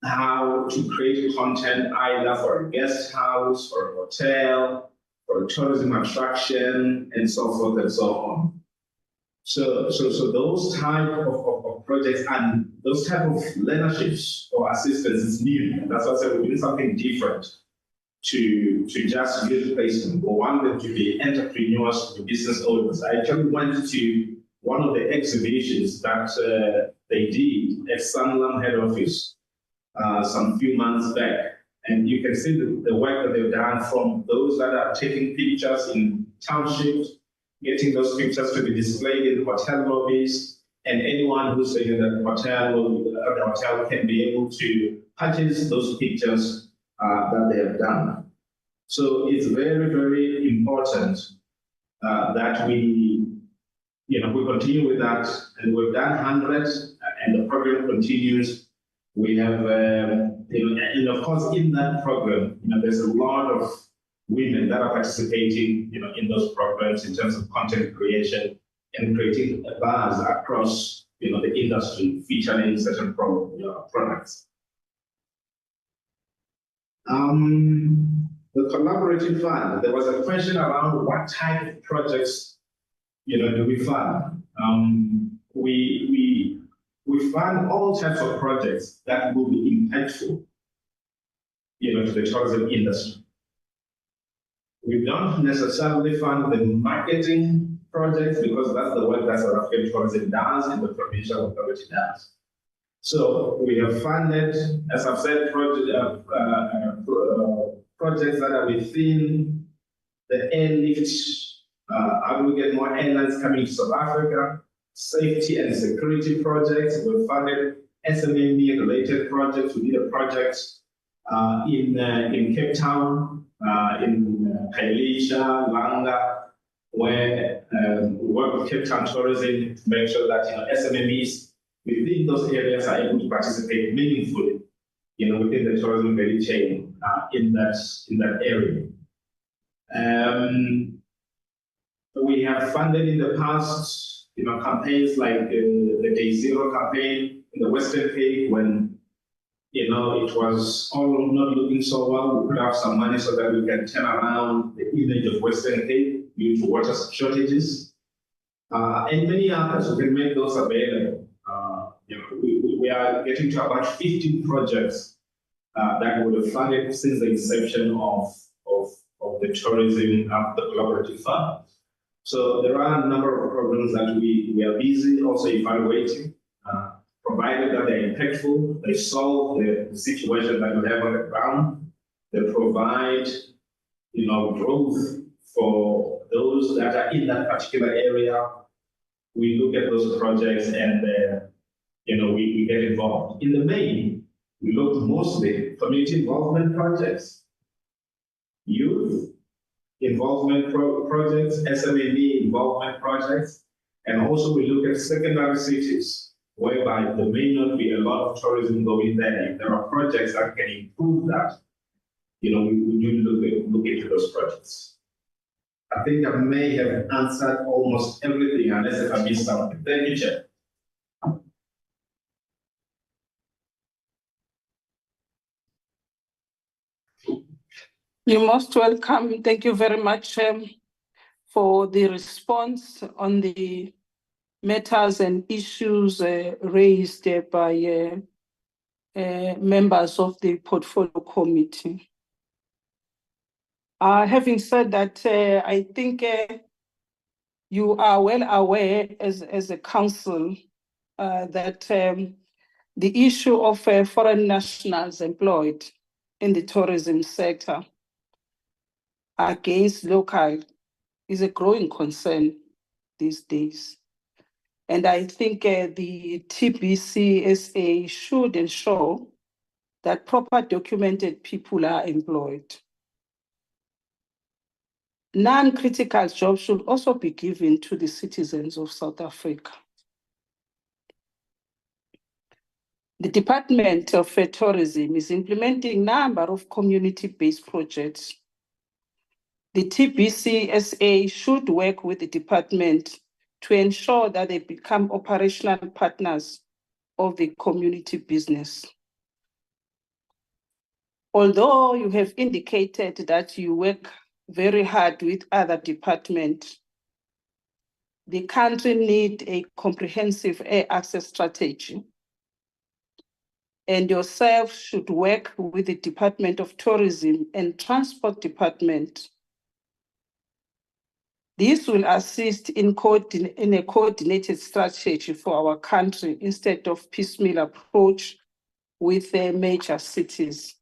how to create content either for a guest house, for a hotel, for a tourism attraction, and so forth and so on. So those type of projects and those type of learnerships or assistance is new. And that's why I said we're doing something different to just youth placement. We want them to be entrepreneurs, to be business owners. I actually went to one of the exhibitions that they did at Sanlam head office some few months back. And you can see the work that they've done, from those that are taking pictures in townships, getting those pictures to be displayed in hotel lobbies, and anyone who's staying in the hotel can be able to purchase those pictures that they have done. So it's very, very important that we continue with that, and we've done 100, and the program continues. We have, and of course, in that program, there's a lot of women that are participating, in those programs in terms of content creation and creating a buzz across, the industry, featuring certain products. The collaborative fund. There was a question around what type of projects, do we fund? We fund all types of projects that will be impactful, to the tourism industry. We don't necessarily fund the marketing projects because that's the work that South African tourism does and the provincial authority does. So we have funded, as I've said, projects that are within the airlift. How do we get more airlines coming to South Africa? Safety and security projects. We've funded SMME-related projects. We did a project in Cape Town, in Khayelitsha, Langa, where we work with Cape Town Tourism to make sure that SMMEs within those areas are able to participate meaningfully, within the tourism value chain in that area. We have funded in the past, campaigns like the Day Zero campaign in the Western Cape when, it was all not looking so well. We could have some money so that we can turn around the image of Western Cape due to water shortages. And many others, we can make those available. We are getting to about 15 projects that were funded since the inception of the tourism, the collaborative fund. So there are a number of programs that we are busy also evaluating, provided that they're impactful, they solve the situation that we have on the ground, they provide, growth for those that are in that particular area. We look at those projects and, we get involved. In the main, we look mostly community involvement projects, youth involvement projects, SME involvement projects, and also we look at secondary cities, whereby there may not be a lot of tourism going there. If there are projects that can improve that, we do look into those projects. I think I may have answered almost everything, unless if I missed something. Thank you, Chair. You're most welcome. Thank you very much for the response on the matters and issues raised by members of the Portfolio Committee. Having said that, I think you are well aware as a council that the issue of foreign nationals employed in the tourism sector against local is a growing concern these days. And I think the TBCSA should ensure that proper documented people are employed. Non-critical jobs should also be given to the citizens of South Africa. The Department of Tourism is implementing a number of community-based projects. The TBCSA should work with the department to ensure that they become operational partners of the community business. Although you have indicated that you work very hard with other departments, the country needs a comprehensive air access strategy. And yourself should work with the Department of Tourism and Transport Department. This will assist in a coordinated strategy for our country instead of piecemeal approach with major cities.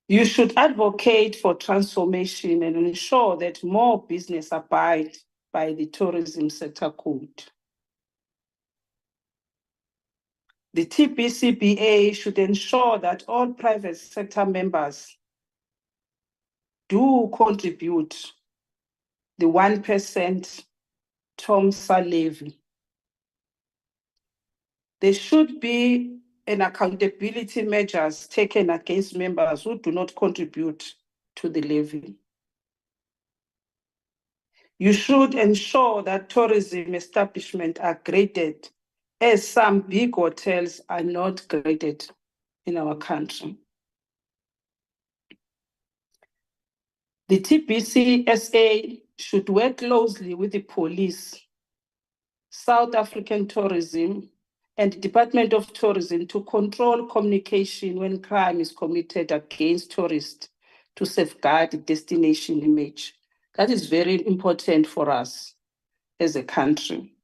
You should advocate for transformation and ensure that more business abide by the tourism sector code. The TBCBA should ensure that all private sector members do contribute the 1% TOMSA levy. There should be an accountability measures taken against members who do not contribute to the levy. You should ensure that tourism establishments are graded, as some big hotels are not graded in our country. The TBCSA should work closely with the police, South African Tourism, and the Department of Tourism to control communication when crime is committed against tourists to safeguard the destination image. That is very important for us as a country.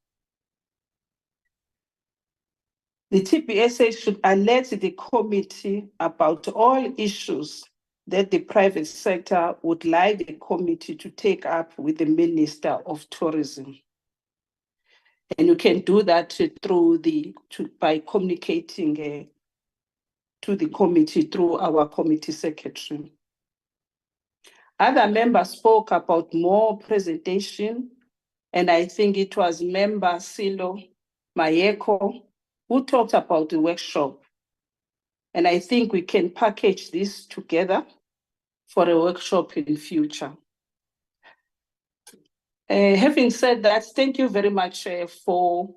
The TBSA should alert the committee about all issues that the private sector would like the committee to take up with the Minister of Tourism. And you can do that by communicating to the committee through our committee secretary. Other members spoke about more presentation, and I think it was member Silo Mayeko who talked about the workshop. And I think we can package this together for a workshop in the future. Having said that, thank you very much for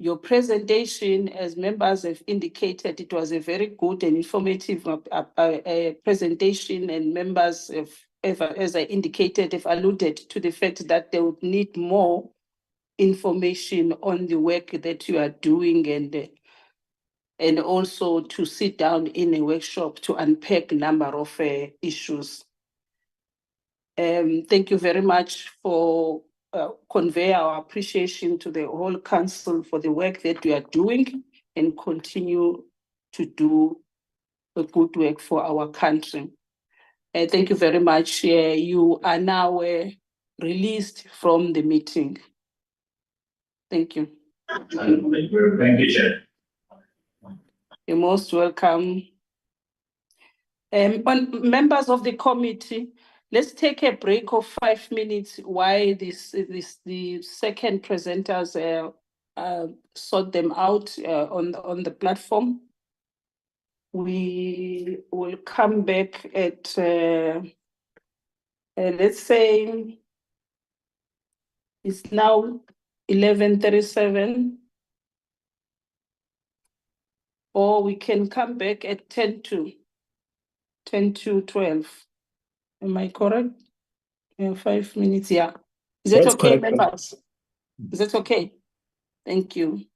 your presentation. As members have indicated, it was a very good and informative presentation, and members have, as I indicated, have alluded to the fact that they would need more information on the work that you are doing, and also to sit down in a workshop to unpack a number of issues. Thank you very much for convey our appreciation to the whole council for the work that you are doing, and continue to do a good work for our country. Thank you very much. You are now released from the meeting. Thank you. Thank you, Chair. You're most welcome. Members of the committee, let's take a break of 5 minutes while the second presenters sort them out on the platform. We will come back at let's say it's now 11:37, or we can come back at 10 to 12. Am I correct? 5 minutes, yeah. Is that That's okay, correct. members? Is that okay? Thank you.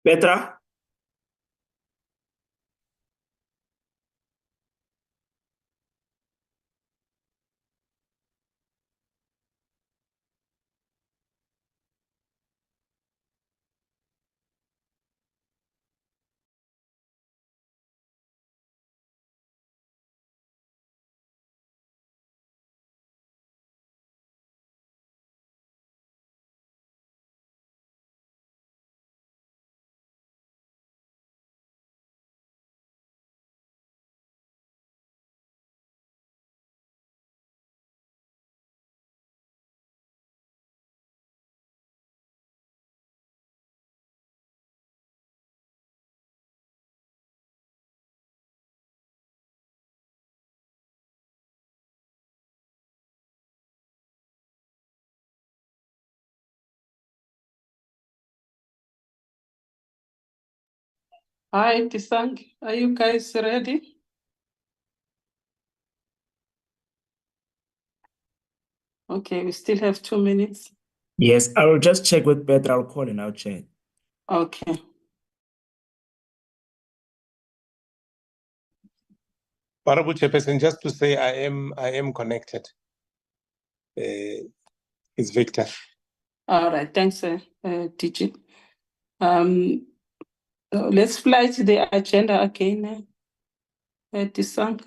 Petra? Hi, Tisang. Are you guys ready? Okay, we still have 2 minutes. Yes, I will just check with Petra. I'll call and I'll check. Okay. Honorable Chairperson, just to say I am connected. It's Victor. All right, thanks, DG. Let's fly to the agenda again, Tisang.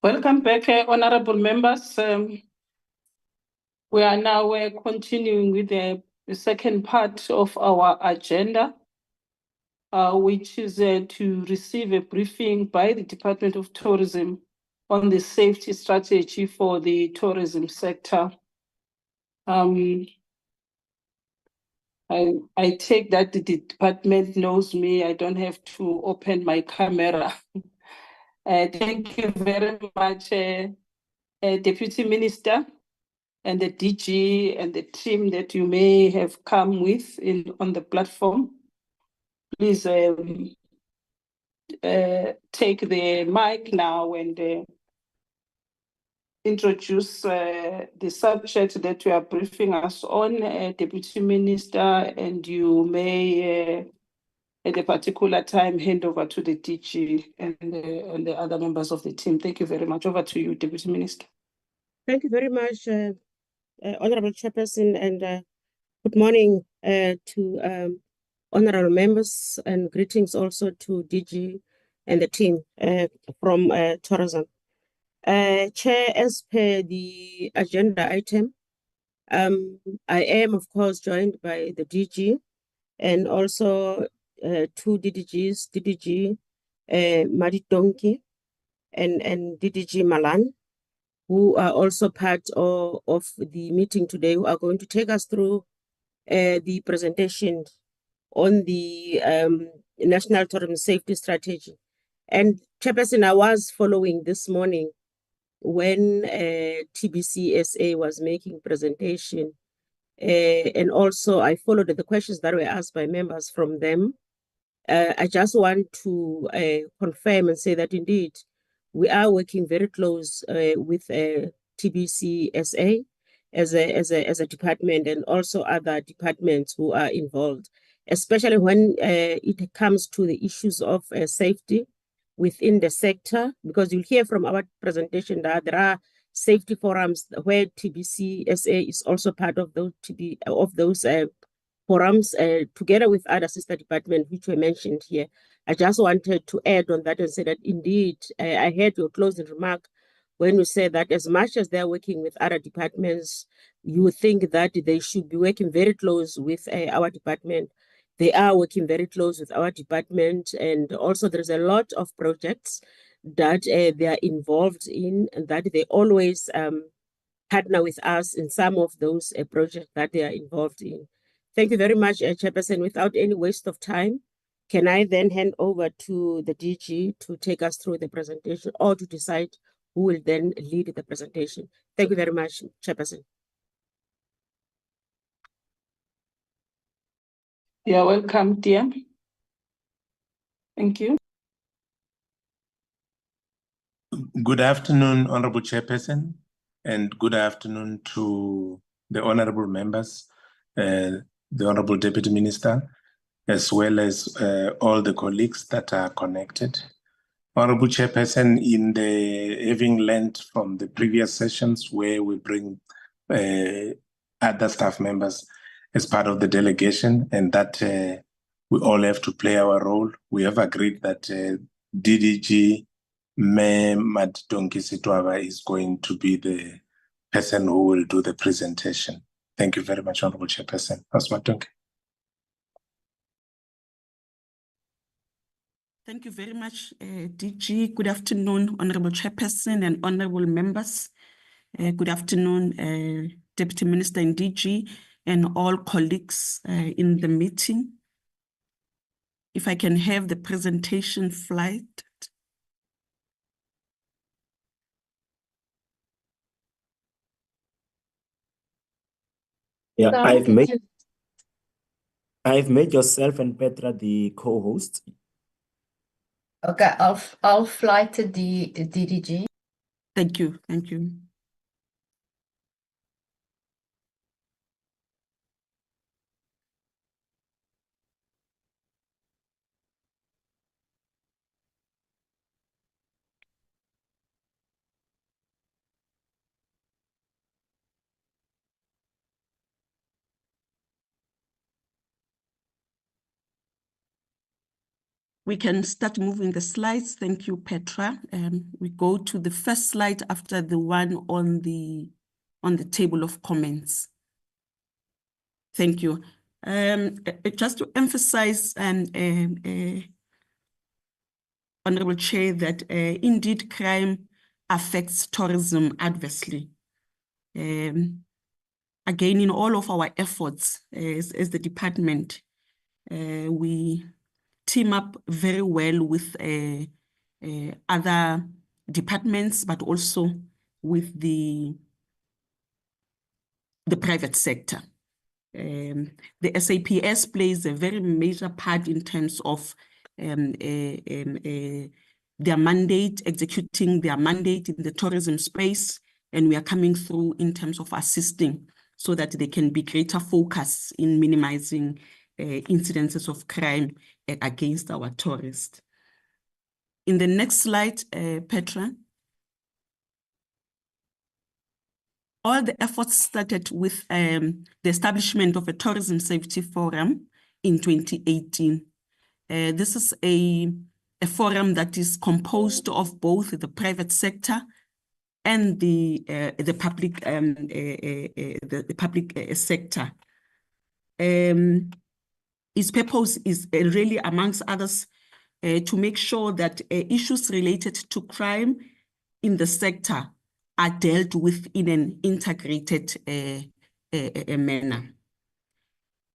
Welcome back, honorable members. We are now continuing with the second part of our agenda, which is to receive a briefing by the Department of Tourism on the safety strategy for the tourism sector. I take that the department knows me. I don't have to open my camera. Thank you very much, Deputy Minister, and the DG and the team that you may have come with on the platform. Please take the mic now and introduce the subject that you are briefing us on, Deputy Minister, and you may at a particular time hand over to the DG and the other members of the team. Thank you very much. Over to you, Deputy Minister. Thank you very much, Honorable Chairperson, and good morning to honorable members, and greetings also to DG and the team from tourism. Chair, as per the agenda item, I am, of course, joined by the DG and also two DDGs, DDG Madidonki and DDG Malan, who are also part of the meeting today, who are going to take us through the presentation on the National Tourism Safety Strategy. And Chairperson, I was following this morning when TBCSA was making presentation, and also I followed the questions that were asked by members from them. I just want to confirm and say that indeed we are working very close with TBCSA as a department, and also other departments who are involved, especially when it comes to the issues of safety within the sector, because you'll hear from our presentation that there are safety forums where TBCSA is also part of those forums, together with other sister departments which were mentioned here. I just wanted to add on that and say that indeed, I heard your closing remark when you said that as much as they're working with other departments, you would think that they should be working very close with our department. They are working very close with our department, and also there's a lot of projects that they are involved in, and that they always partner with us in some of those projects that they are involved in. Thank you very much, Chairperson. Without any waste of time, can I then hand over to the DG to take us through the presentation, or to decide who will then lead the presentation? Thank you very much, Chairperson. You're welcome, dear. Thank you. Good afternoon, Honorable Chairperson, and good afternoon to the honorable members, the Honorable Deputy Minister, as well as all the colleagues that are connected. Honorable Chairperson, having learned from the previous sessions where we bring other staff members as part of the delegation, and that we all have to play our role, we have agreed that DDG Madidonki Sitwaba is going to be the person who will do the presentation. Thank you very much, Honorable Chairperson. Madidonki. Thank you very much, DG. Good afternoon, Honorable Chairperson and honorable members. Good afternoon, Deputy Minister in DG and all colleagues in the meeting. If I can have the presentation slide. Yeah, I've made yourself and Petra the co-hosts. Okay, I'll fly to the DDG. Thank you. Thank you. We can start moving the slides. Thank you, Petra. We go to the first slide after the one on the table of comments. Thank you. Just to emphasize, Honorable Chair, that indeed crime affects tourism adversely. Again, in all of our efforts as the department, we team up very well with other departments, but also with the private sector. The SAPS plays a very major part in terms of their mandate, executing their mandate in the tourism space, and we are coming through in terms of assisting so that they can be greater focus in minimizing incidences of crime against our tourists. In the next slide, Petra. All the efforts started with the establishment of a tourism safety forum in 2018. This is a forum that is composed of both the private sector and the public sector. Its purpose is really, amongst others, to make sure that issues related to crime in the sector are dealt with in an integrated manner.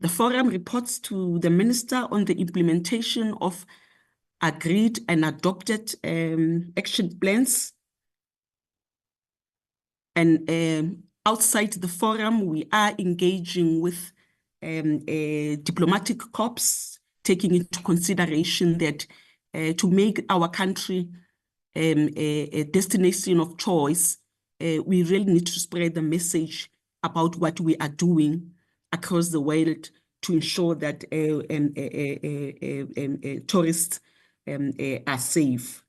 The forum reports to the Minister on the implementation of agreed and adopted action plans. And outside the forum, we are engaging with diplomatic corps, taking into consideration that to make our country a destination of choice, we really need to spread the message about what we are doing across the world to ensure that tourists are safe.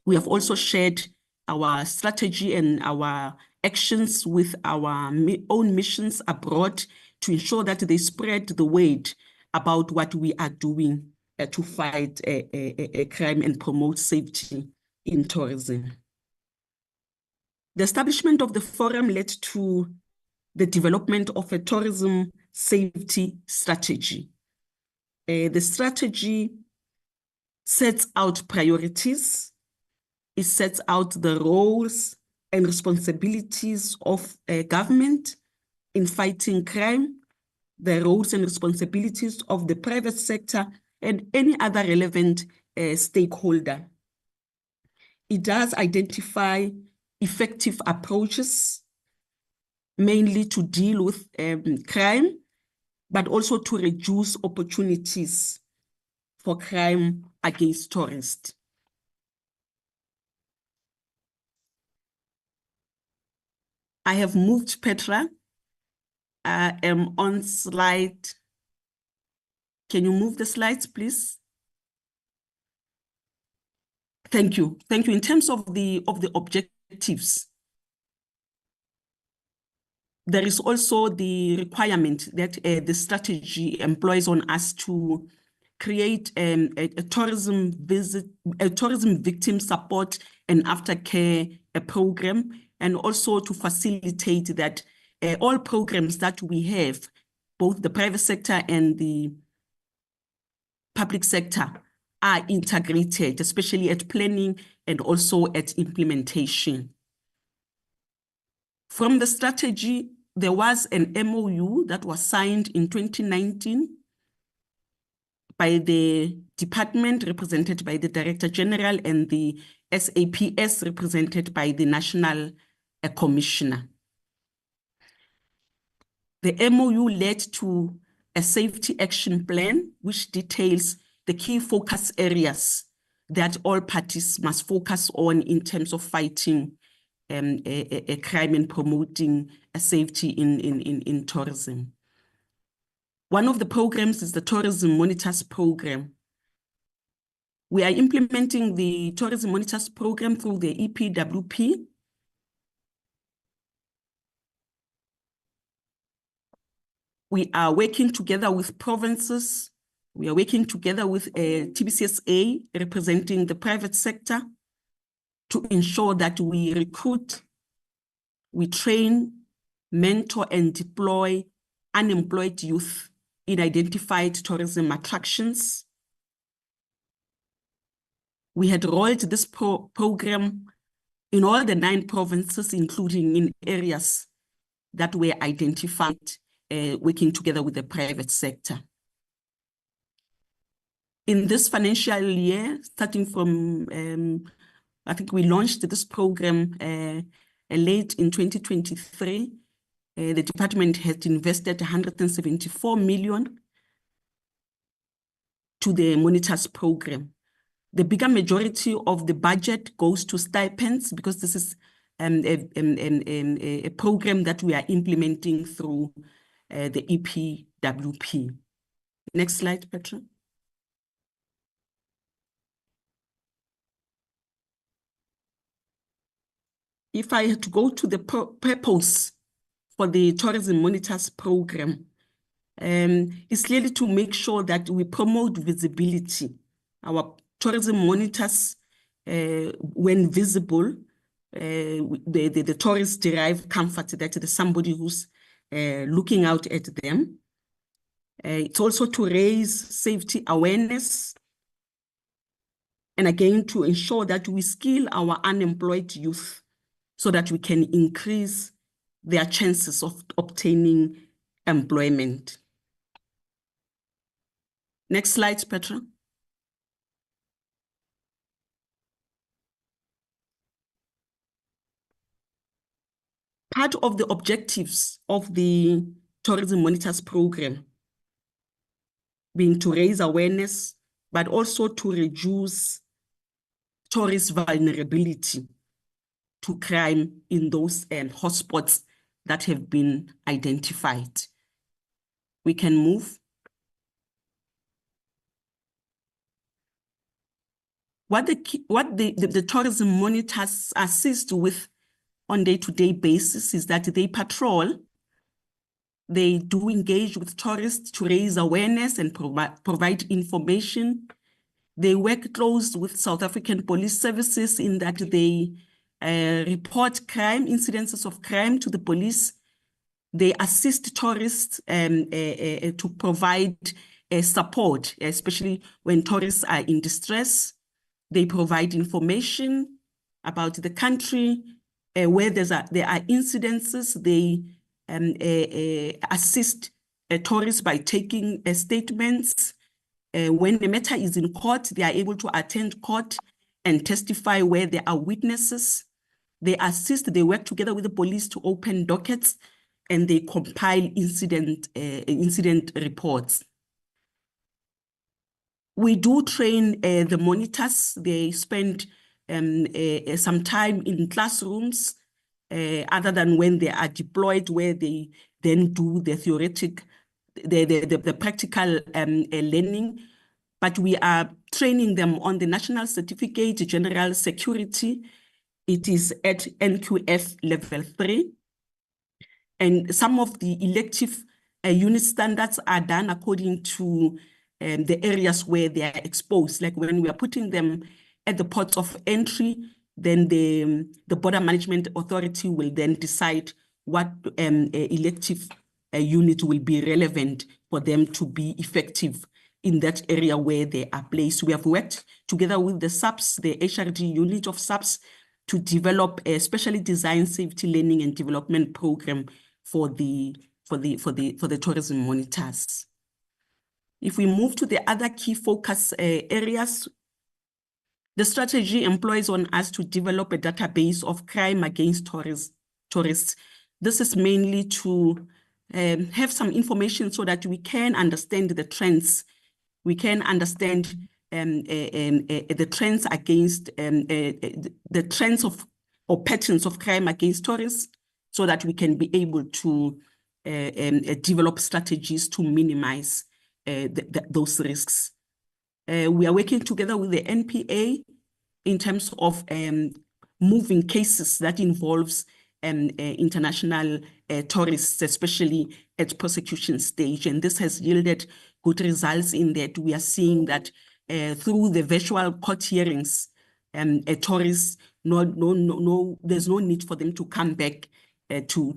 We have also shared our strategy and our actions with our own missions abroad to ensure that they spread the word about what we are doing to fight crime and promote safety in tourism. The establishment of the forum led to the development of a tourism safety strategy. The strategy sets out priorities. It sets out the roles and responsibilities of government in fighting crime, the roles and responsibilities of the private sector, and any other relevant stakeholder. It does identify effective approaches, mainly to deal with crime, but also to reduce opportunities for crime against tourists. I have moved Petra. I am on slide. Can you move the slides, please? Thank you. Thank you. In terms of the objectives, there is also the requirement that the strategy employs on us to create a tourism victim support and aftercare program, and also to facilitate that all programs that we have, both the private sector and the public sector, are integrated, especially at planning and also at implementation. From the strategy, there was an MOU that was signed in 2019 by the department represented by the Director General and the SAPS represented by the National Commissioner. The MOU led to a safety action plan which details the key focus areas that all parties must focus on in terms of fighting a crime and promoting a safety in tourism. One of the programs is the Tourism Monitors Program. We are implementing the Tourism Monitors Program through the EPWP. We are working together with provinces. We are working together with TBCSA representing the private sector to ensure that we recruit, we train, mentor, and deploy unemployed youth in identified tourism attractions. We had rolled this program in all the 9 provinces, including in areas that were identified, working together with the private sector. In this financial year, starting from, I think we launched this program late in 2023. The department had invested 174 million to the Monitors Program. The bigger majority of the budget goes to stipends because this is a program that we are implementing through the EPWP. Next slide, Petra. If I had to go to the purpose for the Tourism Monitors Program, it's clearly to make sure that we promote visibility. Our tourism monitors, when visible, the tourists derive comfort that there's somebody who's looking out at them. It's also to raise safety awareness, and again, to ensure that we skill our unemployed youth so that we can increase their chances of obtaining employment. Next slide, Petra. Part of the objectives of the Tourism Monitors Program being to raise awareness, but also to reduce tourist vulnerability to crime in those hotspots that have been identified. We can move. What the tourism monitors assist with on day-to-day basis is that they patrol, they do engage with tourists to raise awareness and provide information. They work close with South African police services in that they report crime, incidences of crime to the police. They assist tourists to provide support, especially when tourists are in distress. They provide information about the country, where there are incidences. They assist tourists by taking statements. When the matter is in court, they are able to attend court and testify where there are witnesses. They assist, they work together with the police to open dockets, and they compile incident reports. We do train the monitors. They spend some time in classrooms, other than when they are deployed, where they then do the theoretic, the practical learning. But we are training them on the National Certificate General Security. It is at NQF level 3. And some of the elective unit standards are done according to the areas where they are exposed. Like when we are putting them at the ports of entry, then the Border Management Authority will then decide what elective unit will be relevant for them to be effective in that area where they are placed. We have worked together with the SAPS, the HRD unit of SAPS, to develop a specially designed safety learning and development program for the tourism monitors. If we move to the other key focus areas, the strategy employs on us to develop a database of crime against tourists. This is mainly to have some information so that we can understand the trends. We can understand the trends against the trends of or patterns of crime against tourists, so that we can be able to develop strategies to minimize those risks. We are working together with the NPA in terms of moving cases that involves international tourists, especially at prosecution stage. And this has yielded good results in that we are seeing that through the virtual court hearings, tourists, there's no need for them to come back to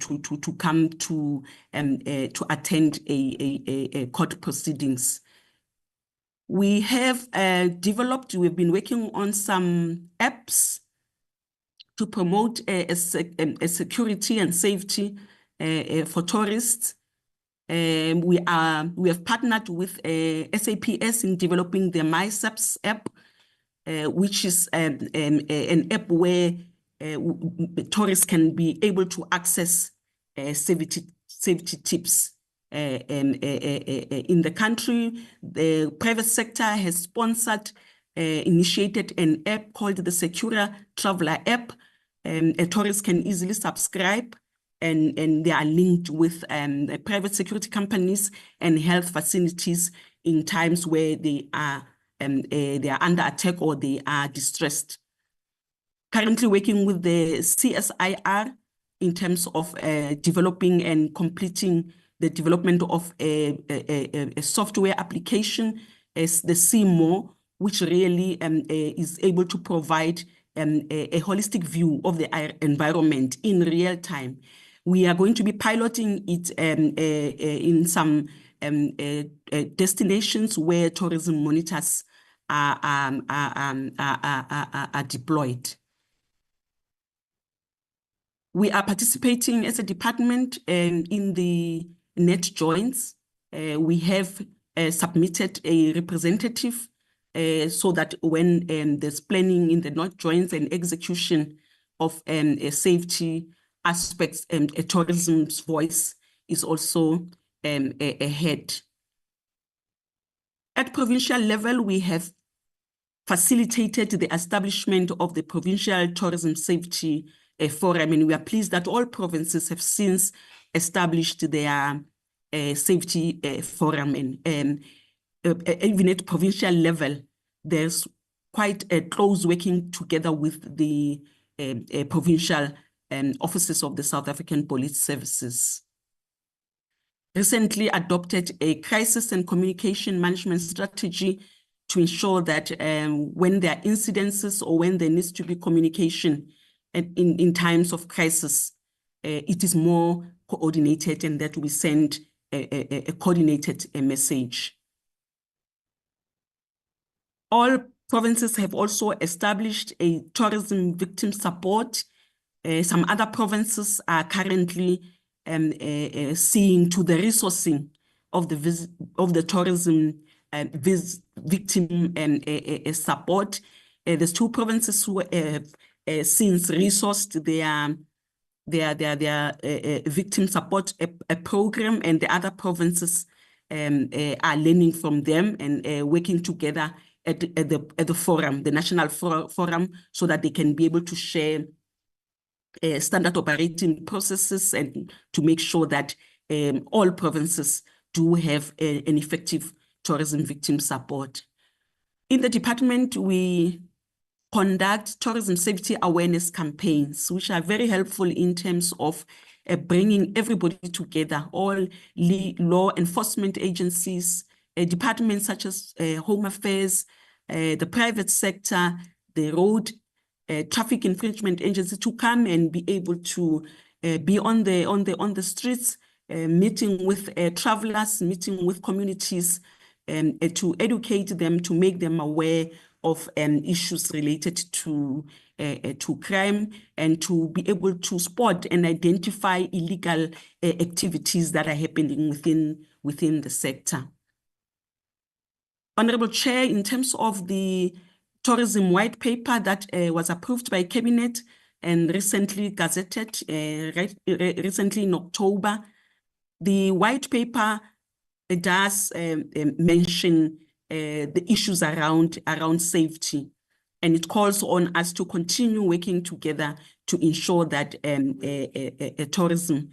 attend a court proceedings. We have we've been working on some apps to promote a security and safety for tourists. We have partnered with SAPS in developing the MySAPS app, which is an app where tourists can be able to access safety tips in the country. The private sector has sponsored, initiated an app called the Secura Traveler app. Tourists can easily subscribe, and they are linked with private security companies and health facilities in times where they are under attack or they are distressed. Currently working with the CSIR in terms of developing and completing the development of a software application, as the CMO, which really is able to provide a holistic view of the environment in real time. We are going to be piloting it in some destinations where tourism monitors are deployed. We are participating as a department in the net joints. We have submitted a representative so that when there's planning in the net joints and execution of safety aspects, tourism's voice is also ahead. At provincial level, we have facilitated the establishment of the Provincial Tourism Safety Forum, and we are pleased that all provinces have since established their safety forum. And even at provincial level, there's quite a close working together with the provincial offices of the South African Police Services. Recently adopted a crisis and communication management strategy to ensure that when there are incidences or when there needs to be communication in times of crisis, it is more coordinated and that we send a coordinated message. All provinces have also established a tourism victim support. Some other provinces are currently seeing to the resourcing of the tourism victim support. There's 2 provinces who have since resourced their victim support program, and the other provinces are learning from them and working together at the forum, the national forum, so that they can be able to share standard operating processes and to make sure that all provinces do have an effective tourism victim support. In the department, we conduct tourism safety awareness campaigns, which are very helpful in terms of bringing everybody together, all law enforcement agencies, departments such as Home Affairs, the private sector, the road traffic infringement agency, to come and be able to be on the streets, meeting with travelers, meeting with communities, to educate them, to make them aware of issues related to crime, and to be able to spot and identify illegal activities that are happening within the sector. Honorable Chair, in terms of the tourism white paper that was approved by Cabinet and recently gazetted, recently in October, the white paper does mention the issues around safety, and it calls on us to continue working together to ensure that tourism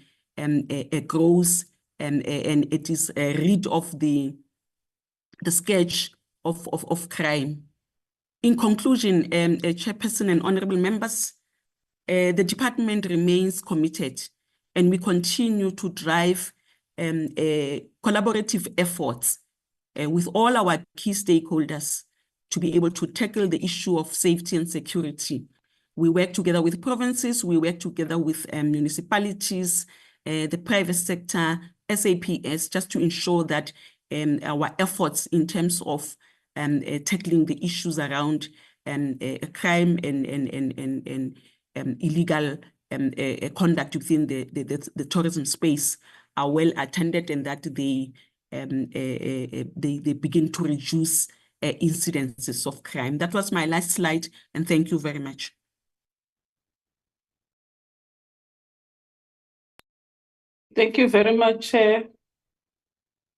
grows and it is rid of the scourge of crime. In conclusion, Chairperson and honorable members, the department remains committed, and we continue to drive collaborative efforts with all our key stakeholders to be able to tackle the issue of safety and security. We work together with provinces, we work together with municipalities, the private sector, SAPS, just to ensure that our efforts in terms of tackling the issues around crime and illegal conduct within the tourism space are well attended, and that they begin to reduce incidences of crime. That was my last slide, and thank you very much. Thank you very much,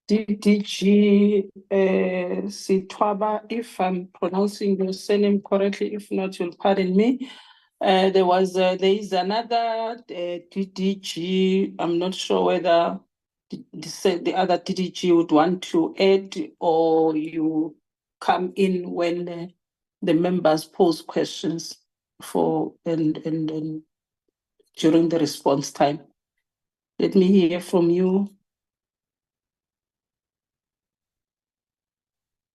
DDG Sitwaba, if I'm pronouncing your surname correctly. If not, you'll pardon me. There is another DDG. I'm not sure whether the other DDG would want to add, or you come in when the members pose questions and during the response time. Let me hear from you.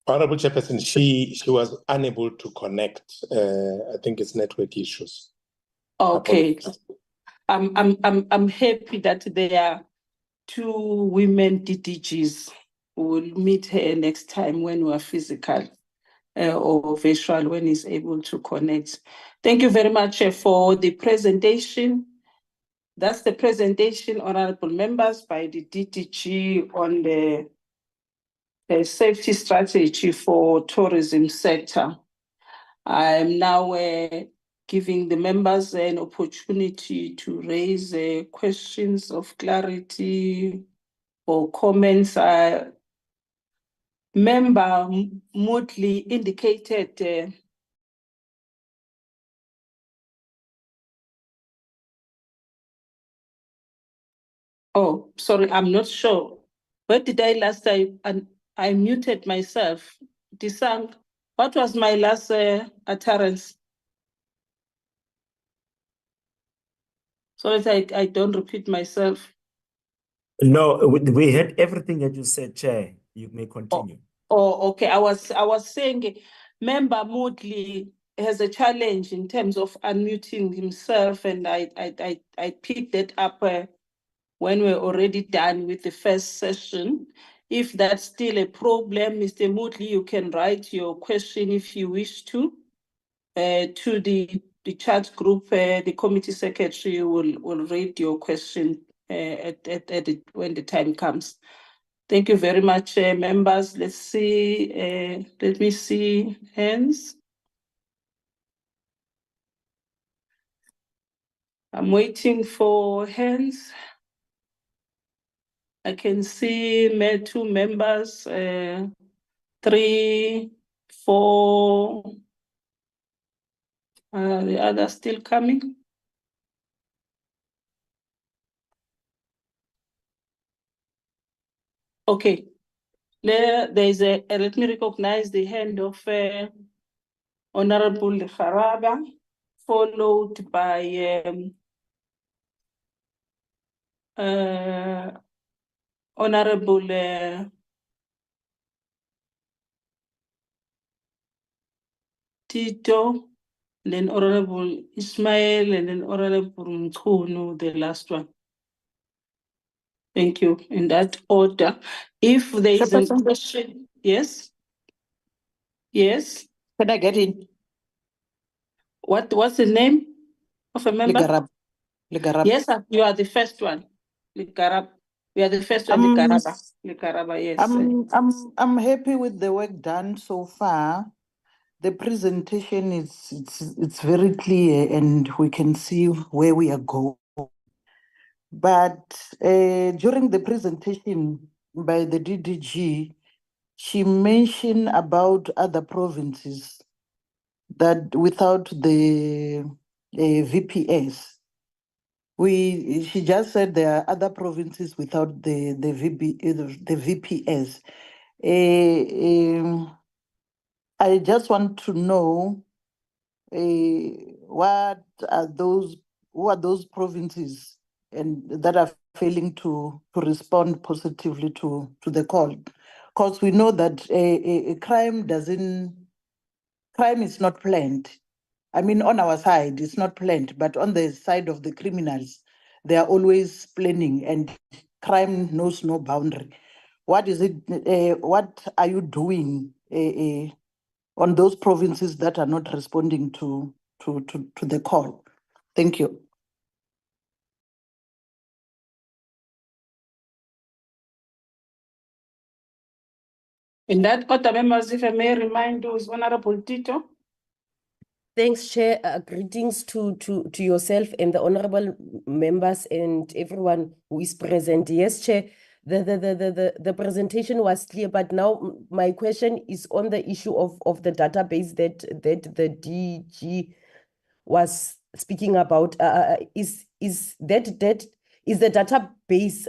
Honorable Chairperson, she was unable to connect. I think it's network issues. Okay. I'm happy that there are 2 women DDGs. we'll meet her next time when we are physical or visual, when he's able to connect. Thank you very much for the presentation. That's the presentation, honorable members, by the DTG on the safety strategy for tourism sector. I'm now giving the members an opportunity to raise questions of clarity or comments. Member Motley indicated oh, sorry, I'm not sure. Where did I last time? And I muted myself. Disang, what was my last utterance? So that I don't repeat myself. No, we heard everything that you said, Chair. You may continue. Oh, okay. I was saying Member Moodley has a challenge in terms of unmuting himself, and I picked that up when we're already done with the first session. If that's still a problem, Mr. Moodley, you can write your question if you wish to the chat group. The committee secretary will read your question when the time comes. Thank you very much, members. Let's see. Let me see hands. I'm waiting for hands. I can see 2 members, 3, 4. The others still coming. Okay. There's let me recognize the hand of Honorable Haraba, followed by Honorable Tito, then Honorable Ismail, and then Honorable Mkunu, the last one. Thank you. In that order. If there is a question, yes? Yes? Can I get in? What's the name of a member? Ligarab. Yes, sir. You are the first one. Ligarab. We are the first one, Ligaraba, yes. I'm happy with the work done so far. The presentation it's very clear and we can see where we are going. But during the presentation by the DDG, she mentioned about other provinces that without the VPS. She just said there are other provinces without the VPS. I just want to know what are those, who are those provinces and that are failing to respond positively to the call, because we know that crime is not planned. I mean, on our side, it's not planned, but on the side of the criminals, they are always planning, and crime knows no boundary. What is it? What are you doing on those provinces that are not responding to the call? Thank you. In that order, members, if I may remind you, is Honorable Tito. Thanks, Chair. Greetings to yourself and the honorable members and everyone who is present. Yes, Chair, the presentation was clear, but now my question is on the issue of the database that the DG was speaking about. Is the database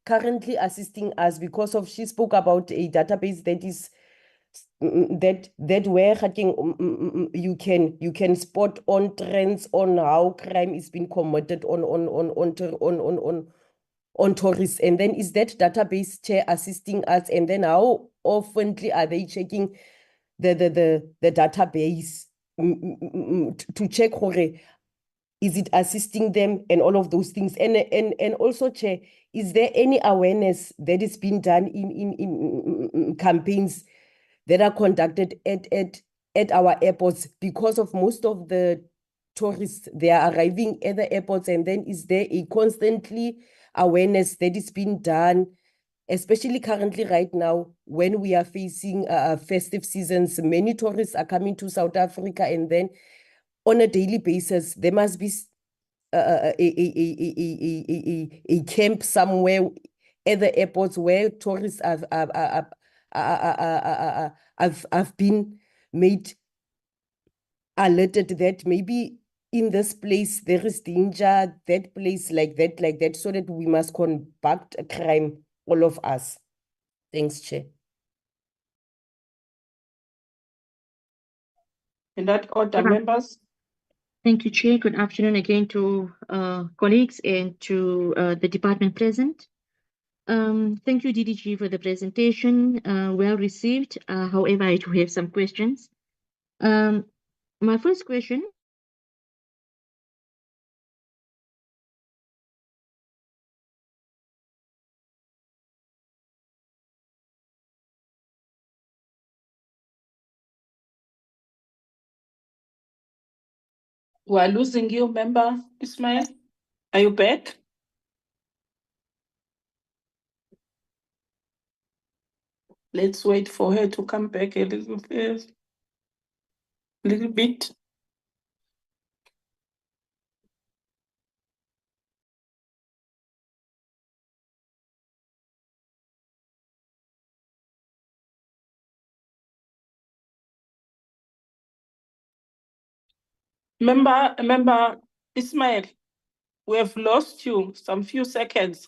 currently assisting us, because of she spoke about a database that is that where you can spot on trends on how crime is being committed on tourists, and then is that database, Chair, assisting us, and then how often are they checking the database to check Is it assisting them and all of those things? And also, Chair, is there any awareness that is being done in campaigns that are conducted at our airports, because of most of the tourists, they are arriving at the airports, and then is there a constantly awareness that is being done, especially currently right now when we are facing festive seasons? Many tourists are coming to South Africa, and then on a daily basis, there must be a camp somewhere at the airports where tourists have been made alerted that maybe in this place there is danger, that place like that, so that we must combat a crime, all of us. Thanks, Chair. In that order, members. Thank you, Chair. Good afternoon again to colleagues and to the department present. Thank you, DDG, for the presentation. Well received. However, I do have some questions. My first question. We are losing you, member Ismail. Are you back? Let's wait for her to come back a little bit. Member Ismail, we have lost you some few seconds.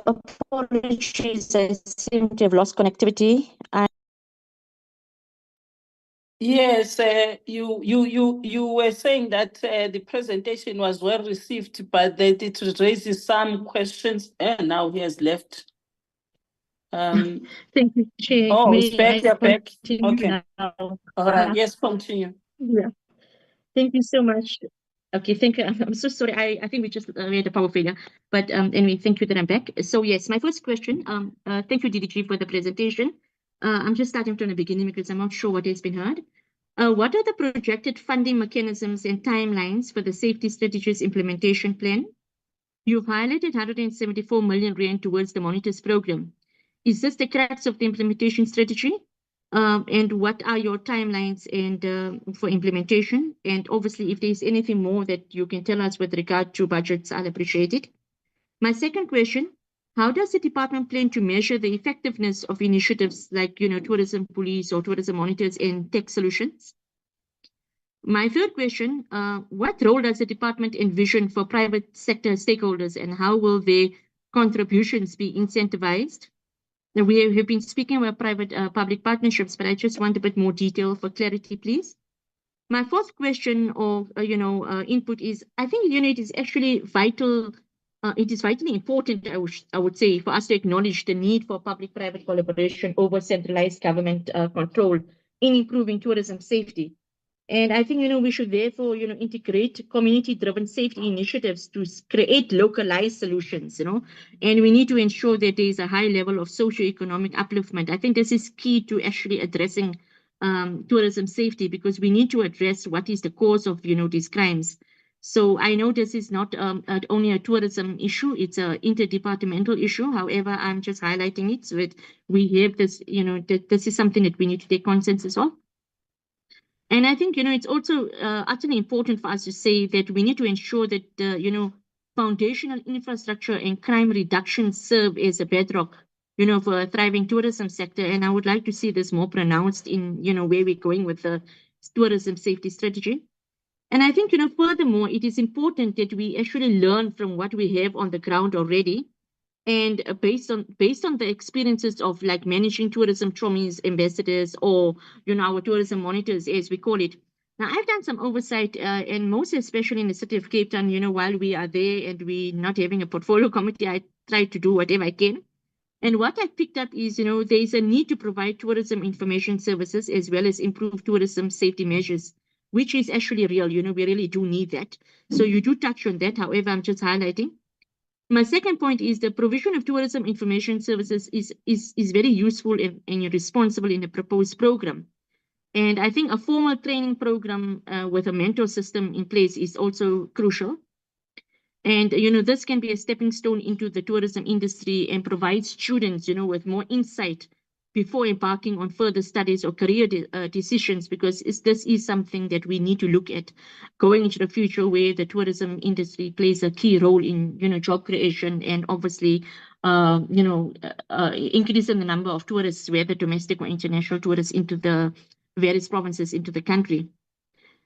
Apologies, I seem to have lost connectivity. Yes, you were saying that the presentation was well received, but that it raises some questions. And now he has left. Thank you, Chair. Oh, May it's back. I You're back. continue Okay. now? All right. Yes, continue. Yeah. Thank you so much. Okay, thank you. I'm so sorry. I think we just we had a power failure. But anyway, thank you that I'm back. So yes, my first question. Thank you, DDG, for the presentation. I'm just starting from the beginning because I'm not sure what has been heard. What are the projected funding mechanisms and timelines for the safety strategies implementation plan? You've highlighted 174 million rand towards the monitors program. Is this the crux of the implementation strategy? And what are your timelines and for implementation? And obviously, if there's anything more that you can tell us with regard to budgets, I'll appreciate it. My second question, how does the department plan to measure the effectiveness of initiatives like, tourism police or tourism monitors and tech solutions? My third question, what role does the department envision for private sector stakeholders, and how will their contributions be incentivized? Now, we have been speaking about private public partnerships, but I just want a bit more detail for clarity, please. My fourth question or input is, I think it is actually vital. It is vitally important, I would say, for us to acknowledge the need for public-private collaboration over centralized government control in improving tourism safety. And I think, we should therefore, integrate community-driven safety initiatives to create localized solutions, and we need to ensure that there is a high level of socioeconomic upliftment. I think this is key to actually addressing tourism safety, because we need to address what is the cause of, these crimes. So I know this is not only a tourism issue, it's an interdepartmental issue. However, I'm just highlighting it so that we have this, that this is something that we need to take consensus of. And I think, it's also utterly important for us to say that we need to ensure that, foundational infrastructure and crime reduction serve as a bedrock, for a thriving tourism sector. And I would like to see this more pronounced in, where we're going with the tourism safety strategy. And I think, furthermore, it is important that we actually learn from what we have on the ground already. And based on the experiences of like managing tourism traumas ambassadors, or our tourism monitors, as we call it. Now, I've done some oversight, and most especially in the city of Cape Town. While we are there and we're not having a portfolio committee, I try to do whatever I can. And what I picked up is, there's a need to provide tourism information services as well as improve tourism safety measures, which is actually real. We really do need that. So you do touch on that. However, I'm just highlighting. My second point is the provision of tourism information services is very useful and responsible in the proposed program. And I think a formal training program with a mentor system in place is also crucial. And, this can be a stepping stone into the tourism industry and provide students, with more insight before embarking on further studies or career decisions, because this is something that we need to look at going into the future, where the tourism industry plays a key role in, job creation and obviously, increasing the number of tourists, whether domestic or international tourists, into the various provinces into the country.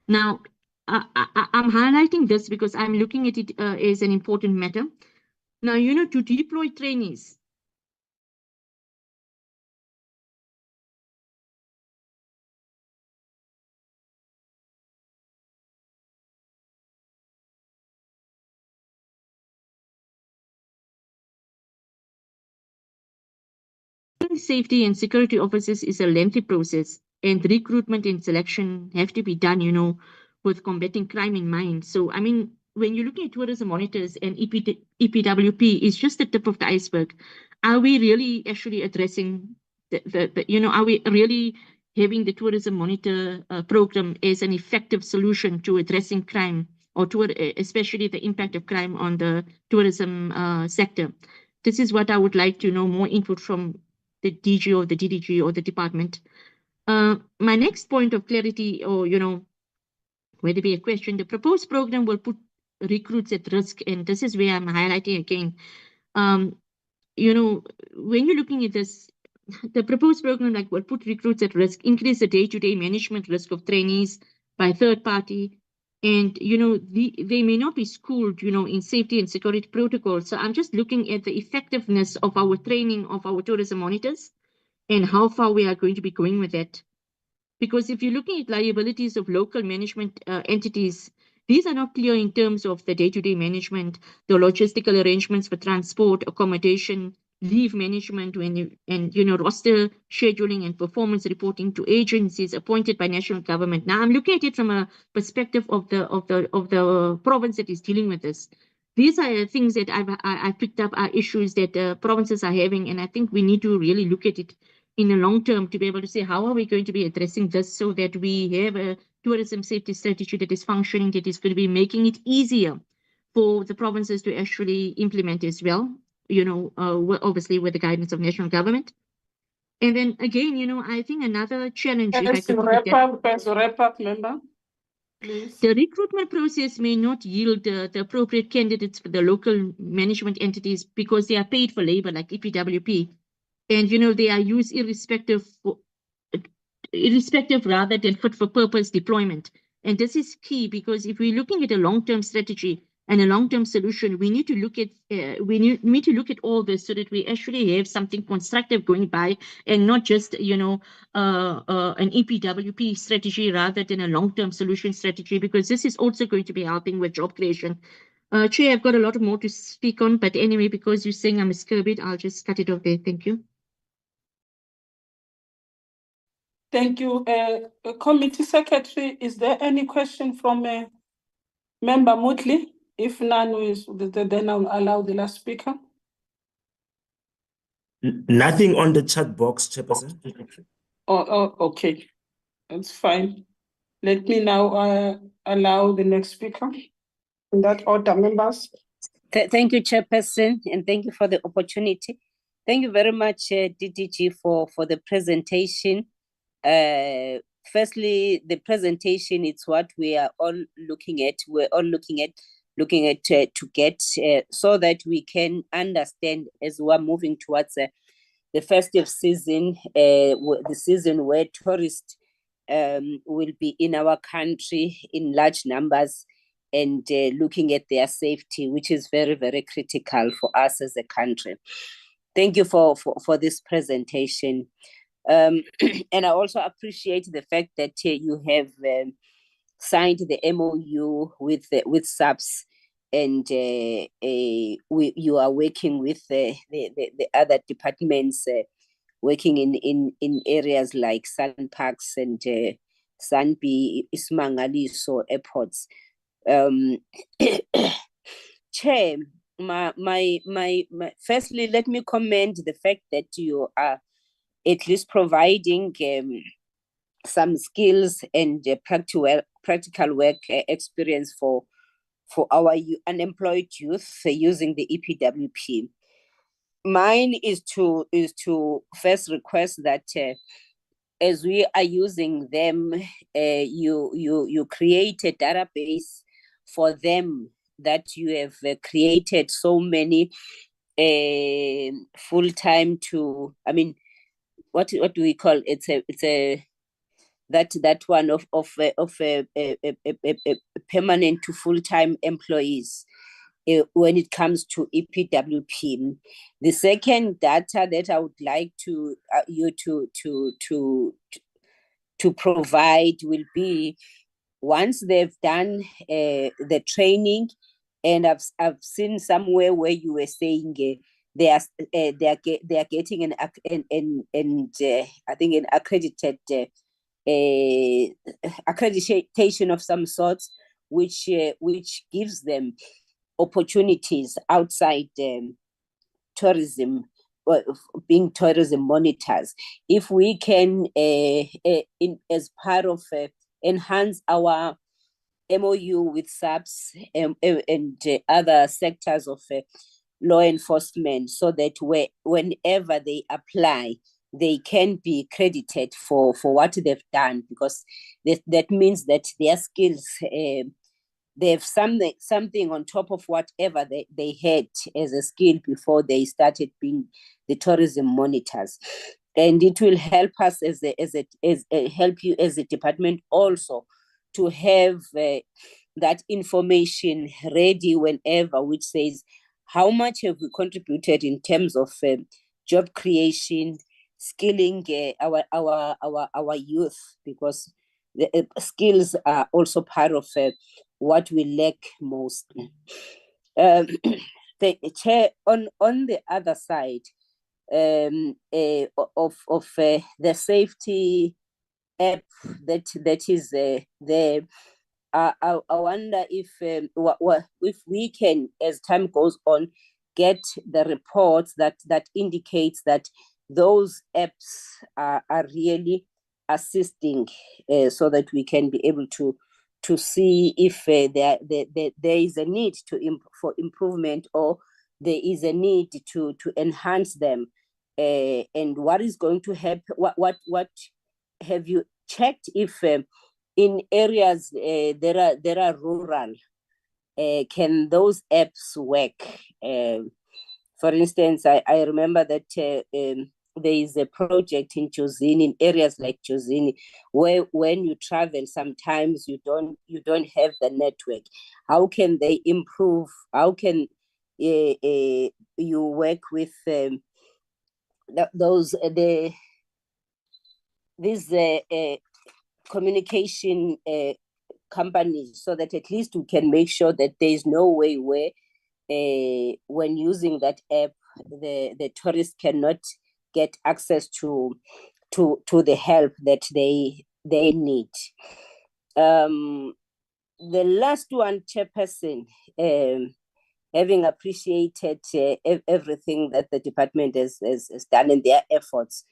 Now, I'm highlighting this because I'm looking at it as an important matter. Now, to deploy trainees. Safety and security officers is a lengthy process, and recruitment and selection have to be done, with combating crime in mind. So, I mean, when you're looking at tourism monitors and EPWP, it's just the tip of the iceberg. Are we really actually addressing are we really having the tourism monitor program as an effective solution to addressing crime, or especially the impact of crime on the tourism sector? This is what I would like to know more input from the DG or the DDG or the department. My next point of clarity, or, whether be a question, the proposed program will put recruits at risk. And this is where I'm highlighting again. When you're looking at this, the proposed program will put recruits at risk, increase the day-to-day management risk of trainees by third party. And, they may not be schooled, in safety and security protocols. So I'm just looking at the effectiveness of our training of our tourism monitors and how far we are going to be going with that. Because if you're looking at liabilities of local management entities, these are not clear in terms of the day-to-day management, the logistical arrangements for transport, accommodation, leave management, and roster scheduling and performance reporting to agencies appointed by national government. Now, I'm looking at it from a perspective of the province that is dealing with this. These are things that I've picked up are issues that provinces are having, and I think we need to really look at it in the long term to be able to say, how are we going to be addressing this so that we have a tourism safety strategy that is functioning, that is going to be making it easier for the provinces to actually implement as well, obviously with the guidance of national government. And then again, I think another challenge, if I could wrap up, member, please. The recruitment process may not yield the appropriate candidates for the local management entities because they are paid for labor like EPWP. And, they are used irrespective rather than fit for purpose deployment. And this is key because if we're looking at a long-term strategy and a long-term solution, we need to look at all this so that we actually have something constructive going by and not just an EPWP strategy rather than a long-term solution strategy, because this is also going to be helping with job creation. Chair, I've got a lot more to speak on, but anyway, because you're saying I'm a scurbit, I'll just cut it off there. Thank you. Thank you. Committee Secretary, is there any question from Member Mutley? If none, then I'll allow the last speaker. Nothing on the chat box, Chairperson. Oh, okay. That's fine. Let me now allow the next speaker. In that order, members. Thank you, Chairperson, and thank you for the opportunity. Thank you very much, DDG, for the presentation. firstly, the presentation, it's what we are all looking at. We're all looking at to get so that we can understand as we're moving towards the festive season, the season where tourists will be in our country in large numbers, and looking at their safety, which is very, very critical for us as a country. Thank you for this presentation. And I also appreciate the fact that you have signed the MOU with SAPS, and you are working with the other departments, working in areas like Sun Parks and Sanbi, Ismangaliso airports. Chair, firstly, let me commend the fact that you are at least providing some skills and practical work experience for our unemployed youth using the EPWP. Mine is to first request that as we are using them, you create a database for them, that you have created so many full-time to, I mean, what do we call it? It's a that one of permanent to full-time employees when it comes to EPWP. The second data that I would like to you to provide will be, once they've done the training, and I've seen somewhere where you were saying they are getting an I think an accredited accreditation of some sort, which gives them opportunities outside tourism, being tourism monitors. If we can, as part of enhance our MOU with SAPS and other sectors of law enforcement, so that whenever they apply, they can be credited for what they've done, because that means that their skills, they have something on top of whatever they had as a skill before they started being the tourism monitors. And it will help us help you as a department also to have that information ready whenever, which says how much have we contributed in terms of job creation, skilling our youth, because the skills are also part of what we lack most. The chair, on the other side of the safety app that is there, I wonder if we can, as time goes on, get the reports that indicates that those apps are really assisting, so that we can be able to see if there is a need for improvement, or there is a need to enhance them, and what is going to happen. What have you checked if in areas there are rural, can those apps work? For instance, I remember that there is a project in Jozini, in areas like Jozini, where when you travel, sometimes you don't have the network. How can they improve? How can you work with these communication companies, so that at least we can make sure that there is no way where when using that app, the tourists cannot get access to the help that they need. The last one, Chairperson, having appreciated everything that the department has done in their efforts,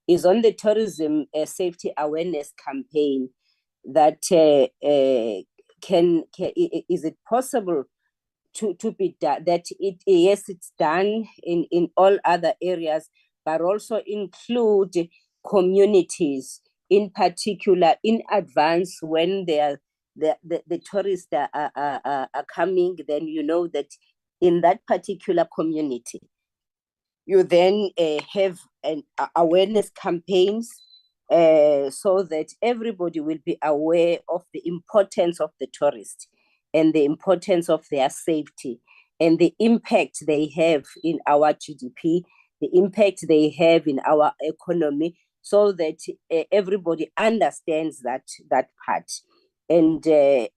is on the tourism safety awareness campaign. That is it possible to be done, that yes, it's done in all other areas, but also include communities in particular in advance when the tourists are coming, then you know that in that particular community, you then have an awareness campaigns so that everybody will be aware of the importance of the tourist and the importance of their safety and the impact they have in our GDP, the impact they have in our economy, so that everybody understands that part. And the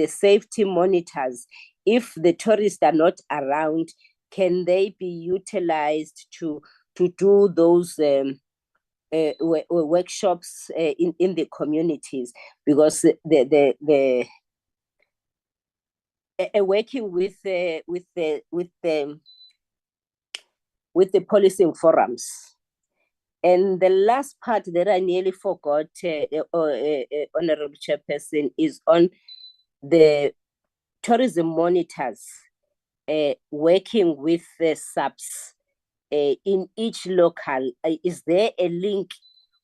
safety monitors, if the tourists are not around, can they be utilized to do those workshops in the communities? Because the working with the policing forums. And the last part that I nearly forgot, Honorable Chairperson, is on the tourism monitors working with the subs in each local. Is there a link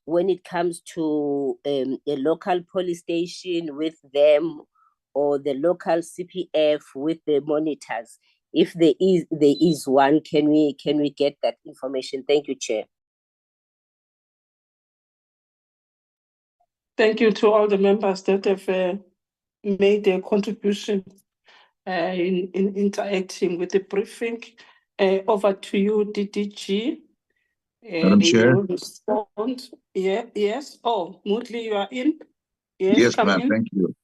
when it comes to a local police station with them, or the local CPF with the monitors? If there is one, can we get that information? Thank you, Chair. Thank you to all the members that have made their contribution in interacting with the briefing. Over to you, DDG. Madam Chair. You will respond. Yeah, yes. Oh, Moodley, you are in? Yes, Yes, come ma'am. in. Thank you.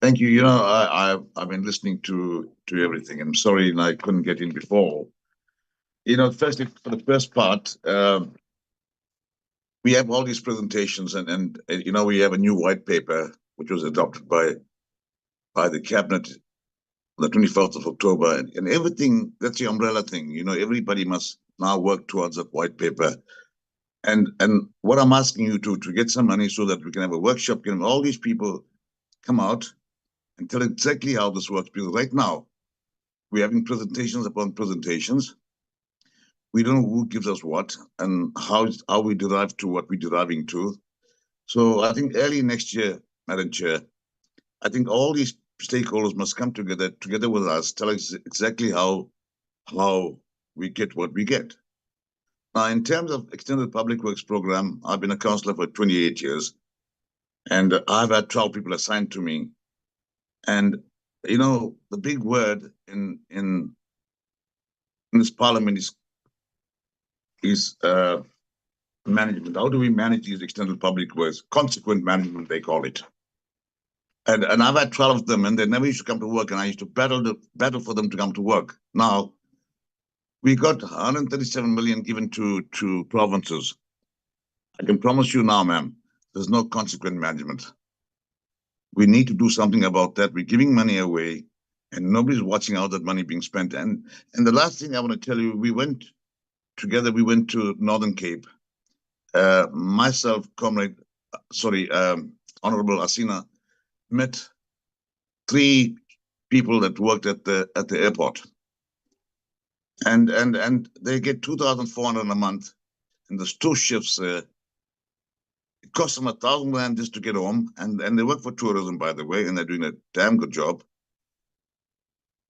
Thank you. You know, I've been listening to everything. I'm sorry I couldn't get in before. You know, firstly, for the first part, we have all these presentations, and you know, we have a new white paper which was adopted by the cabinet on the 24th of October, and everything. That's the umbrella thing. You know, everybody must now work towards that white paper. And what I'm asking you to get some money so that we can have a workshop, get all these people come out and tell exactly how this works. Because right now, we're having presentations upon presentations. We don't know who gives us what and how we derive to what we're deriving to. So I think early next year, Madam Chair, I think all these stakeholders must come together with us, tell us exactly how we get what we get. Now, in terms of Extended Public Works Program, I've been a councillor for 28 years, and I've had 12 people assigned to me. And, you know, the big word in this parliament is management. How do we manage these extended public works? Consequent management, they call it. And I've had 12 of them, and they never used to come to work, and I used to battle for them to come to work. Now, we got 137 million given to provinces. I can promise you now, ma'am, there's no consequent management. We need to do something about that. We're giving money away, and nobody's watching how that money being spent. And the last thing I want to tell you, we went to Northern Cape. Myself, Honorable Asina, met 3 people that worked at the airport. And they get 2,400 a month, and there's 2 shifts there. It costs them 1,000 rand just to get home, and they work for tourism, by the way, and they're doing a damn good job.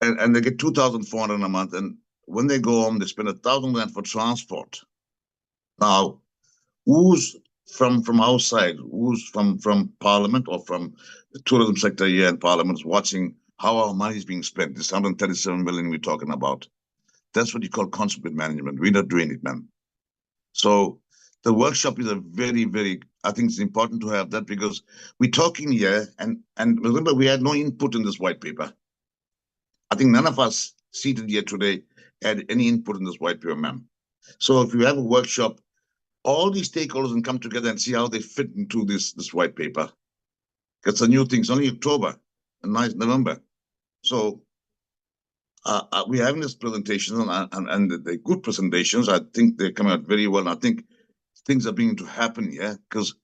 And they get 2,400 a month, and when they go home, they spend 1,000 rand for transport. Now, who's from outside, who's from Parliament or from the tourism sector here in Parliament is watching how our money is being spent? This 137 million we're talking about. That's what you call consequent management. We're not doing it, man. So the workshop is a very, very, I think it's important to have that, because we're talking here, and remember, we had no input in this white paper. I think none of us seated here today had any input in this white paper, ma'am. So if you have a workshop, all these stakeholders can come together and see how they fit into this white paper. It's a new thing. It's only October and November. So we're having this presentation, and they're good presentations. I think they come out very well. And I think things are beginning to happen here, because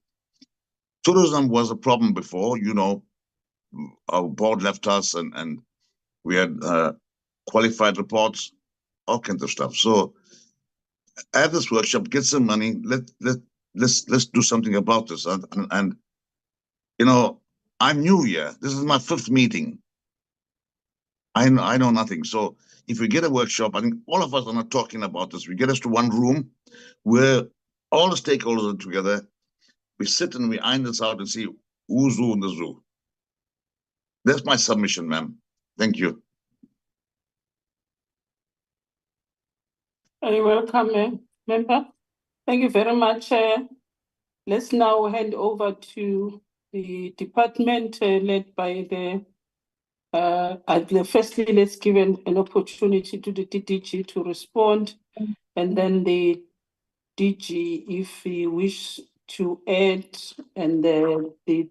tourism was a problem before. You know, our board left us, and we had qualified reports, all kinds of stuff. So have this workshop, get some money, let let's do something about this. And you know, I'm new here. This is my 5th meeting. I know nothing. So if we get a workshop, I think all of us are not talking about this. We get us to one room where all the stakeholders are together. We sit and we iron this out and see who's who in the zoo. That's my submission, ma'am. Thank you. You're welcome, member. Thank you very much. Let's now hand over to the department led by the firstly, let's give an opportunity to the DDG to respond, and then the DG, if he wish to add, and the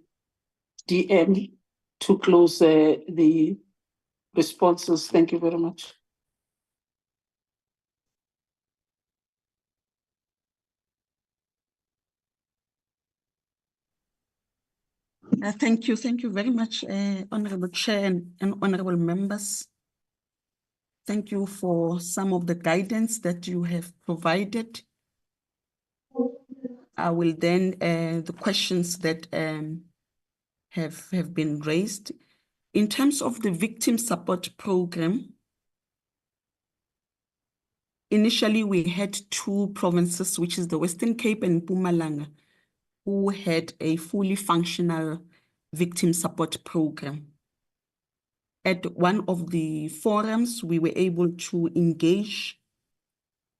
DM to close the responses. Thank you very much. Thank you very much, Honorable Chair and honorable members. Thank you for some of the guidance that you have provided. I will then, the questions that have been raised. In terms of the victim support program, initially we had 2 provinces, which is the Western Cape and Mpumalanga, who had a fully functional victim support program. At one of the forums, we were able to engage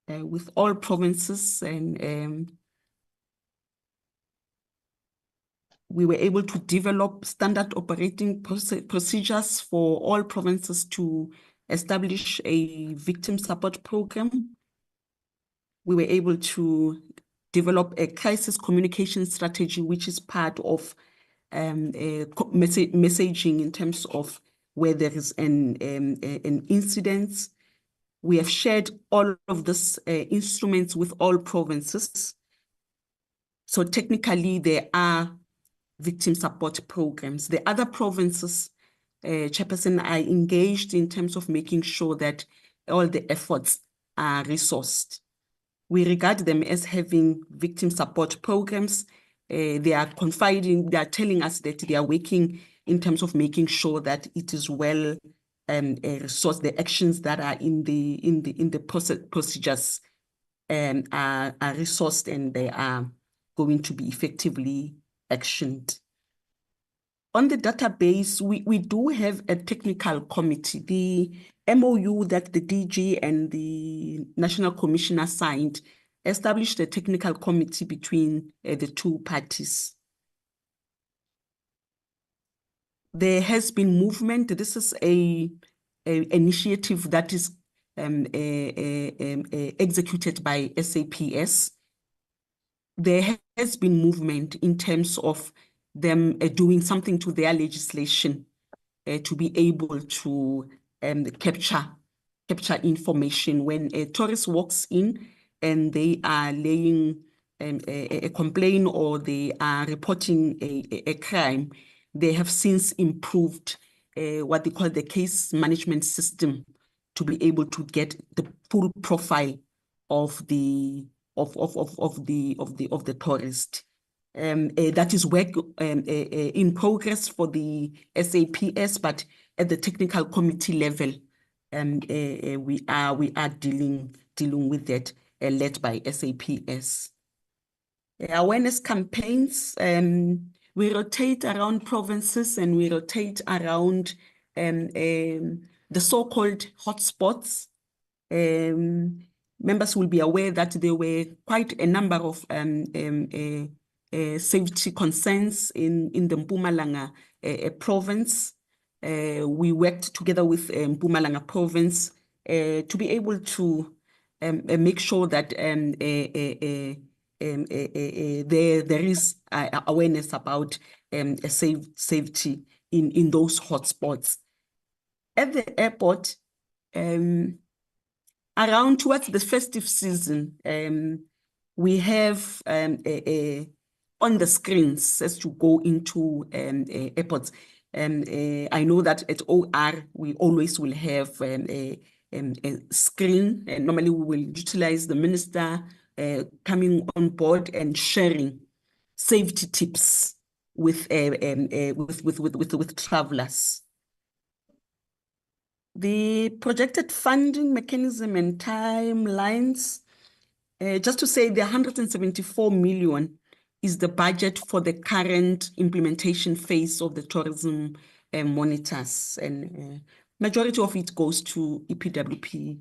with all provinces, and we were able to develop standard operating procedures for all provinces to establish a victim support program. We were able to develop a crisis communication strategy, which is part of messaging in terms of where there is an incident. We have shared all of these instruments with all provinces. So technically, there are victim support programs. The other provinces, Chairperson, are engaged in terms of making sure that all the efforts are resourced. We regard them as having victim support programs. They are confiding, they are telling us that they are working in terms of making sure that it is well resourced. The actions that are in the procedures are resourced, and they are going to be effectively actioned. On the database, we do have a technical committee. The MOU that the DG and the National Commissioner signed established a technical committee between the 2 parties. There has been movement. This is a initiative that is executed by SAPS. There has been movement in terms of them doing something to their legislation to be able to capture information. When a tourist walks in and they are laying a complaint or they are reporting a crime, they have since improved what they call the case management system to be able to get the full profile of the tourist. That is work in progress for the SAPS, but at the technical committee level, we are dealing with that, led by SAPS. Awareness campaigns, we rotate around provinces and we rotate around the so-called hotspots. Members will be aware that there were quite a number of safety concerns in the Mpumalanga province. We worked together with Mpumalanga province to be able to make sure that there is awareness about safety in those hotspots. At the airport, around towards the festive season, we have on the screens as to go into airports. I know that at OR, we always will have a screen, and normally we will utilize the minister coming on board and sharing safety tips with travelers. The projected funding mechanism and timelines, just to say the 174 million is the budget for the current implementation phase of the tourism monitors, and majority of it goes to EPWP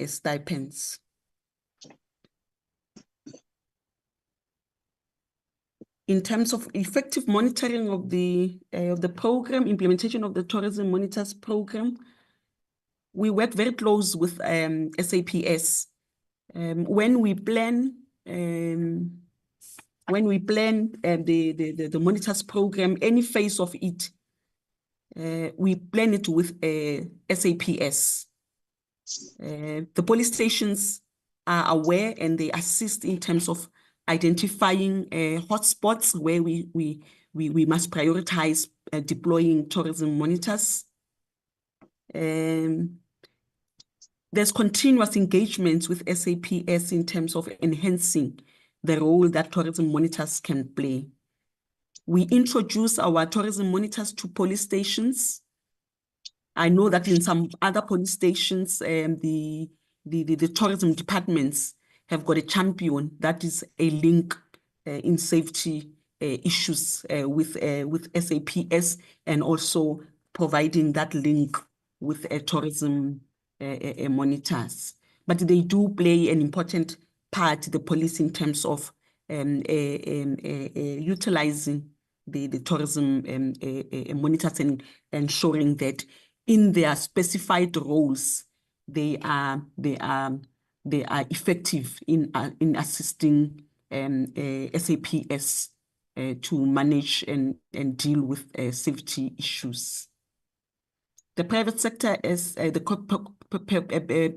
stipends. In terms of effective monitoring of the program, implementation of the tourism monitors program, we work very close with SAPS. When we plan the monitors program, any phase of it, we plan it with SAPS. The police stations are aware and they assist in terms of identifying hotspots where we must prioritize deploying tourism monitors. There's continuous engagement with SAPS in terms of enhancing the role that tourism monitors can play. We introduce our tourism monitors to police stations. I know that in some other police stations, the tourism departments have got a champion that is a link in safety issues with SAPS, and also providing that link with tourism monitors. But they do play an important part, the police, in terms of utilizing the tourism monitors and ensuring that in their specified roles, they are effective in assisting SAPS to manage and deal with safety issues. The private sector, as the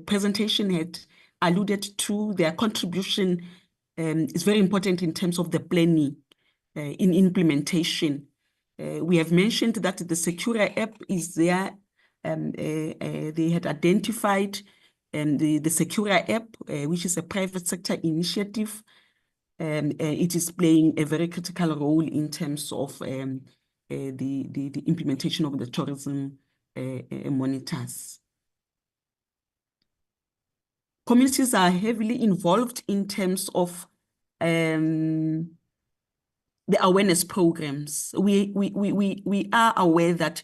presentation had alluded to, their contribution is very important in terms of the planning in implementation. We have mentioned that the Secura app is there. They had identified the Secura app, which is a private sector initiative. It is playing a very critical role in terms of the implementation of the tourism monitors. Communities are heavily involved in terms of the awareness programs. We are aware that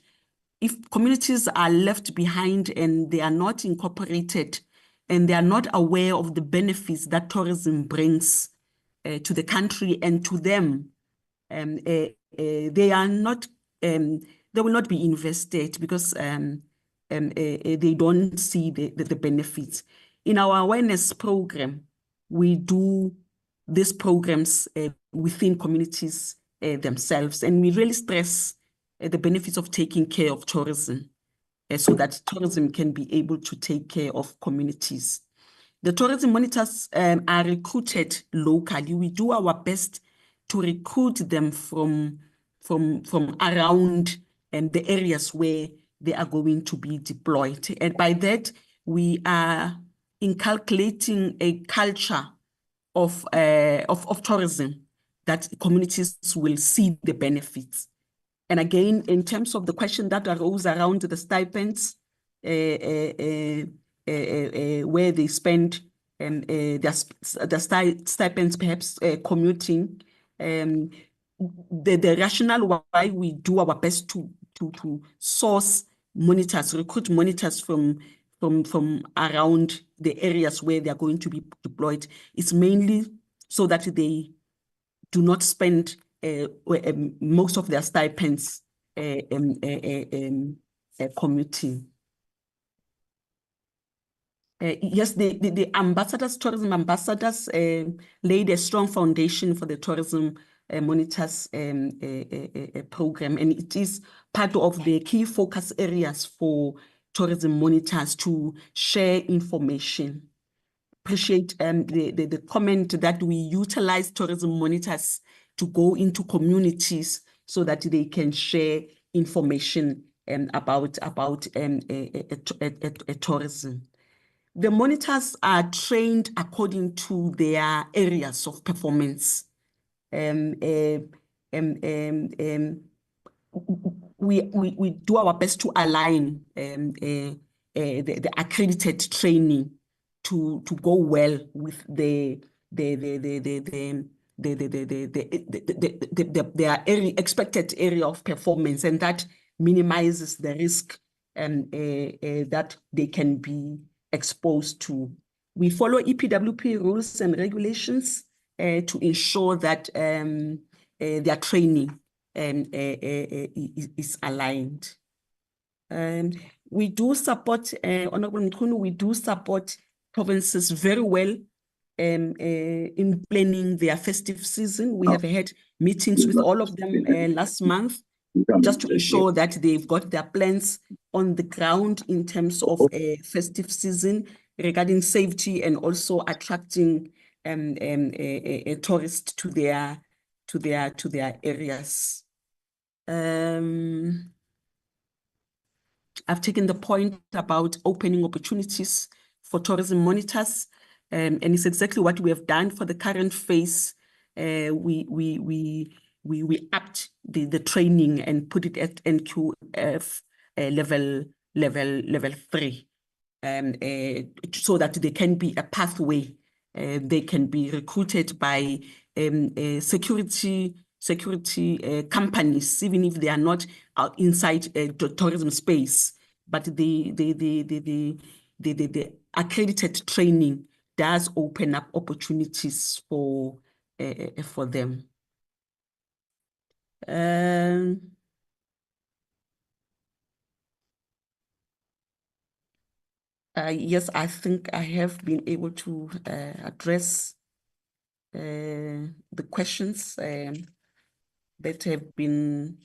if communities are left behind and they are not incorporated and they are not aware of the benefits that tourism brings to the country and to them, they are not, they will not be invested because they don't see the benefits. In our awareness program, we do these programs within communities themselves, and we really stress the benefits of taking care of tourism so that tourism can be able to take care of communities. The tourism monitors are recruited locally. We do our best to recruit them from around the areas where they are going to be deployed. And by that, we are inculcating a culture of tourism that communities will see the benefits. And again, in terms of the question that arose around the stipends, where they spend their stipends perhaps commuting, the rationale why we do our best to source monitors, recruit monitors from around the areas where they are going to be deployed is mainly so that they do not spend most of their stipends commuting. Yes, the ambassadors, tourism ambassadors laid a strong foundation for the tourism monitors program, and it is part of the key focus areas for tourism monitors to share information. Appreciate the comment that we utilize tourism monitors to go into communities so that they can share information about tourism. The monitors are trained according to their areas of performance. We do our best to align the accredited training to go well with their expected area of performance, and that minimizes the risk that they can be exposed to. We follow EPWP rules and regulations to ensure that their training is aligned. We do support, Honorable Mkhunu, we do support provinces very well in planning their festive season. We have had meetings with all of them last month, just to ensure that they've got their plans on the ground in terms of a festive season regarding safety and also attracting tourists to their areas. I've taken the point about opening opportunities for tourism monitors, and it's exactly what we have done for the current phase. We upped the training and put it at NQF level 3, so that there can be a pathway. They can be recruited by security companies, even if they are not inside the tourism space. But the accredited training does open up opportunities for them. Yes, I think I have been able to address the questions that have been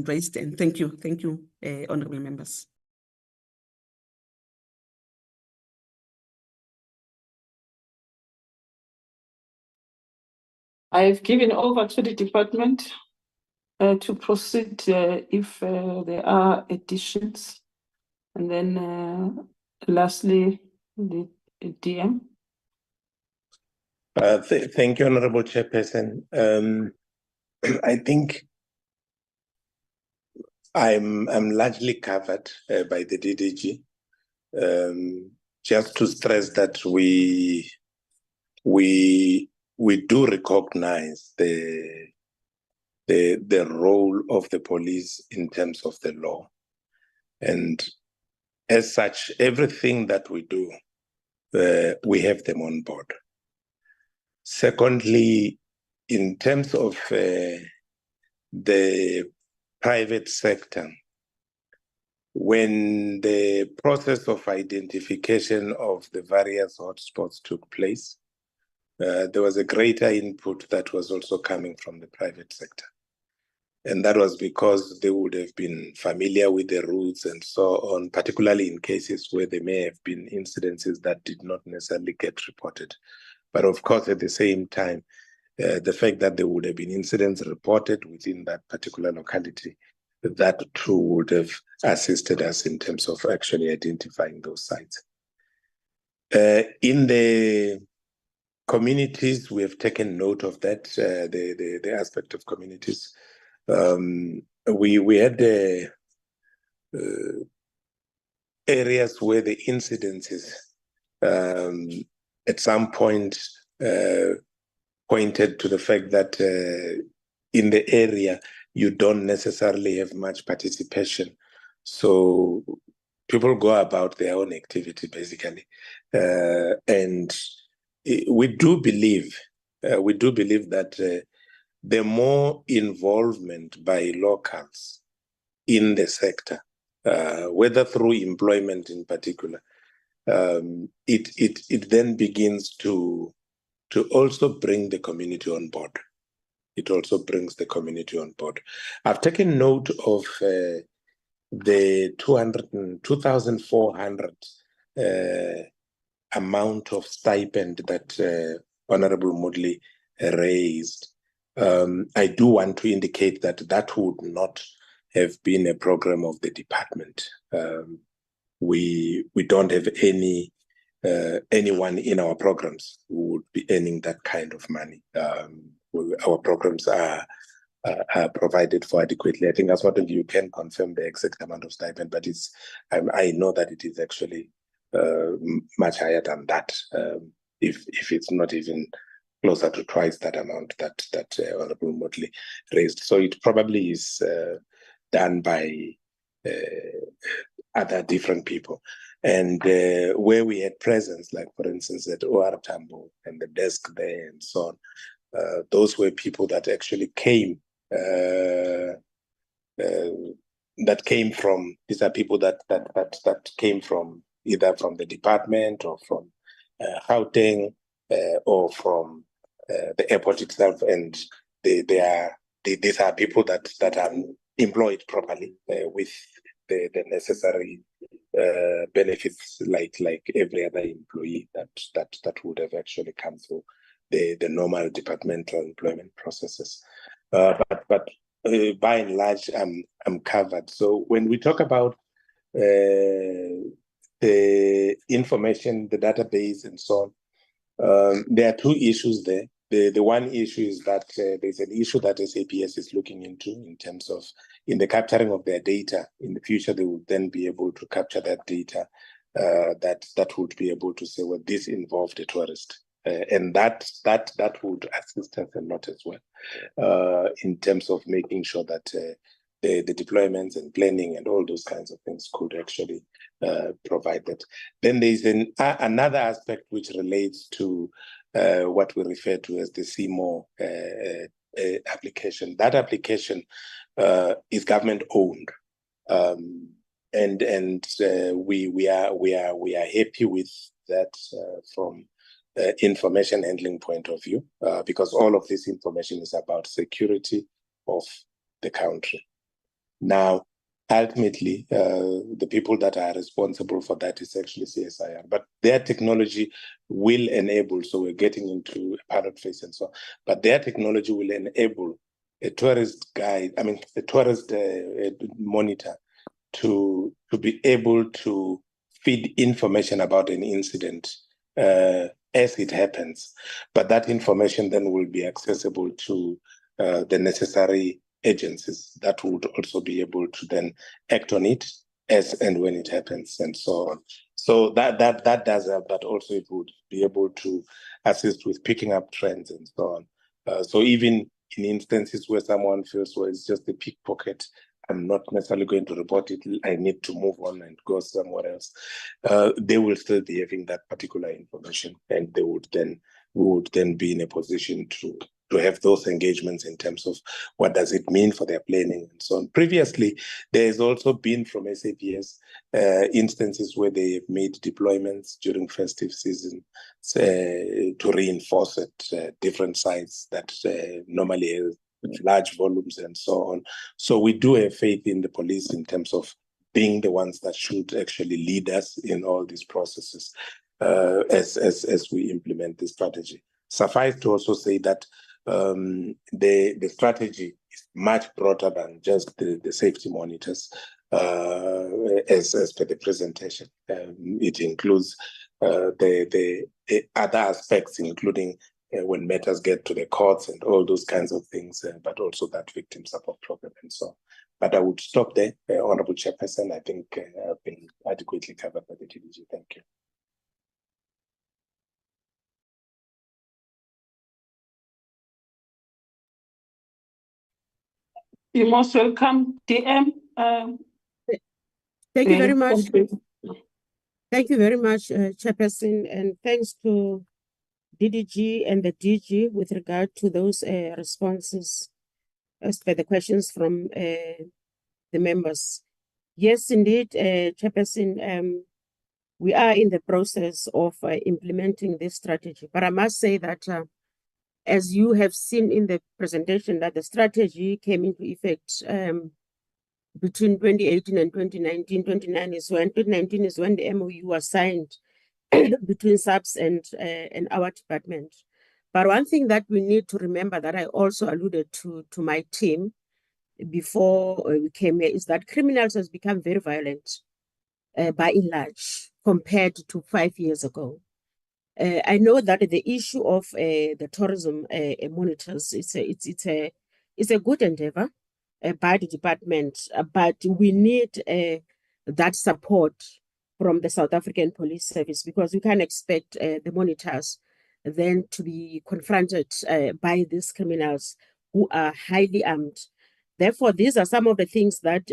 raised, and thank you, honorable members. I've given over to the department to proceed if there are additions. And then lastly, the DM. Thank you, Honorable Chairperson. I think I'm largely covered by the DDG. Just to stress that we do recognize the role of the police in terms of the law, and as such, everything that we do, we have them on board. Secondly, in terms of the private sector, when the process of identification of the various hotspots took place, there was a greater input that was also coming from the private sector. And that was because they would have been familiar with the routes and so on, particularly in cases where there may have been incidences that did not necessarily get reported. But of course, at the same time, the fact that there would have been incidents reported within that particular locality, that too would have assisted us in terms of actually identifying those sites. In the communities, we have taken note of that, the aspect of communities. We had areas where the incidences at some point pointed to the fact that in the area, you don't necessarily have much participation. So people go about their own activity, basically. And we do believe that the more involvement by locals in the sector, whether through employment in particular, it then begins to also bring the community on board. It also brings the community on board. I've taken note of the 2,400 amount of stipend that Honorable Moodley raised. I do want to indicate that that would not have been a program of the department. We don't have any anyone in our programs who would be earning that kind of money. Our programs are provided for adequately. I think as one of you can confirm the exact amount of stipend, but I know that it is actually much higher than that. If it's not even closer to twice that amount that Honorable Motley raised. So it probably is done by other different people. And where we had presence, like for instance at OR Tambo and the desk there and so on, those were people that actually came, these are people that came from either from the department or from Gauteng or from the airport itself, and these are people that are employed properly with the necessary benefits like every other employee that would have actually come through the normal departmental employment processes. But by and large, I'm covered. So when we talk about the information, the database, and so on, there are two issues there. The one issue is that there's an issue that SAPS is looking into in terms of in the capturing of their data. In the future, they would then be able to capture that data that would be able to say, well, this involved a tourist. And that would assist us a lot as well in terms of making sure that the deployments and planning and all those kinds of things could actually provide that. Then there's another aspect which relates to what we refer to as the CMO application. That application is government owned, and we are happy with that from information handling point of view, because all of this information is about security of the country. Now, ultimately, the people that are responsible for that is actually CSIR, but their technology will enable, so we're getting into a pilot phase and so on, but their technology will enable a tourist guide, a tourist monitor to be able to feed information about an incident as it happens. But that information then will be accessible to the necessary agencies that would also be able to then act on it as and when it happens and so on. So that does help, but also it would be able to assist with picking up trends and so on. So even in instances where someone feels, well, it's just a pickpocket, I'm not necessarily going to report it, I need to move on and go somewhere else. They will still be having that particular information, and we would then be in a position to have those engagements in terms of what does it mean for their planning and so on. Previously, there has also been from SAPS instances where they have made deployments during festive season to reinforce at different sites that normally have large volumes and so on. So we do have faith in the police in terms of being the ones that should actually lead us in all these processes as we implement this strategy. Suffice to also say that the strategy is much broader than just the safety monitors as per the presentation. It includes the other aspects, including when matters get to the courts and all those kinds of things, but also that victim support program and so on. But I would stop there, Honorable Chairperson. I think I've been adequately covered by the TDG. Thank you. You're most welcome, DM. Thank you very much. Thank you very much, Chairperson, and thanks to DDG and the DG with regard to those responses as per the questions from the members. Yes, indeed, Chairperson, we are in the process of implementing this strategy. But I must say that as you have seen in the presentation, that the strategy came into effect between 2018 and 2019. 2019 is when the MOU was signed between SAPS and our department. But one thing that we need to remember that I also alluded to my team before we came here is that criminals has become very violent by and large. compared to 5 years ago. I know that the issue of the tourism monitors it's a good endeavor by the department, but we need that support from the South African Police Service, because we can't expect the monitors then to be confronted by these criminals who are highly armed. Therefore, these are some of the things that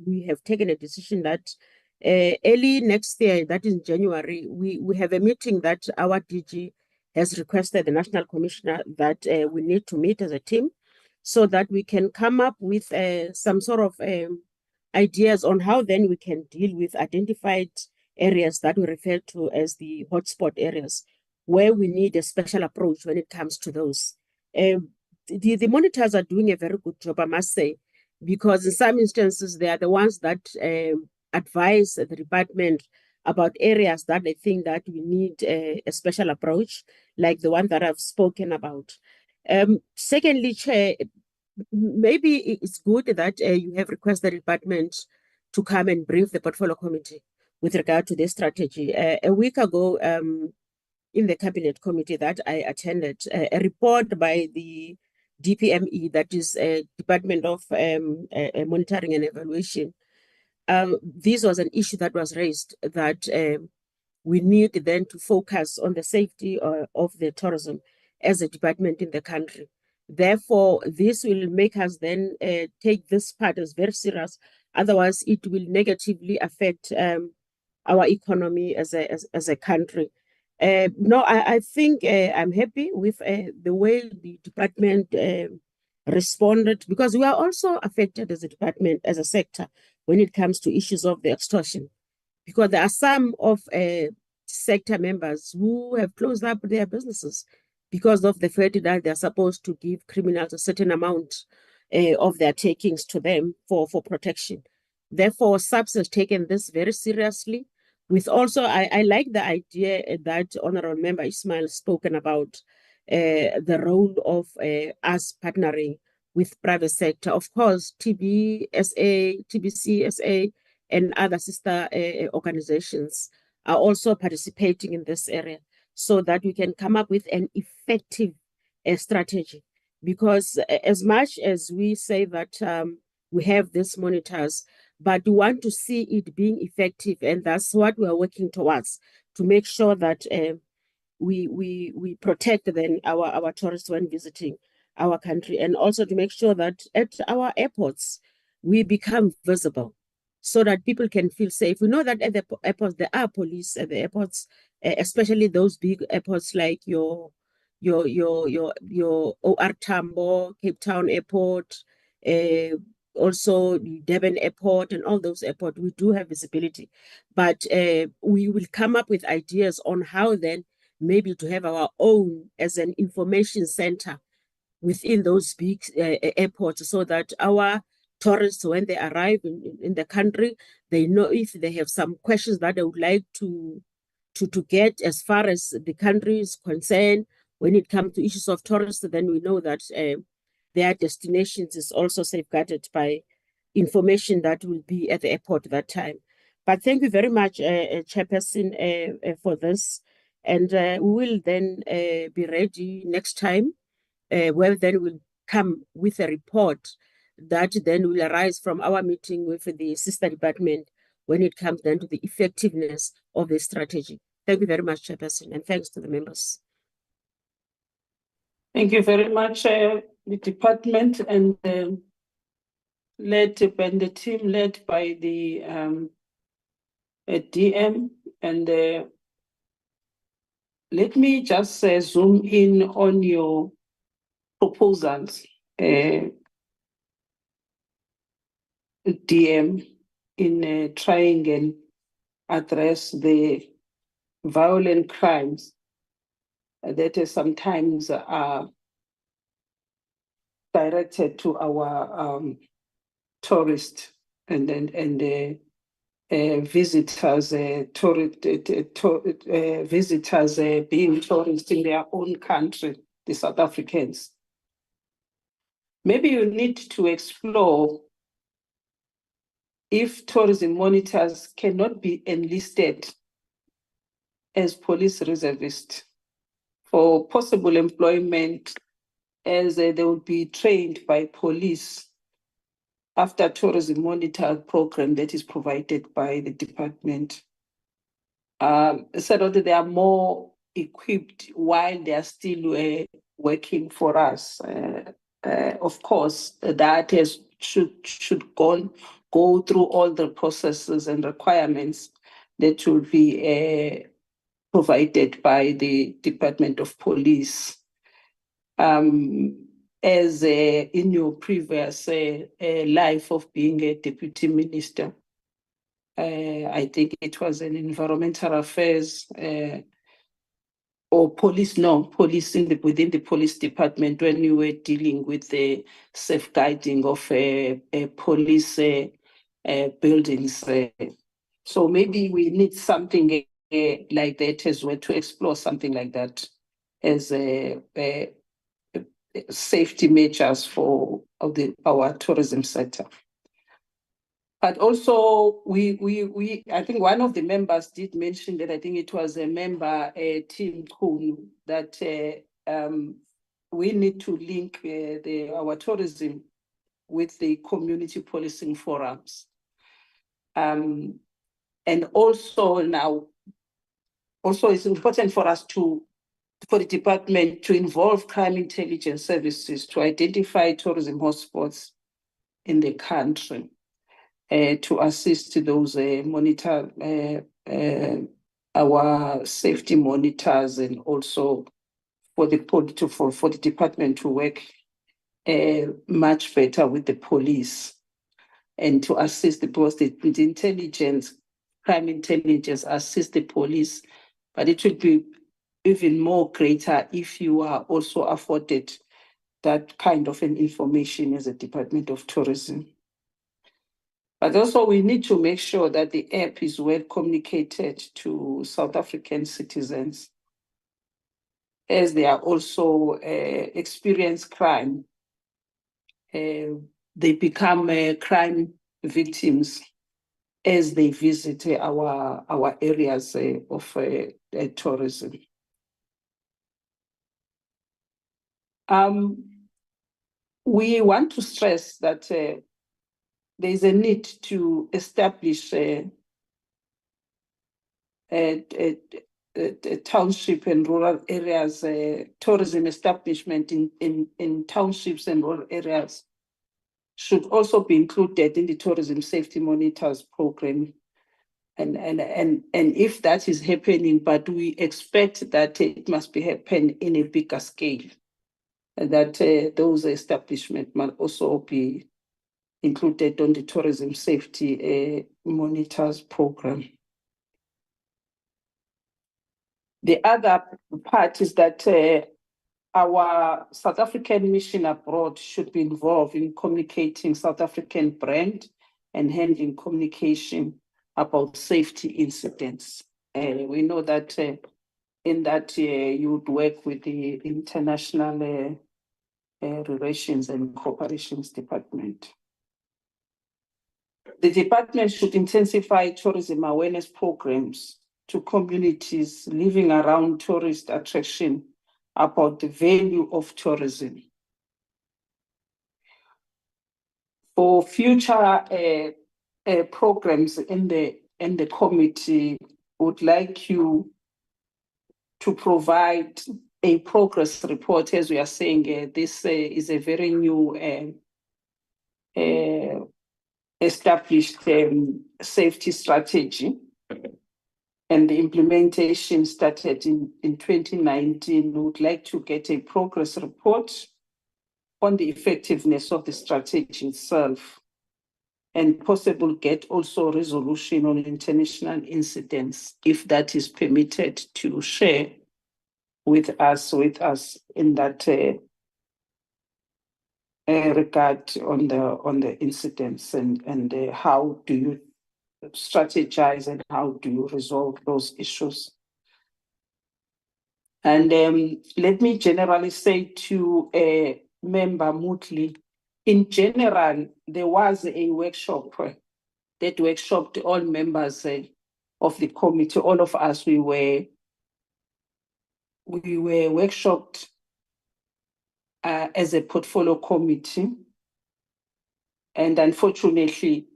we have taken a decision that early next year, that is in January, we have a meeting that our DG has requested the National Commissioner that we need to meet as a team so that we can come up with some sort of ideas on how then we can deal with identified areas that we refer to as the hotspot areas, where we need a special approach when it comes to those. The monitors are doing a very good job, I must say, because in some instances, they are the ones that advise the department about areas that they think that we need a special approach, like the one that I've spoken about. Secondly, Chair, maybe it's good that you have requested the department to come and brief the portfolio committee with regard to this strategy. A week ago, in the cabinet committee that I attended, a report by the DPME, that is Department of Monitoring and Evaluation. This was an issue that was raised that we need then to focus on the safety of the tourism as a department in the country. Therefore, this will make us then take this part as very serious. Otherwise, it will negatively affect our economy as a country. No, I think I'm happy with the way the department responded, because we are also affected as a department, as a sector, when it comes to issues of the extortion, because there are some of sector members who have closed up their businesses because of the fact that they're supposed to give criminals a certain amount of their takings to them for protection. Therefore, SAPS has taken this very seriously. With also, I like the idea that Honorable Member Ismail spoken about the role of us partnering with private sector. Of course, TBSA, TBCSA, and other sister organizations are also participating in this area so that we can come up with an effective strategy. Because as much as we say that we have these monitors, but we want to see it being effective, and that's what we are working towards, to make sure that we protect then our tourists when visiting our country, and also to make sure that at our airports we become visible so that people can feel safe. We know that at the airports there are police at the airports, especially those big airports like your OR Tambo, Cape Town Airport, also Durban Airport, and all those airports. We do have visibility, but we will come up with ideas on how then maybe to have our own as an information center within those big airports, so that our tourists, when they arrive in the country, they know if they have some questions that they would like to get as far as the country is concerned. When it comes to issues of tourists, then we know that their destinations is also safeguarded by information that will be at the airport at that time. But thank you very much, Chairperson, for this. And we will then be ready next time, where then we'll come with a report that then will arise from our meeting with the sister department when it comes then to the effectiveness of the strategy. Thank you very much, Chairperson, and thanks to the members. Thank you very much, the department and the team led by the DM. And let me just zoom in on your proposals, DM, in trying and address the violent crimes that sometimes are directed to our tourists and visitors, visitors being tourists in their own country, the South Africans. Maybe you need to explore if tourism monitors cannot be enlisted as police reservists for possible employment as they will be trained by police after tourism monitor program that is provided by the department. So that they are more equipped while they are still working for us. Of course, that should go through all the processes and requirements that will be provided by the Department of Police. As in your previous life of being a deputy minister, I think it was an environmental affairs or police within the police department when you were dealing with the safeguarding of police buildings. So maybe we need something like that as well, to explore something like that as safety measures for our tourism sector. But also, I think one of the members did mention that, I think it was a member, Tim Kuhn, that we need to link our tourism with the community policing forums. And also now, it's important for us for the department to involve crime intelligence services to identify tourism hotspots in the country. To assist those monitor our safety monitors, and also for the department to work much better with the police, and to assist with intelligence, crime intelligence, assist the police. But it will be even more greater if you are also afforded that kind of an information as a Department of Tourism. But also we need to make sure that the app is well communicated to South African citizens, as they are also experience crime. They become crime victims as they visit our areas of tourism. We want to stress that there is a need to establish a township and rural areas, tourism establishment in townships and rural areas should also be included in the tourism safety monitors program. And if that is happening, but we expect that it must be happen in a bigger scale, and that those establishments must also be included on the tourism safety monitors program. The other part is that our South African mission abroad should be involved in communicating South African brand and handling communication about safety incidents. We know that in that you would work with the International Relations and Cooperations Department. The department should intensify tourism awareness programs to communities living around tourist attraction about the value of tourism. For future programs in the committee, would like you to provide a progress report. As we are saying, this is a very new established safety strategy, and the implementation started in 2019. We would like to get a progress report on the effectiveness of the strategy itself, and possible get also resolution on international incidents, if that is permitted, to share with us in that regard on the incidents, and how do you strategize and how do you resolve those issues. And let me generally say to Member Mutli, in general, there was a workshop that workshopped all members of the committee. All of us, we were we were workshopped as a portfolio committee. And unfortunately,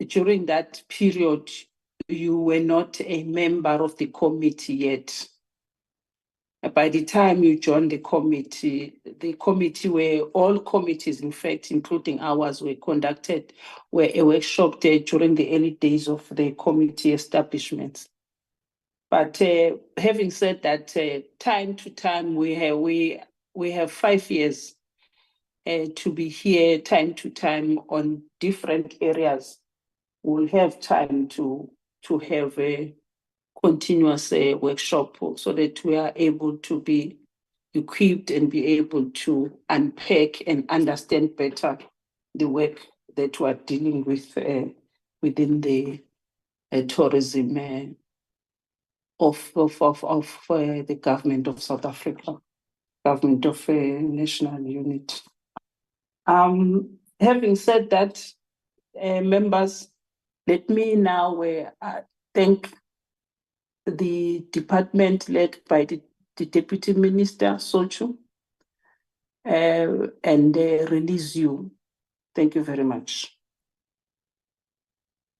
during that period, you were not a member of the committee yet. By the time you joined the committee where all committees, in fact, including ours, were workshopped during the early days of the committee establishment. But having said that, time to time, we have 5 years to be here time to time on different areas. We'll have time to have a continuous workshop so that we are able to be equipped and be able to unpack and understand better the work that we're dealing with within the tourism of the government of South Africa, government of national unit. Having said that, members, let me now thank the department led by the Deputy Minister, Sochu, and release you. Thank you very much.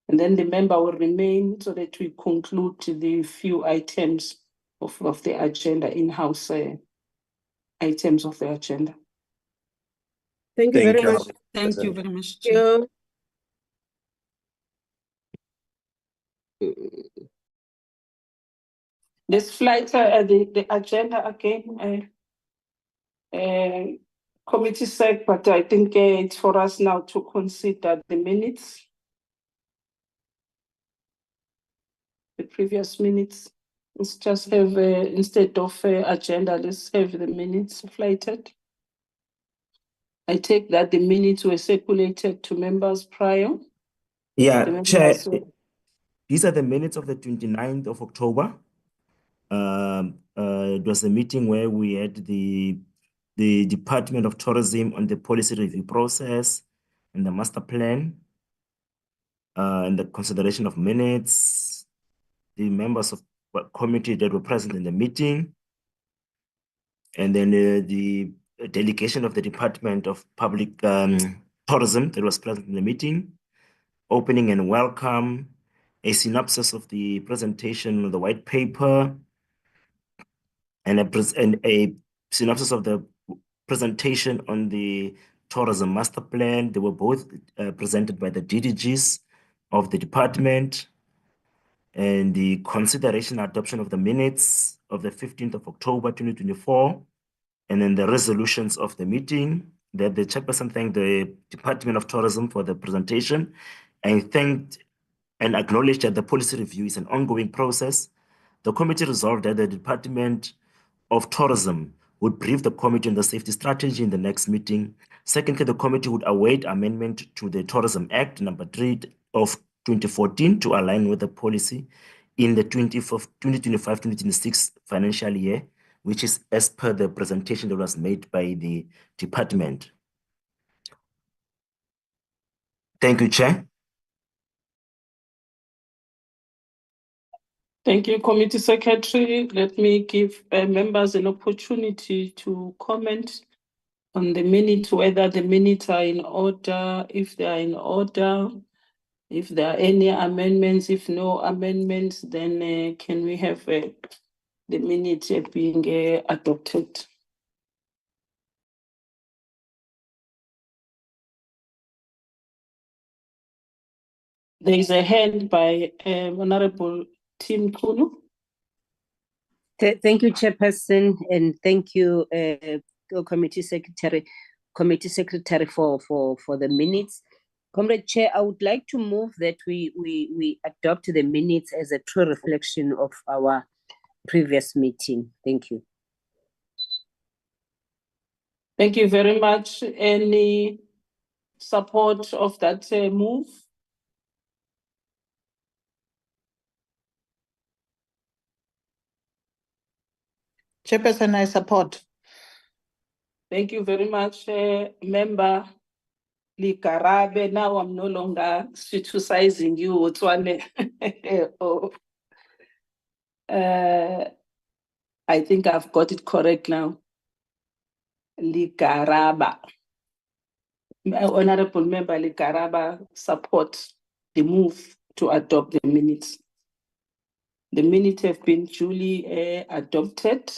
And then the member will remain so that we conclude the few items of the agenda, in-house items of the agenda. Thank you very much. Thank you very much. Thank you. This flight, the agenda again, committee sec, but I think it's for us now to consider the minutes. The previous minutes. Let's just have, instead of agenda, let's have the minutes flighted. I take that the minutes were circulated to members prior. Yeah, Chair, these are the minutes of the 29th of October. It was a meeting where we had the Department of Tourism on the policy review process and the master plan and the consideration of minutes, the members of committee that were present in the meeting, and then the delegation of the Department of Public Tourism that was present in the meeting, opening and welcome, a synopsis of the presentation of the white paper, and a synopsis of the presentation on the tourism master plan. They were both presented by the DDGs of the department, and the consideration and adoption of the minutes of the 15th of October, 2024, and then the resolutions of the meeting. That the chairperson thanked the Department of Tourism for the presentation and thanked and acknowledged that the policy review is an ongoing process. The committee resolved that the Department of Tourism would brief the committee on the safety strategy in the next meeting. Secondly, the committee would await amendment to the Tourism Act number 3 of 2014 to align with the policy in the 2025-2026 financial year, which is as per the presentation that was made by the department. Thank you, Chair. Thank you, Committee Secretary. Let me give members an opportunity to comment on the minutes, whether the minutes are in order, if they are in order, if there are any amendments. If no amendments, then can we have the minutes being adopted? There is a hand by Honorable Tim Kunu. Thank you, Chairperson, and thank you, Committee Secretary for the minutes. Comrade Chair, I would like to move that we adopt the minutes as a true reflection of our previous meeting. Thank you. Thank you very much. Any support of that move? Chairperson, I support. Thank you very much, Member Likarabe. Now I'm no longer criticizing you, Otswane. I think I've got it correct now. Ligaraba. Honorable Member Ligaraba support the move to adopt the minutes. The minutes have been duly adopted.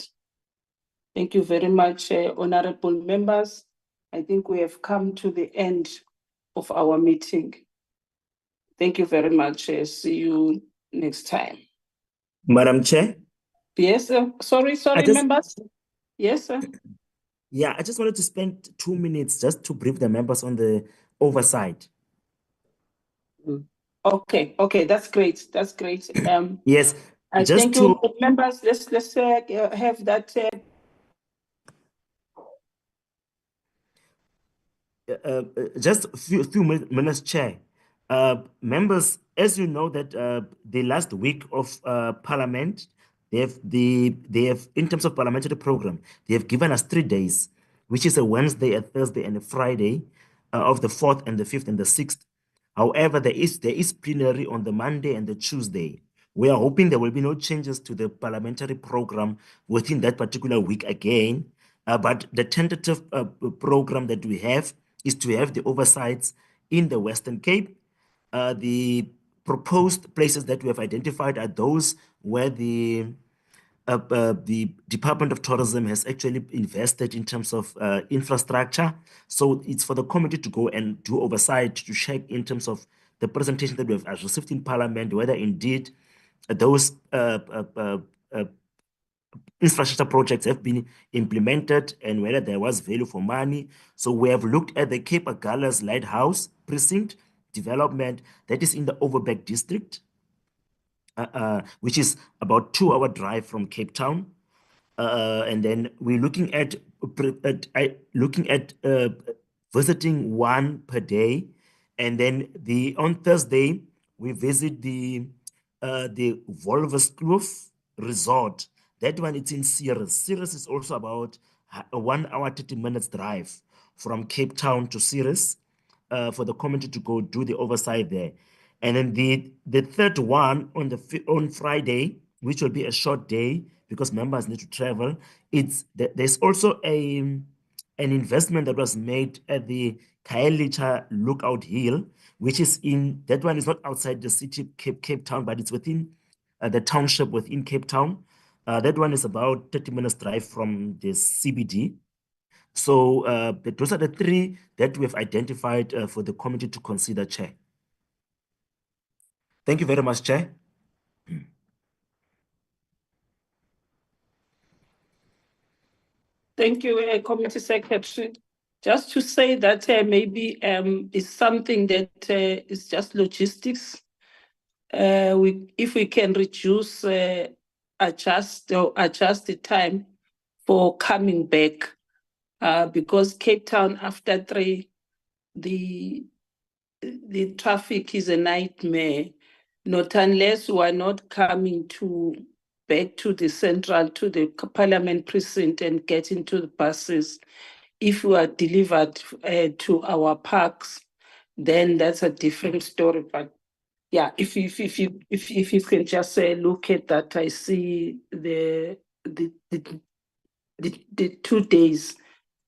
Thank you very much, honorable members. I think we have come to the end of our meeting. Thank you very much. See you next time. Madam Chair? Yes, sorry, members. Yes, sir. Yeah, I just wanted to spend 2 minutes just to brief the members on the oversight. Okay, that's great. That's great. Yes, I just thank to you, members. Let's have that. Just a few minutes, Chair. Members, as you know that the last week of Parliament, they have in terms of parliamentary program, they have given us 3 days, which is a Wednesday, a Thursday, and a Friday of the 4th and the 5th and the 6th. However, there is plenary on the Monday and the Tuesday. We are hoping there will be no changes to the parliamentary program within that particular week again. But the tentative program that we have is to have the oversights in the Western Cape. The proposed places that we have identified are those where the Department of Tourism has actually invested in terms of infrastructure. So it's for the committee to go and do oversight to check in terms of the presentation that we have received in Parliament, whether indeed those infrastructure projects have been implemented and whether there was value for money. So we have looked at the Cape Agalas Lighthouse Precinct development that is in the Overberg district, which is about 2-hour drive from Cape Town. And then we're looking at visiting one per day. And then on Thursday, we visit the Wolverskloof Resort. That one, it's in Ceres. Ceres is also about a 1 hour, 30 minutes drive from Cape Town to Ceres for the committee to go do the oversight there. And then the third one on Friday, which will be a short day because members need to travel. There's also an investment that was made at the Khayelitsha Lookout Hill, which is that one is not outside the city Cape Town, but it's within the township within Cape Town. That one is about 30 minutes drive from the CBD. So those are the 3 that we have identified for the committee to consider, Chair. Thank you very much, Chair. Thank you, Committee Secretary. Just to say that maybe it's something that is just logistics. If we can reduce, adjust the time for coming back, because Cape Town after 3, the traffic is a nightmare. Not unless we are not coming back to the central, to the Parliament precinct and get into the buses. If we are delivered to our parks, then that's a different story. But yeah, if you can just look at that, I see the 2 days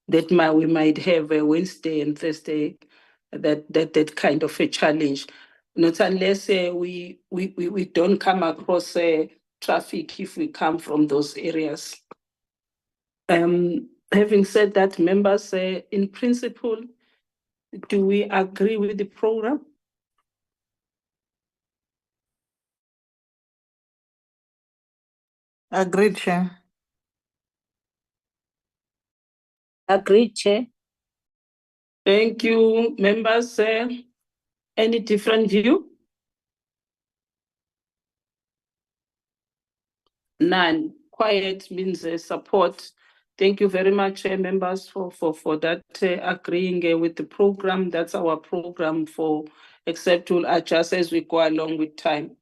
that we might have a Wednesday and Thursday, that kind of a challenge. Not unless we don't come across traffic if we come from those areas. Having said that, members, in principle, do we agree with the program? Agreed, Chair. Agreed, Chair. Thank you, members. Any different view? None. Quiet means support. Thank you very much, members, for that agreeing with the program. That's our program for except we'll adjust as we go along with time,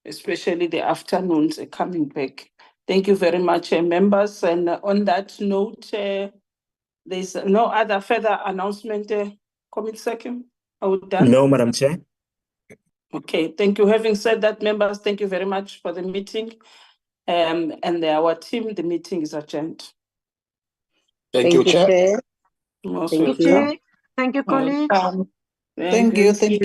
especially the afternoons coming back. Thank you very much, members. And on that note, there's no other further announcement, Committee Secretary? Are we done? No, Madam Chair. Okay, thank you. Having said that, members, thank you very much for the meeting. and our team, the meeting is adjourned. Thank you, Chair. Most Thank you, welcome. Chair. Thank you, colleagues. Welcome. Thank you. Thank you.